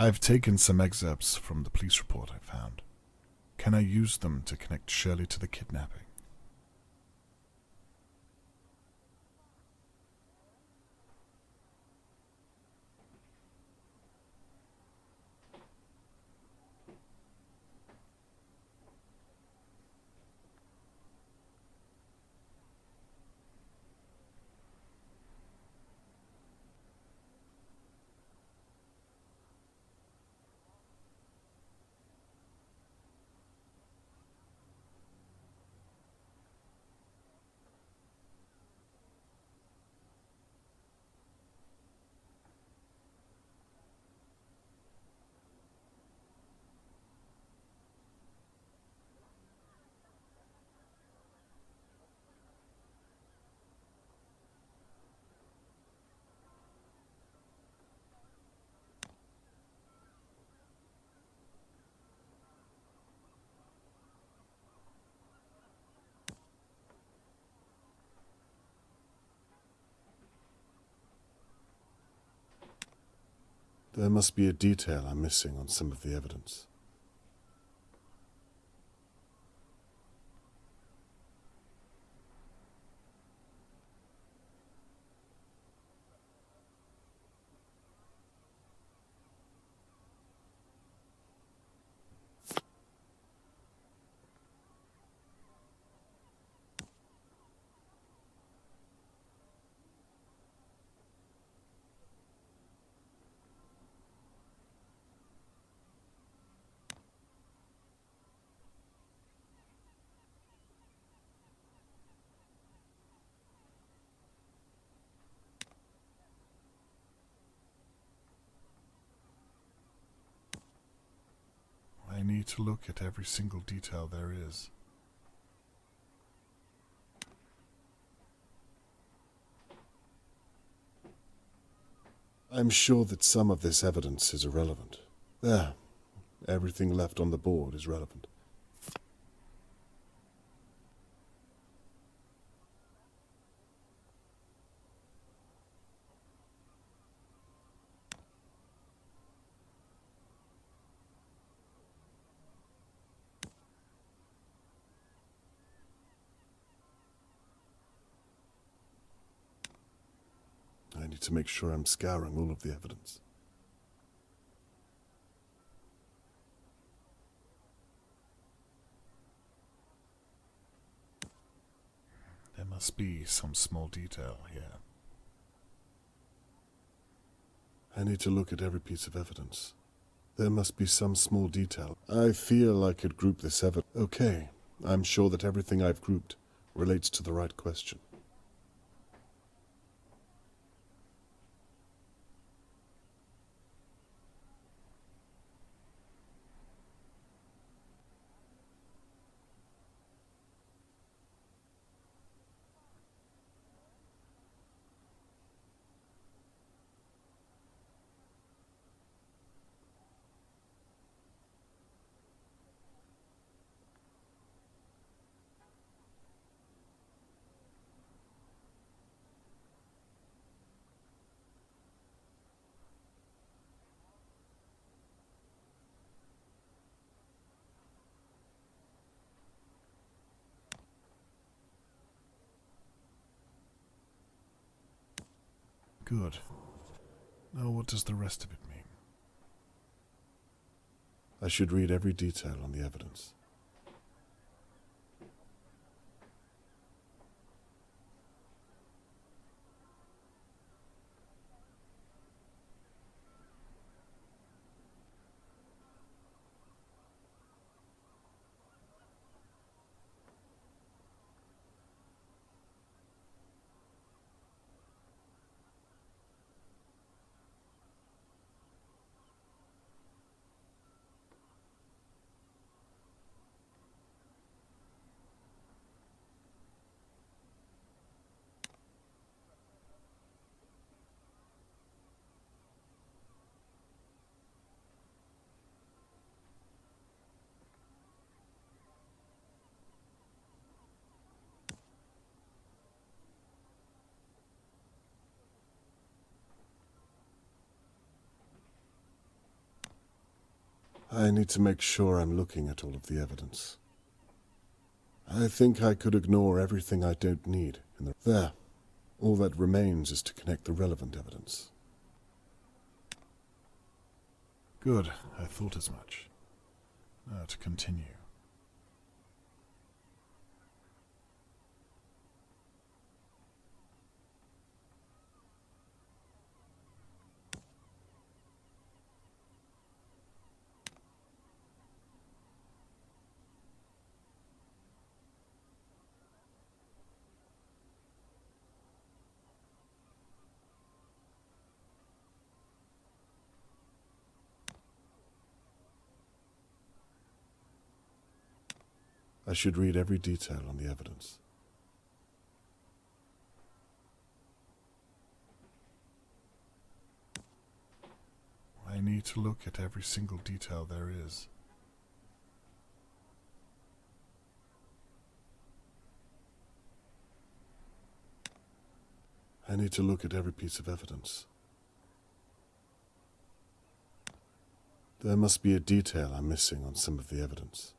I've taken some excerpts from the police report I found. Can I use them to connect Shirley to the kidnapping? There must be a detail I'm missing on some of the evidence. I need to look at every single detail there is. I'm sure that some of this evidence is irrelevant. There. Everything left on the board is relevant. I need to make sure I'm scouring all of the evidence. There must be some small detail here. I need to look at every piece of evidence. There must be some small detail. I feel I could group this evidence. Okay, I'm sure that everything I've grouped relates to the right question. Good. Now what does the rest of it mean? I should read every detail on the evidence. I need to make sure I'm looking at all of the evidence. I think I could ignore everything I don't need There. All that remains is to connect the relevant evidence. Good, I thought as much. Now to continue. I should read every detail on the evidence. I need to look at every single detail there is. I need to look at every piece of evidence. There must be a detail I'm missing on some of the evidence.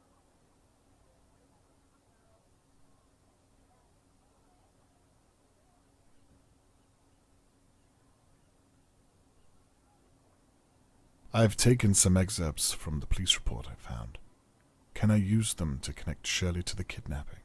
I've taken some excerpts from the police report I found. Can I use them to connect Shirley to the kidnapping?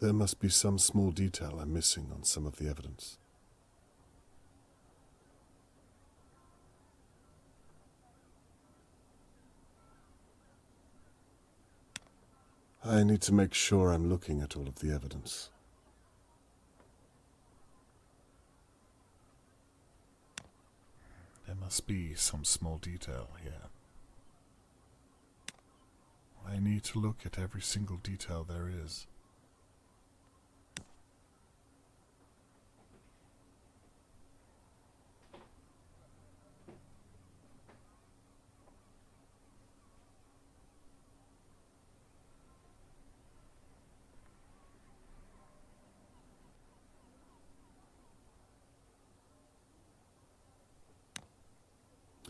There must be some small detail I'm missing on some of the evidence. I need to make sure I'm looking at all of the evidence. There must be some small detail here. I need to look at every single detail there is.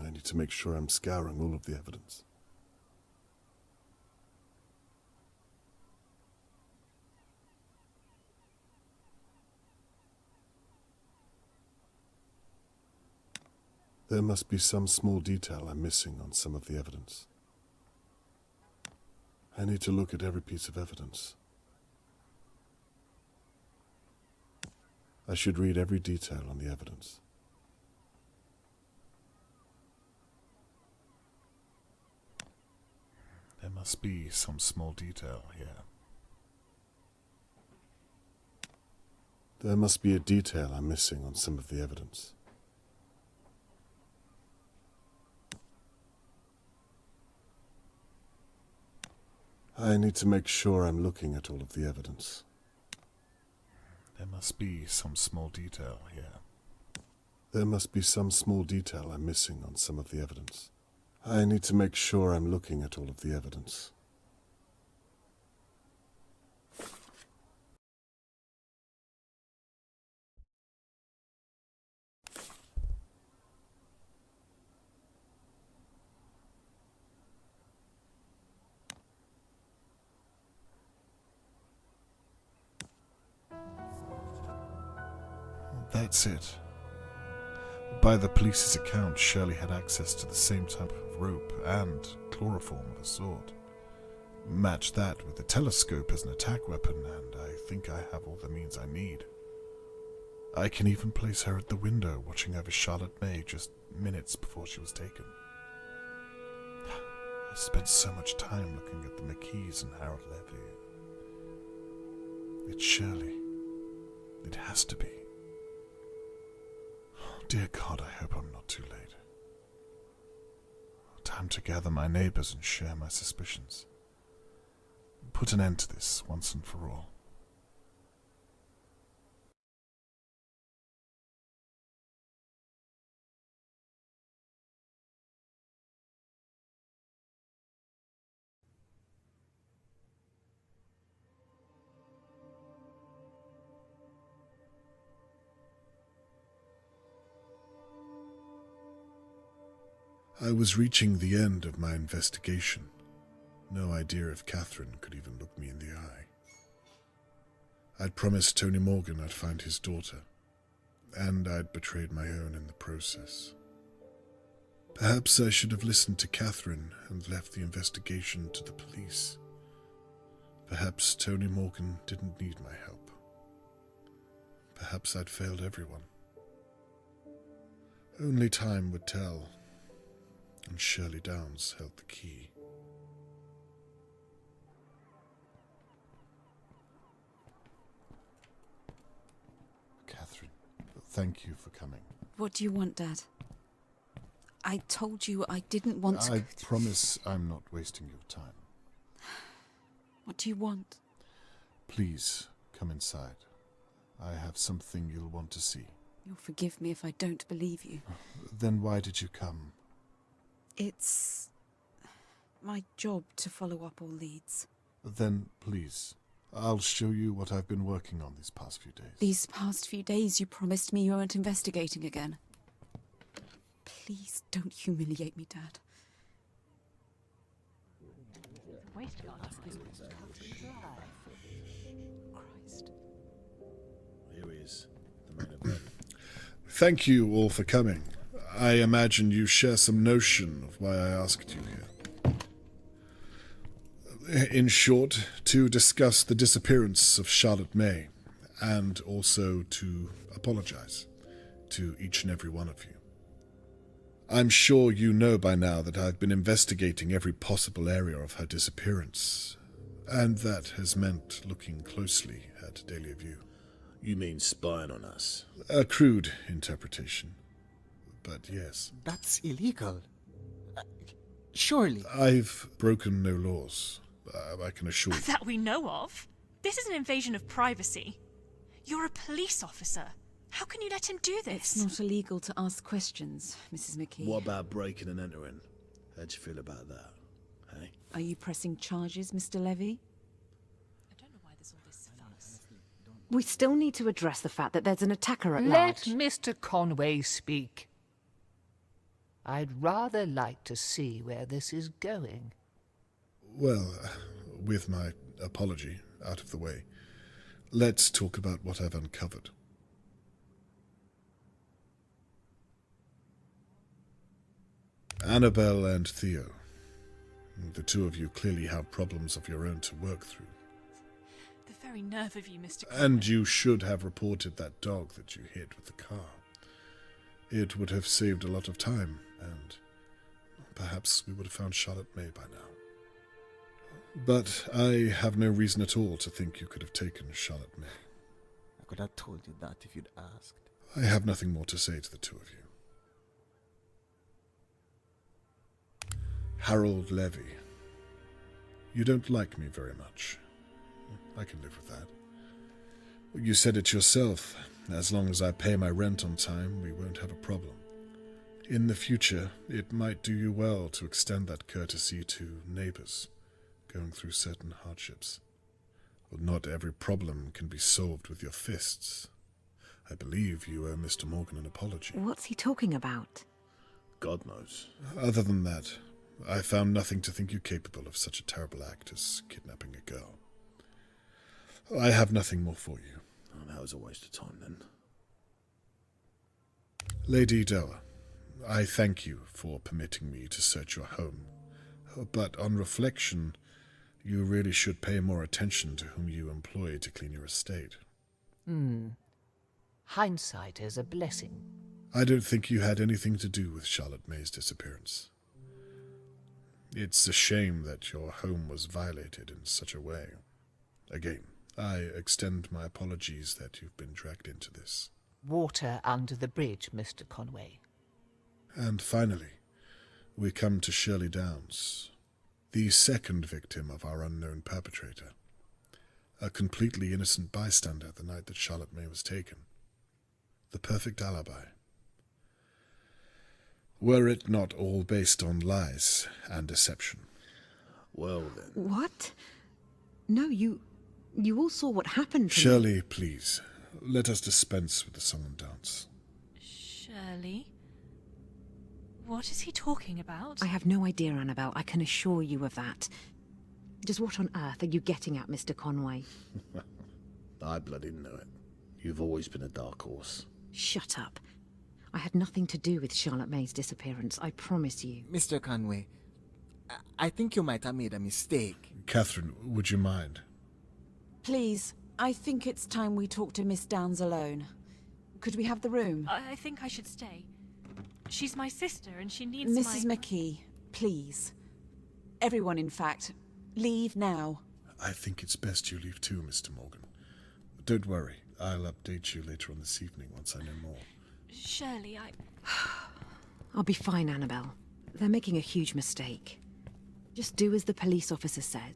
I need to make sure I'm scouring all of the evidence. There must be some small detail I'm missing on some of the evidence. I need to look at every piece of evidence. I should read every detail on the evidence. There must be some small detail here. There must be a detail I'm missing on some of the evidence. I need to make sure I'm looking at all of the evidence. There must be some small detail here. There must be some small detail I'm missing on some of the evidence. I need to make sure I'm looking at all of the evidence. That's it. By the police's account, Shirley had access to the same type of rope and chloroform of a sort. Match that with a telescope as an attack weapon, and I think I have all the means I need. I can even place her at the window watching over Charlotte May just minutes before she was taken. I spent so much time looking at the McKees and Harold Levy. It's Shirley. It has to be. Dear God, I hope I'm not too late. Time to gather my neighbors and share my suspicions. Put an end to this once and for all. I was reaching the end of my investigation. No idea if Catherine could even look me in the eye. I'd promised Tony Morgan I'd find his daughter, and I'd betrayed my own in the process. Perhaps I should have listened to Catherine and left the investigation to the police. Perhaps Tony Morgan didn't need my help. Perhaps I'd failed everyone. Only time would tell, and Shirley Downs held the key. Catherine, thank you for coming. What do you want, Dad? I told you I didn't want to... I promise I'm not wasting your time. What do you want? Please, come inside. I have something you'll want to see. You'll forgive me if I don't believe you. Then why did you come? It's my job to follow up all leads. Then, please, I'll show you what I've been working on these past few days. These past few days you promised me you weren't investigating again. Please don't humiliate me, Dad. Christ. Here he is, the man of God. Thank you all for coming. I imagine you share some notion of why I asked you here. In short, to discuss the disappearance of Charlotte May, and also to apologize to each and every one of you. I'm sure you know by now that I've been investigating every possible area of her disappearance, and that has meant looking closely at Dahlia View. You mean spying on us? A crude interpretation, but yes. That's illegal. Surely. I've broken no laws, I can assure you. That we know of. This is an invasion of privacy. You're a police officer. How can you let him do this? It's not illegal to ask questions, Mrs. McKee. What about breaking and entering? How'd you feel about that, hey? Are you pressing charges, Mr. Levy? I don't know why there's all this fuss. We still need to address the fact that there's an attacker at Let large. Mr. Conway speak. I'd rather like to see where this is going. Well, with my apology out of the way, let's talk about what I've uncovered. Annabelle and Theo. The two of you clearly have problems of your own to work through. The very nerve of you, Mr. Conway. And you should have reported that dog that you hit with the car. It would have saved a lot of time, and perhaps we would have found Charlotte May by now. But I have no reason at all to think you could have taken Charlotte May. I could have told you that if you'd asked. I have nothing more to say to the two of you. Harold Levy. You don't like me very much. I can live with that. You said it yourself. As long as I pay my rent on time, we won't have a problem. In the future, it might do you well to extend that courtesy to neighbors going through certain hardships. Well, not every problem can be solved with your fists. I believe you owe Mr. Morgan an apology. What's he talking about? God knows. Other than that, I found nothing to think you capable of such a terrible act as kidnapping a girl. I have nothing more for you. Oh, that was a waste of time then. Lady Dower, I thank you for permitting me to search your home, but on reflection, you really should pay more attention to whom you employ to clean your estate. Hindsight is a blessing. I don't think you had anything to do with Charlotte May's disappearance. It's a shame that your home was violated in such a way. Again, I extend my apologies that you've been dragged into this. Water under the bridge, Mr. Conway. And finally, we come to Shirley Downs, the second victim of our unknown perpetrator. A completely innocent bystander the night that Charlotte May was taken. The perfect alibi. Were it not all based on lies and deception. Well then. What? No, you all saw what happened to me. Shirley, please, let us dispense with the song and dance. Shirley? What is he talking about? I have no idea, Annabelle. I can assure you of that. Just what on earth are you getting at, Mr. Conway? I bloody know it. You've always been a dark horse. Shut up. I had nothing to do with Charlotte May's disappearance, I promise you. Mr. Conway, I think you might have made a mistake. Catherine, would you mind? Please, I think it's time we talk to Miss Downs alone. Could we have the room? I think I should stay. She's my sister and she needs Mrs. McKee, please. Everyone, in fact. Leave now. I think it's best you leave too, Mr. Morgan. Don't worry, I'll update you later on this evening once I know more. Shirley, I'll be fine, Annabelle. They're making a huge mistake. Just do as the police officer said.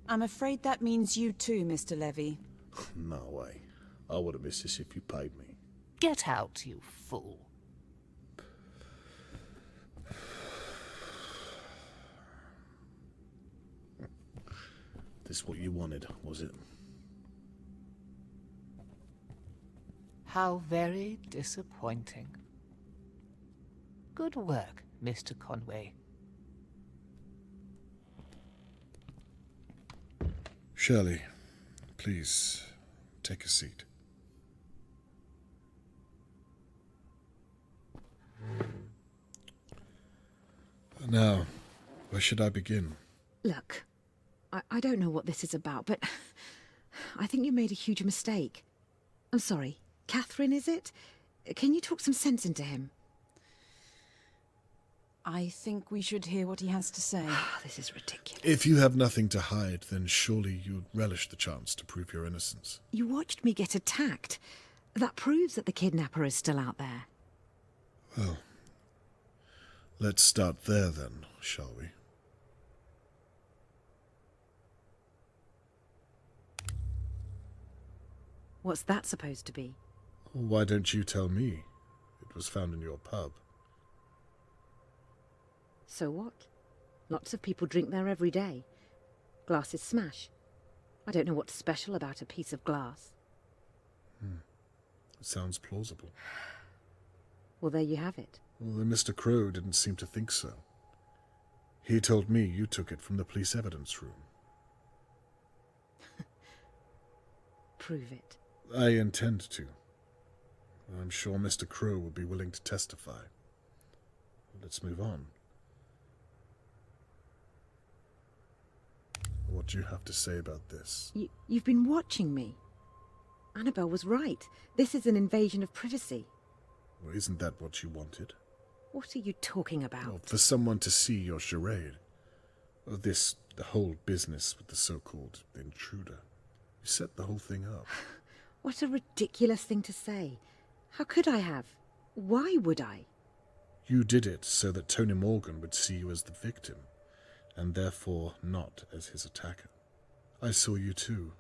I'm afraid that means you too, Mr. Levy. No way. I would have missed this if you paid me. Get out, you fool. This what you wanted, was it? How very disappointing. Good work, Mr. Conway. Shirley, please, take a seat. Now, where should I begin? Look, I don't know what this is about, but I think you made a huge mistake. I'm sorry. Catherine, is it? Can you talk some sense into him? I think we should hear what he has to say. This is ridiculous. If you have nothing to hide, then surely you'd relish the chance to prove your innocence. You watched me get attacked. That proves that the kidnapper is still out there. Well, let's start there then, shall we? What's that supposed to be? Why don't you tell me? It was found in your pub. So what? Lots of people drink there every day. Glasses smash. I don't know what's special about a piece of glass. It sounds plausible. Well, there you have it. Well, Mr. Crow didn't seem to think so. He told me you took it from the police evidence room. Prove it. I intend to. I'm sure Mr. Crow will be willing to testify. Let's move on. What do you have to say about this? You've been watching me. Annabelle was right. This is an invasion of privacy. Well, isn't that what you wanted? What are you talking about? Well, for someone to see your charade. The whole business with the so-called intruder. You set the whole thing up. What a ridiculous thing to say. How could I have? Why would I? You did it so that Tony Morgan would see you as the victim, and therefore not as his attacker. I saw you too.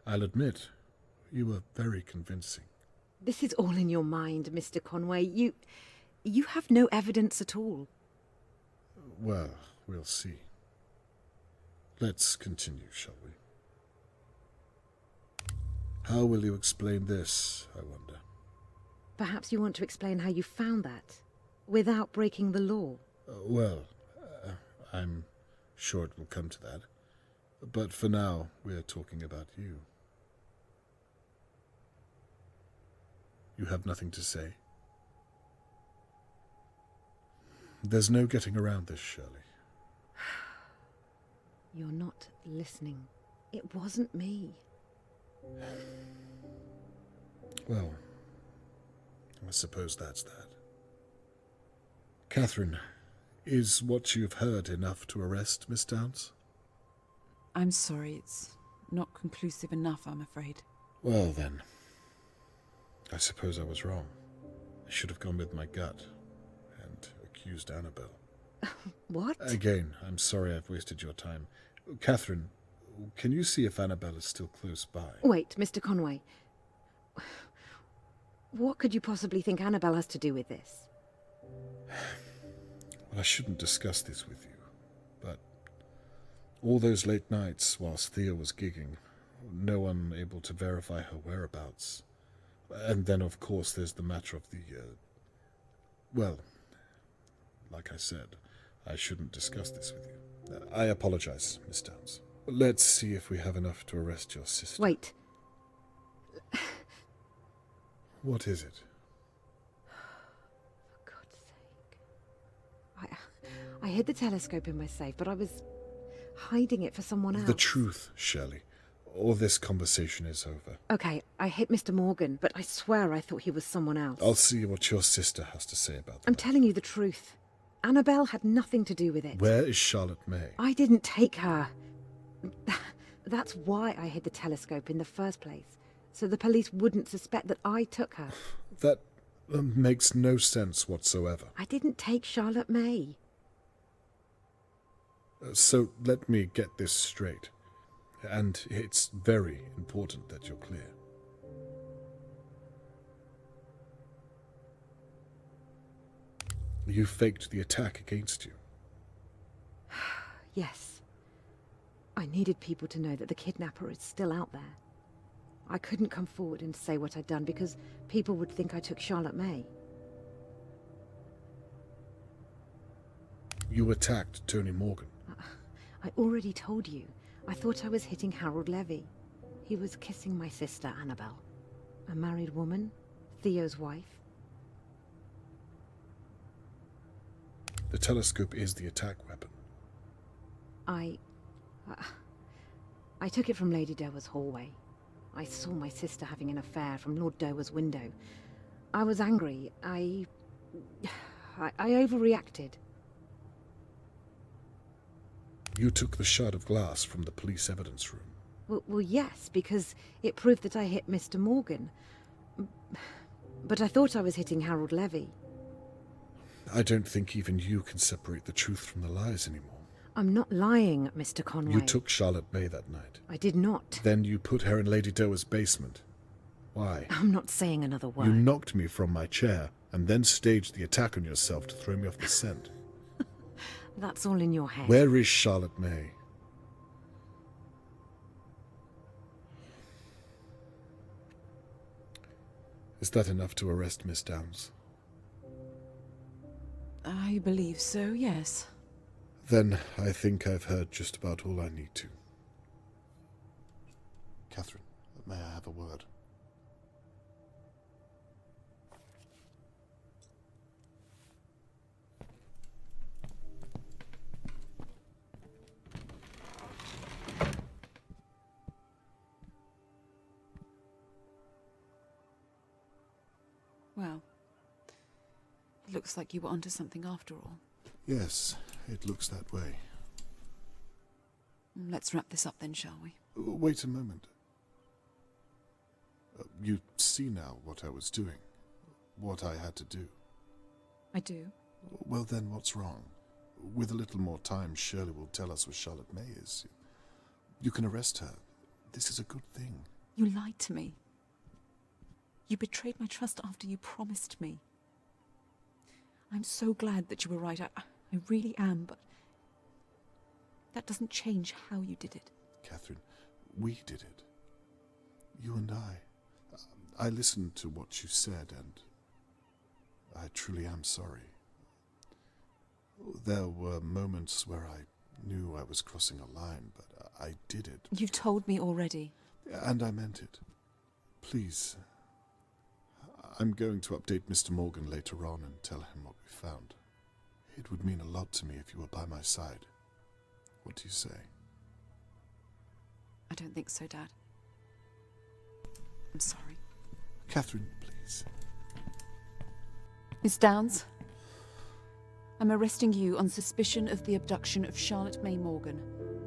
I'll admit, you were very convincing. This is all in your mind, Mr. Conway. You have no evidence at all. Well, we'll see. Let's continue, shall we? How will you explain this, I wonder? Perhaps you want to explain how you found that, without breaking the law. I'm sure it will come to that. But for now, we're talking about you. You have nothing to say? There's no getting around this, Shirley. You're not listening. It wasn't me. Well, I suppose that's that. Catherine, is what you've heard enough to arrest Miss Downs? I'm sorry, it's not conclusive enough, I'm afraid. Well then, I suppose I was wrong. I should have gone with my gut and accused Annabelle. What? Again, I'm sorry I've wasted your time. Catherine, can you see if Annabelle is still close by? Wait, Mr. Conway. What could you possibly think Annabelle has to do with this? Well, I shouldn't discuss this with you, but all those late nights whilst Thea was gigging, no one able to verify her whereabouts. And then, of course, there's the matter of the, well, like I said, I shouldn't discuss this with you. I apologize, Miss Downs. Let's see if we have enough to arrest your sister. Wait. What is it? For God's sake. I hid the telescope in my safe, but I was hiding it for someone else. The truth, Shirley, or this conversation is over. Okay, I hit Mr. Morgan, but I swear I thought he was someone else. I'll see what your sister has to say about that. I'm telling you the truth. Annabelle had nothing to do with it. Where is Charlotte May? I didn't take her. That's why I hid the telescope in the first place, so the police wouldn't suspect that I took her. That makes no sense whatsoever. I didn't take Charlotte May. So let me get this straight. And it's very important that you're clear. You faked the attack against you. Yes. I needed people to know that the kidnapper is still out there. I couldn't come forward and say what I'd done because people would think I took Charlotte May. You attacked Tony Morgan. I already told you. I thought I was hitting Harold Levy. He was kissing my sister, Annabelle. A married woman, Theo's wife. The telescope is the attack weapon. I took it from Lady Dowa's hallway. I saw my sister having an affair from Lord Dowa's window. I was angry. I overreacted. You took the shard of glass from the police evidence room. Well, yes, because it proved that I hit Mr. Morgan. But I thought I was hitting Harold Levy. I don't think even you can separate the truth from the lies anymore. I'm not lying, Mr. Conway. You took Charlotte May that night. I did not. Then you put her in Lady Dowa's basement. Why? I'm not saying another word. You knocked me from my chair and then staged the attack on yourself to throw me off the scent. That's all in your head. Where is Charlotte May? Is that enough to arrest Miss Downs? I believe so, yes. Then I think I've heard just about all I need to. Catherine, may I have a word? Well, it looks like you were onto something after all. Yes, it looks that way. Let's wrap this up then, shall we? Wait a moment. You see now what I was doing, what I had to do. I do. Well then, what's wrong? With a little more time, Shirley will tell us where Charlotte May is. You can arrest her. This is a good thing. You lied to me. You betrayed my trust after you promised me. I'm so glad that you were right. I really am, but that doesn't change how you did it. Catherine, we did it. You and I. I listened to what you said, and I truly am sorry. There were moments where I knew I was crossing a line, but I did it. You've told me already. And I meant it. Please. I'm going to update Mr. Morgan later on and tell him what we found. It would mean a lot to me if you were by my side. What do you say? I don't think so, Dad. I'm sorry. Catherine, please. Miss Downs, I'm arresting you on suspicion of the abduction of Charlotte May Morgan.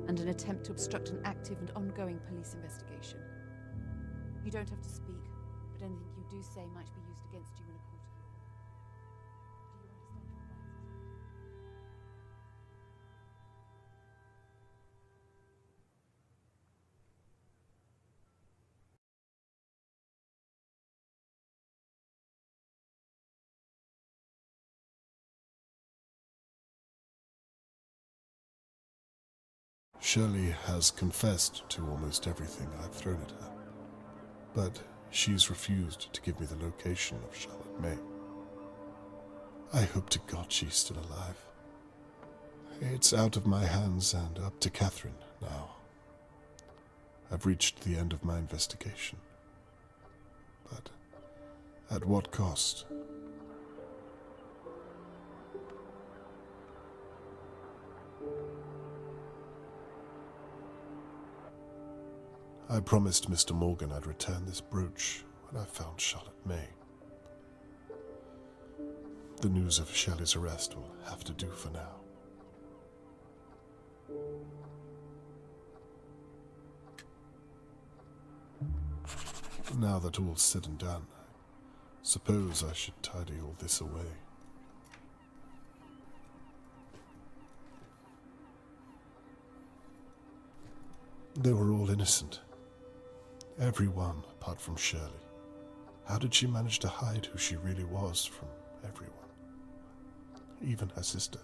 and an attempt to obstruct an active and ongoing police investigation. You don't have to speak, but anything you do say might be used against you in a court of law. Do you understand your rights? Shirley has confessed to almost everything I've thrown at her, but she's refused to give me the location of Charlotte May. I hope to God she's still alive. It's out of my hands and up to Catherine now. I've reached the end of my investigation. But at what cost? I promised Mr. Morgan I'd return this brooch when I found Charlotte May. The news of Shelley's arrest will have to do for now. Now that all's said and done, I suppose I should tidy all this away. They were all innocent. Everyone apart from Shirley. How did she manage to hide who she really was from everyone? Even her sister.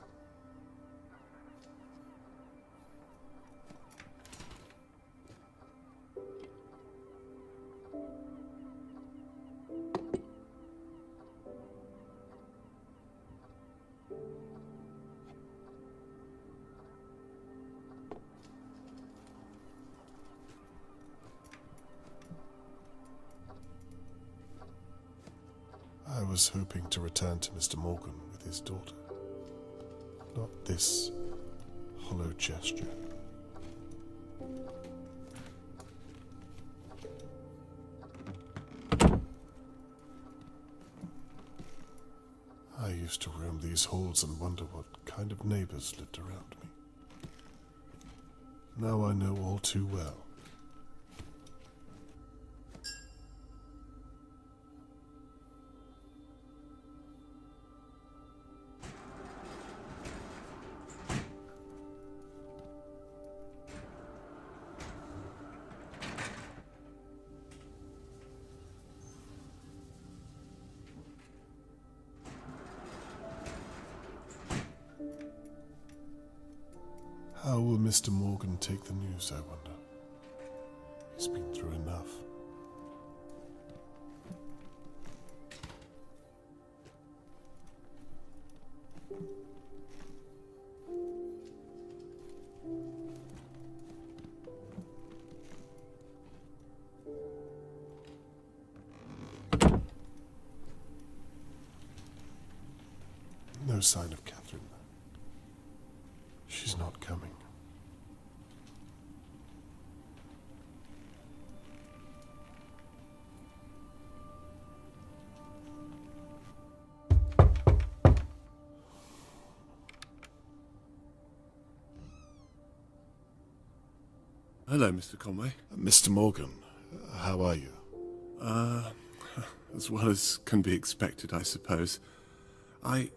I was hoping to return to Mr. Morgan with his daughter. Not this hollow gesture. I used to roam these halls and wonder what kind of neighbors lived around me. Now I know all too well. How will Mr. Morgan take the news, I wonder? He's been through enough. No sign of Catherine. She's not coming. Hello, Mr. Conway. Mr. Morgan, how are you? As well as can be expected, I suppose. I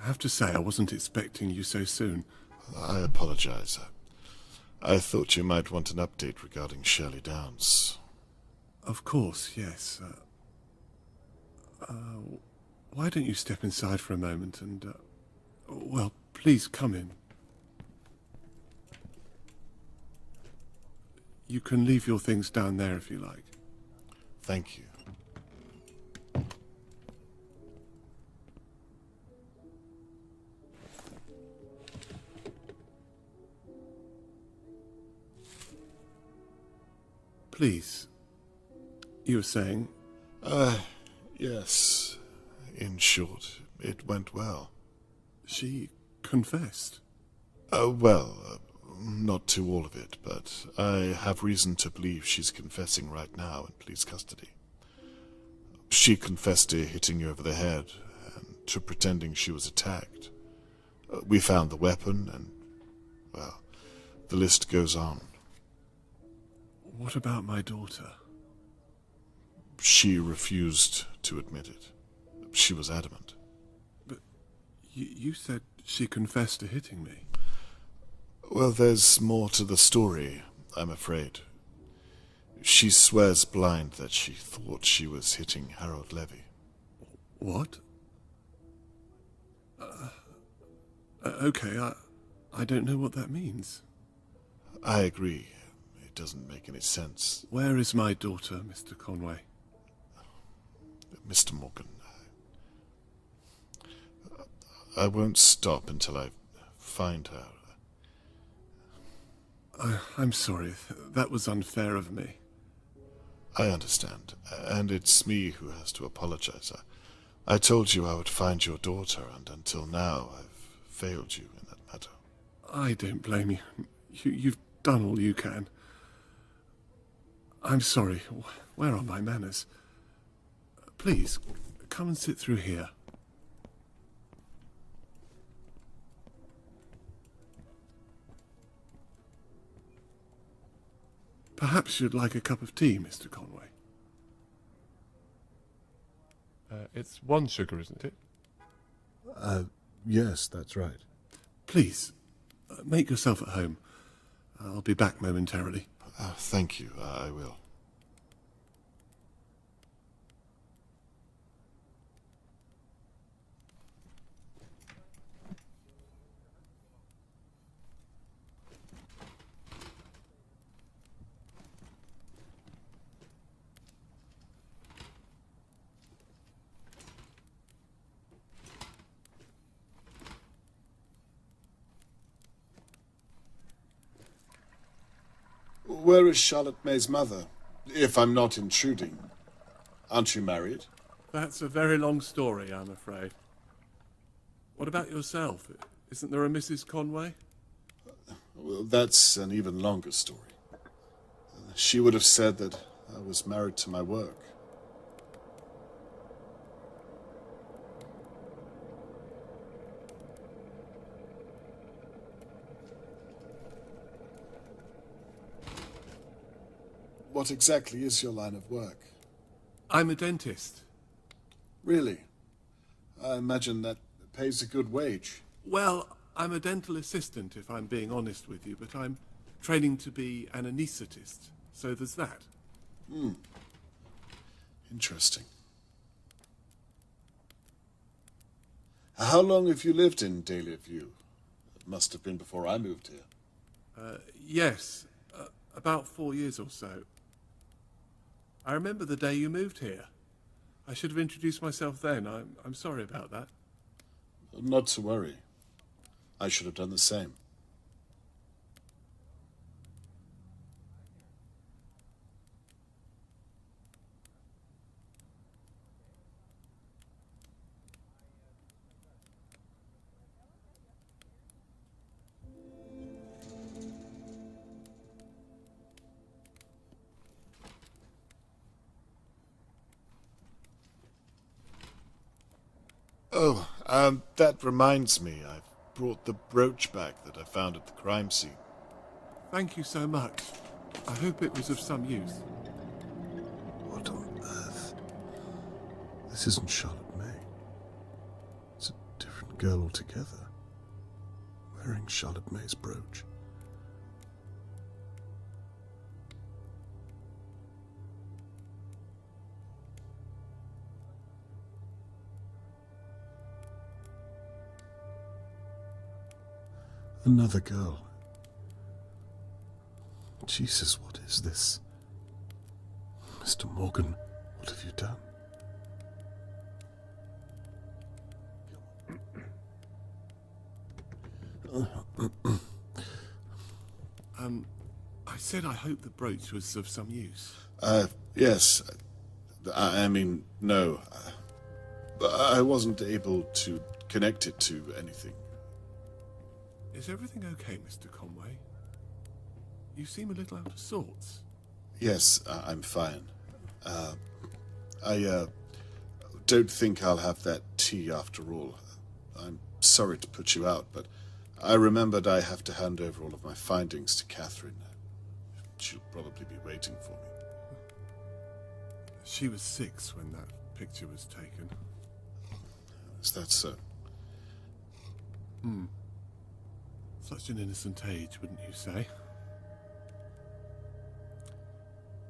have to say, I wasn't expecting you so soon. I apologize. I thought you might want an update regarding Shirley Downs. Of course, yes. Why don't you step inside for a moment and, well, please come in. You can leave your things down there if you like. Thank you. Please. You were saying? Yes. In short, it went well. She confessed? Well, not to all of it, but I have reason to believe she's confessing right now in police custody. She confessed to hitting you over the head and to pretending she was attacked. We found the weapon and, well, The list goes on. What about my daughter? She refused to admit it. She was adamant. But you said she confessed to hitting me. Well, there's more to the story, I'm afraid. She swears blind that she thought she was hitting Harold Levy. What? Okay, I don't know what that means. I agree. It doesn't make any sense. Where is my daughter, Mr. Conway? Mr. Morgan, I won't stop until I find her. I'm sorry. That was unfair of me. I understand. And it's me who has to apologize. I told you I would find your daughter, and until now I've failed you in that matter. I don't blame you. You've done all you can. I'm sorry. Where are my manners? Please, come and sit through here. Perhaps you'd like a cup of tea, Mr. Conway. It's one sugar, isn't it? Yes, that's right. Please, make yourself at home. I'll be back momentarily. Thank you, I will. Where is Charlotte May's mother, if I'm not intruding? Aren't you married? That's a very long story, I'm afraid. What about yourself? Isn't there a Mrs. Conway? Well, that's an even longer story. She would have said that I was married to my work. What exactly is your line of work? I'm a dentist. Really? I imagine that pays a good wage. Well, I'm a dental assistant, if I'm being honest with you, but I'm training to be an anaesthetist, so there's that. Interesting. How long have you lived in Dahlia View? It must have been before I moved here. Yes, about 4 years or so. I remember the day you moved here. I should have introduced myself then. I'm sorry about that. Not to worry. I should have done the same. Oh, that reminds me. I've brought the brooch back that I found at the crime scene. Thank you so much. I hope it was of some use. What on earth? This isn't Charlotte May. It's a different girl altogether. Wearing Charlotte May's brooch. Another girl. Jesus, what is this? Mr. Morgan, what have you done? I said I hope the brooch was of some use. Yes. I mean, no. I wasn't able to connect it to anything. Is everything okay, Mr. Conway? You seem a little out of sorts. Yes, I'm fine. I don't think I'll have that tea after all. I'm sorry to put you out, but I remembered I have to hand over all of my findings to Catherine. She'll probably be waiting for me. She was 6 when that picture was taken. Is that so? Such an innocent age, wouldn't you say?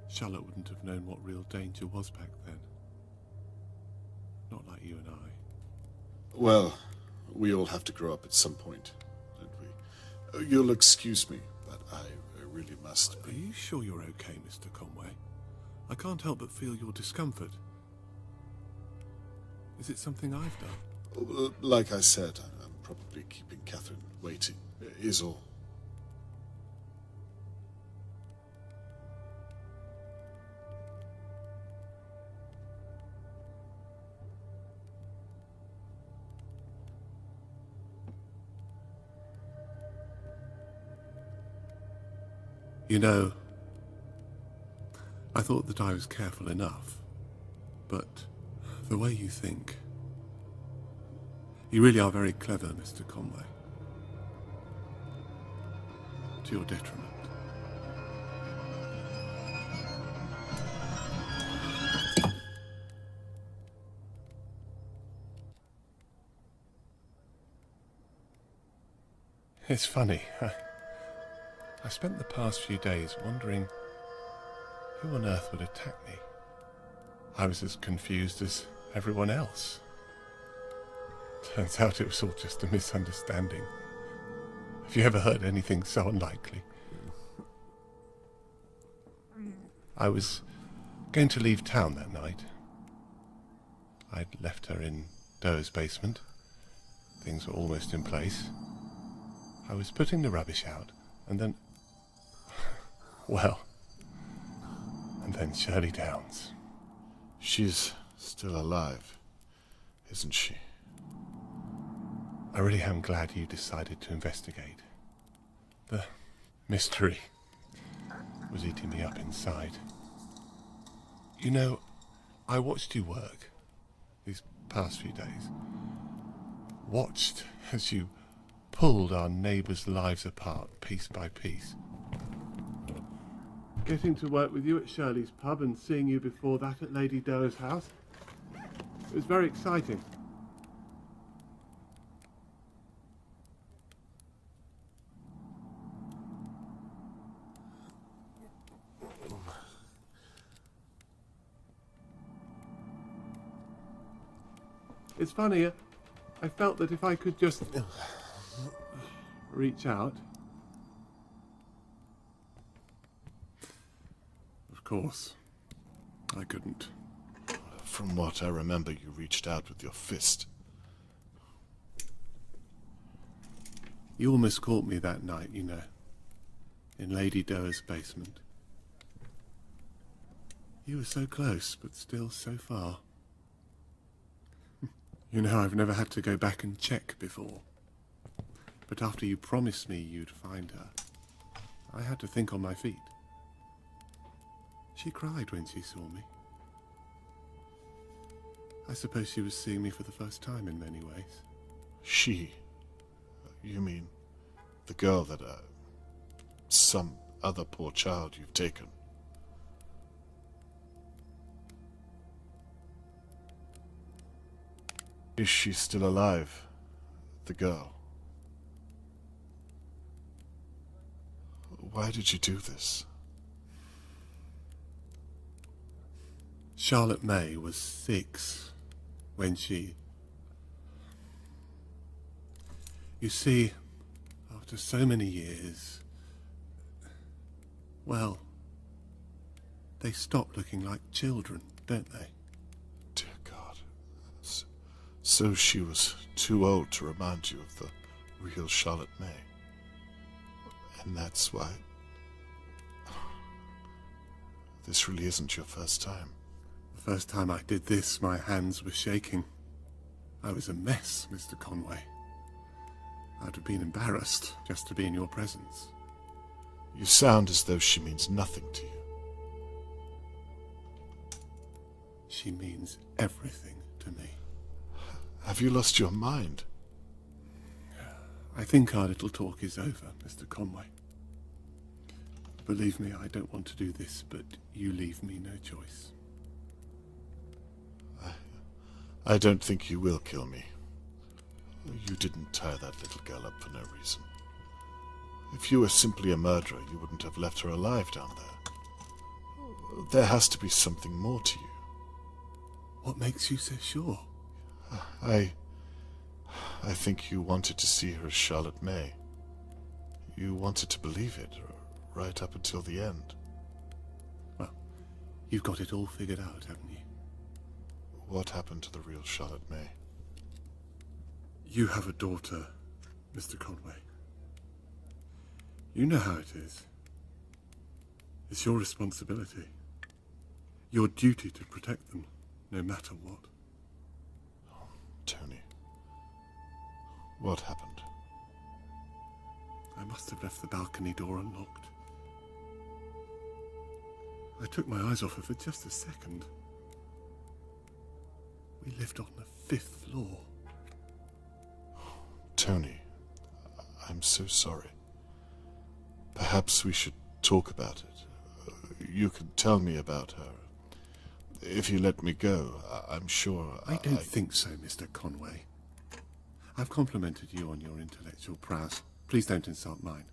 Charlotte wouldn't have known what real danger was back then. Not like you and I. Well, we all have to grow up at some point, don't we? You'll excuse me, but I really must. Are you sure you're okay, Mr. Conway? I can't help but feel your discomfort. Is it something I've done? Like I said, I'm probably keeping Catherine waiting, is all. You know, I thought that I was careful enough, but the way you think, you really are very clever, Mr. Conway. To your detriment. It's funny. I spent the past few days wondering who on earth would attack me. I was as confused as everyone else. Turns out it was all just a misunderstanding. Have you ever heard anything so unlikely? I was going to leave town that night. I'd left her in Doe's basement. Things were almost in place. I was putting the rubbish out, and then... well... and then Shirley Downs. She's still alive, isn't she? I really am glad you decided to investigate. The mystery was eating me up inside. You know, I watched you work these past few days. Watched as you pulled our neighbours' lives apart piece by piece. Getting to work with you at Shirley's pub and seeing you before that at Lady Doe's house, it was very exciting. It's funny, I felt that if I could just reach out. Of course, I couldn't. From what I remember, you reached out with your fist. You almost caught me that night, you know, in Lady Doe's basement. You were so close, but still so far. You know, I've never had to go back and check before. But after you promised me you'd find her, I had to think on my feet. She cried when she saw me. I suppose she was seeing me for the first time in many ways. She? You mean the girl that, some other poor child you've taken? Is she still alive, the girl? Why did you do this? Charlotte May was 6 when she... You see, after so many years, well, they stop looking like children, don't they? Dear God. So she was too old to remind you of the real Charlotte May. And that's why... This really isn't your first time. The first time I did this, my hands were shaking. I was a mess, Mr. Conway. I'd have been embarrassed just to be in your presence. You sound as though she means nothing to you. She means everything to me. Have you lost your mind? I think our little talk is over, Mr. Conway. Believe me, I don't want to do this, but you leave me no choice. I don't think you will kill me. You didn't tie that little girl up for no reason. If you were simply a murderer, you wouldn't have left her alive down there. There has to be something more to you. What makes you so sure? I think you wanted to see her as Charlotte May. You wanted to believe it, right up until the end. Well, you've got it all figured out, haven't you? What happened to the real Charlotte May? You have a daughter, Mr. Conway. You know how it is. It's your responsibility. Your duty to protect them, no matter what. Oh, Tony. What happened? I must have left the balcony door unlocked. I took my eyes off her for just a second. We lived on the 5th floor. Tony, I'm so sorry. Perhaps we should talk about it. You can tell me about her. If you let me go, I'm sure I don't think so, Mr. Conway. I've complimented you on your intellectual prowess. Please don't insult mine.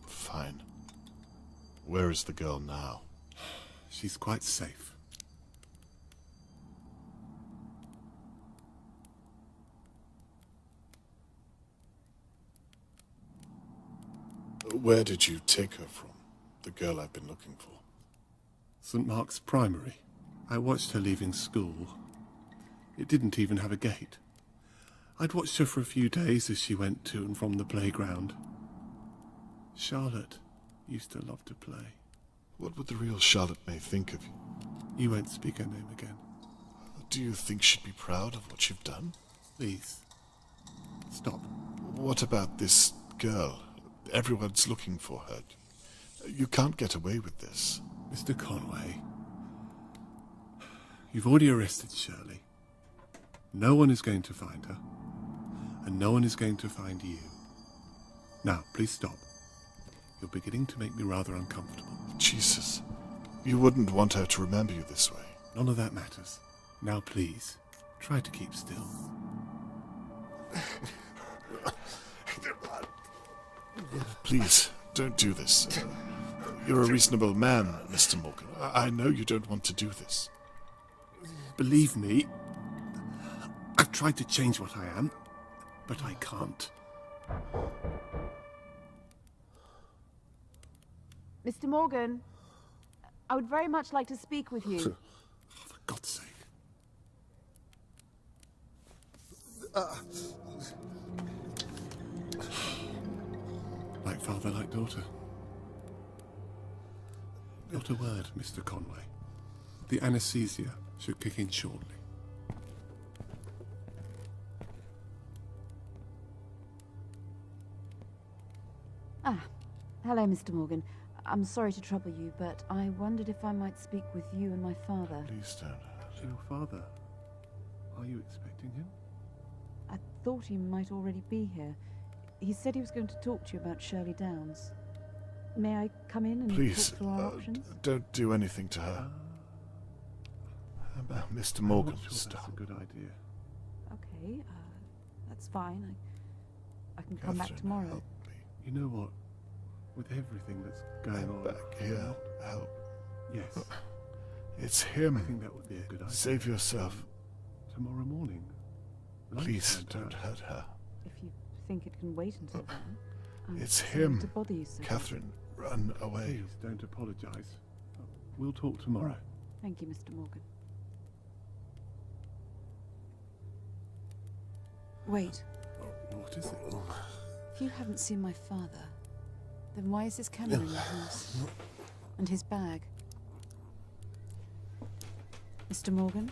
Fine. Where is the girl now? She's quite safe. Where did you take her from? The girl I've been looking for. St. Mark's Primary. I watched her leaving school. It didn't even have a gate. I'd watched her for a few days as she went to and from the playground. Charlotte used to love to play. What would the real Charlotte May think of you? You won't speak her name again. Do you think she'd be proud of what you've done? Please, stop. What about this girl? Everyone's looking for her. You can't get away with this. Mr. Conway, you've already arrested Shirley. No one is going to find her, and no one is going to find you. Now, please stop. You're beginning to make me rather uncomfortable. Jesus, you wouldn't want her to remember you this way. None of that matters. Now, please, try to keep still. Please, don't do this. You're a reasonable man, Mr. Morgan. I know you don't want to do this. Believe me, I've tried to change what I am, but I can't. Mr. Morgan, I would very much like to speak with you. For God's sake. Like father, like daughter. Not a word, Mr. Conway. The anesthesia should kick in shortly. Hello, Mr. Morgan. I'm sorry to trouble you, but I wondered if I might speak with you and my father. Please don't hurt. Your father? Are you expecting him? I thought he might already be here. He said he was going to talk to you about Shirley Downs. May I come in and Please, talk through our options? don't do anything to her. Mr. Morgan, I'm not sure stop. that's a good idea. Okay, that's fine. I can come back Catherine, tomorrow. help me. You know what? With everything that's going on... Back here. Help. Yes. It's him. I think that would be a good idea. Save yourself. Tomorrow morning. Please Lunchtime, don't hurt her. If you think it can wait until then. I'm It's sorry him. to bother you so. Catherine, run away. Please don't apologise. We'll talk tomorrow. Thank you, Mr. Morgan. Wait. What is it? If you haven't seen my father, then why is his camera in your house? And his bag? Mr. Morgan?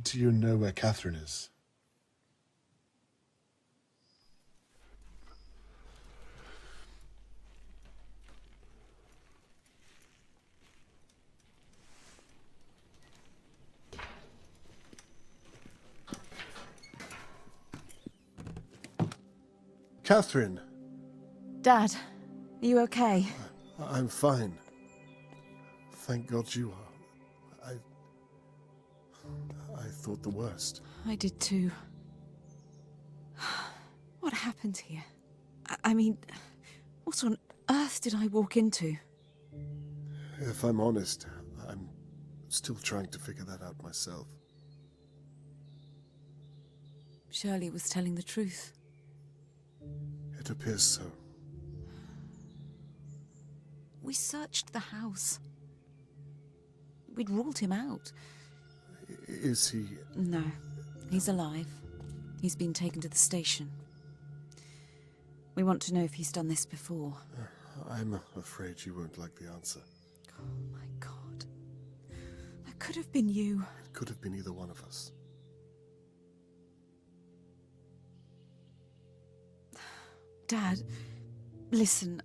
Do you know where Catherine is? Catherine! Dad, are you okay? I'm fine. Thank God you are. I thought the worst. I did too. What happened here? I mean, what on earth did I walk into? If I'm honest, I'm still trying to figure that out myself. Shirley was telling the truth. It appears so. We searched the house. We'd ruled him out. Is he... No, he's alive. He's been taken to the station. We want to know if he's done this before. I'm afraid you won't like the answer. Oh my God. That could have been you. It could have been either one of us. Dad, listen,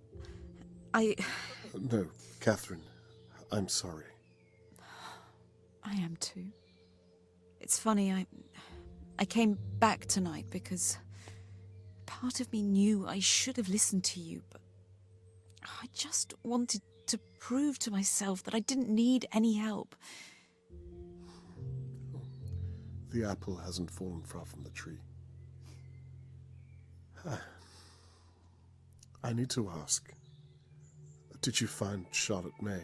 No, Catherine, I'm sorry. I am too. It's funny, I came back tonight because part of me knew I should have listened to you, but I just wanted to prove to myself that I didn't need any help. The apple hasn't fallen far from the tree. I need to ask, did you find Charlotte May?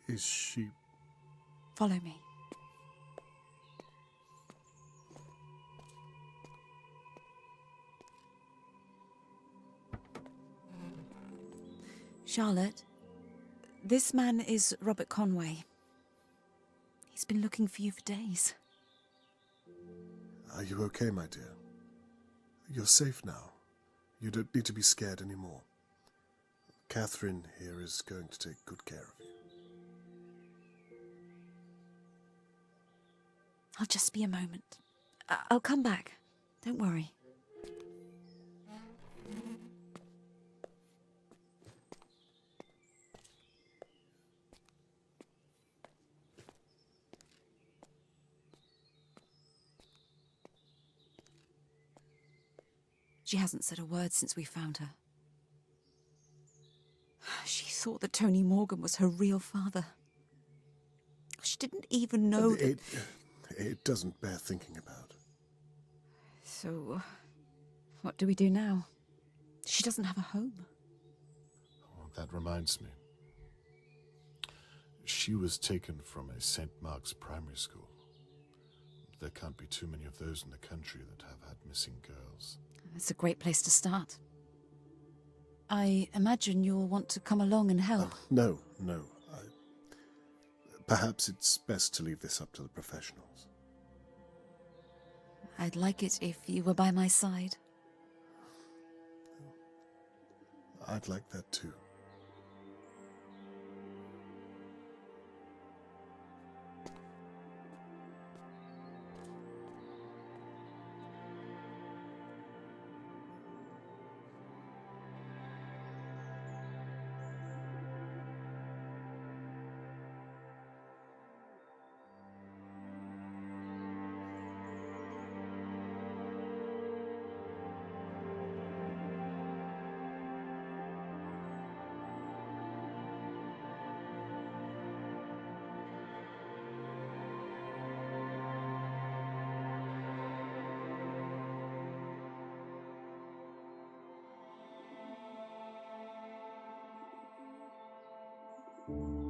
Is she... Follow me. Charlotte, this man is Robert Conway. He's been looking for you for days. Are you okay, my dear? You're safe now. You don't need to be scared anymore. Catherine here is going to take good care of you. I'll just be a moment. I'll come back. Don't worry. She hasn't said a word since we found her. She thought that Tony Morgan was her real father. She didn't even know that... It doesn't bear thinking about. So, what do we do now? She doesn't have a home. Oh, that reminds me. She was taken from a St. Mark's primary school. There can't be too many of those in the country that have had missing girls. It's a great place to start. I imagine you'll want to come along and help. No. Perhaps it's best to leave this up to the professionals. I'd like it if you were by my side. I'd like that too. you.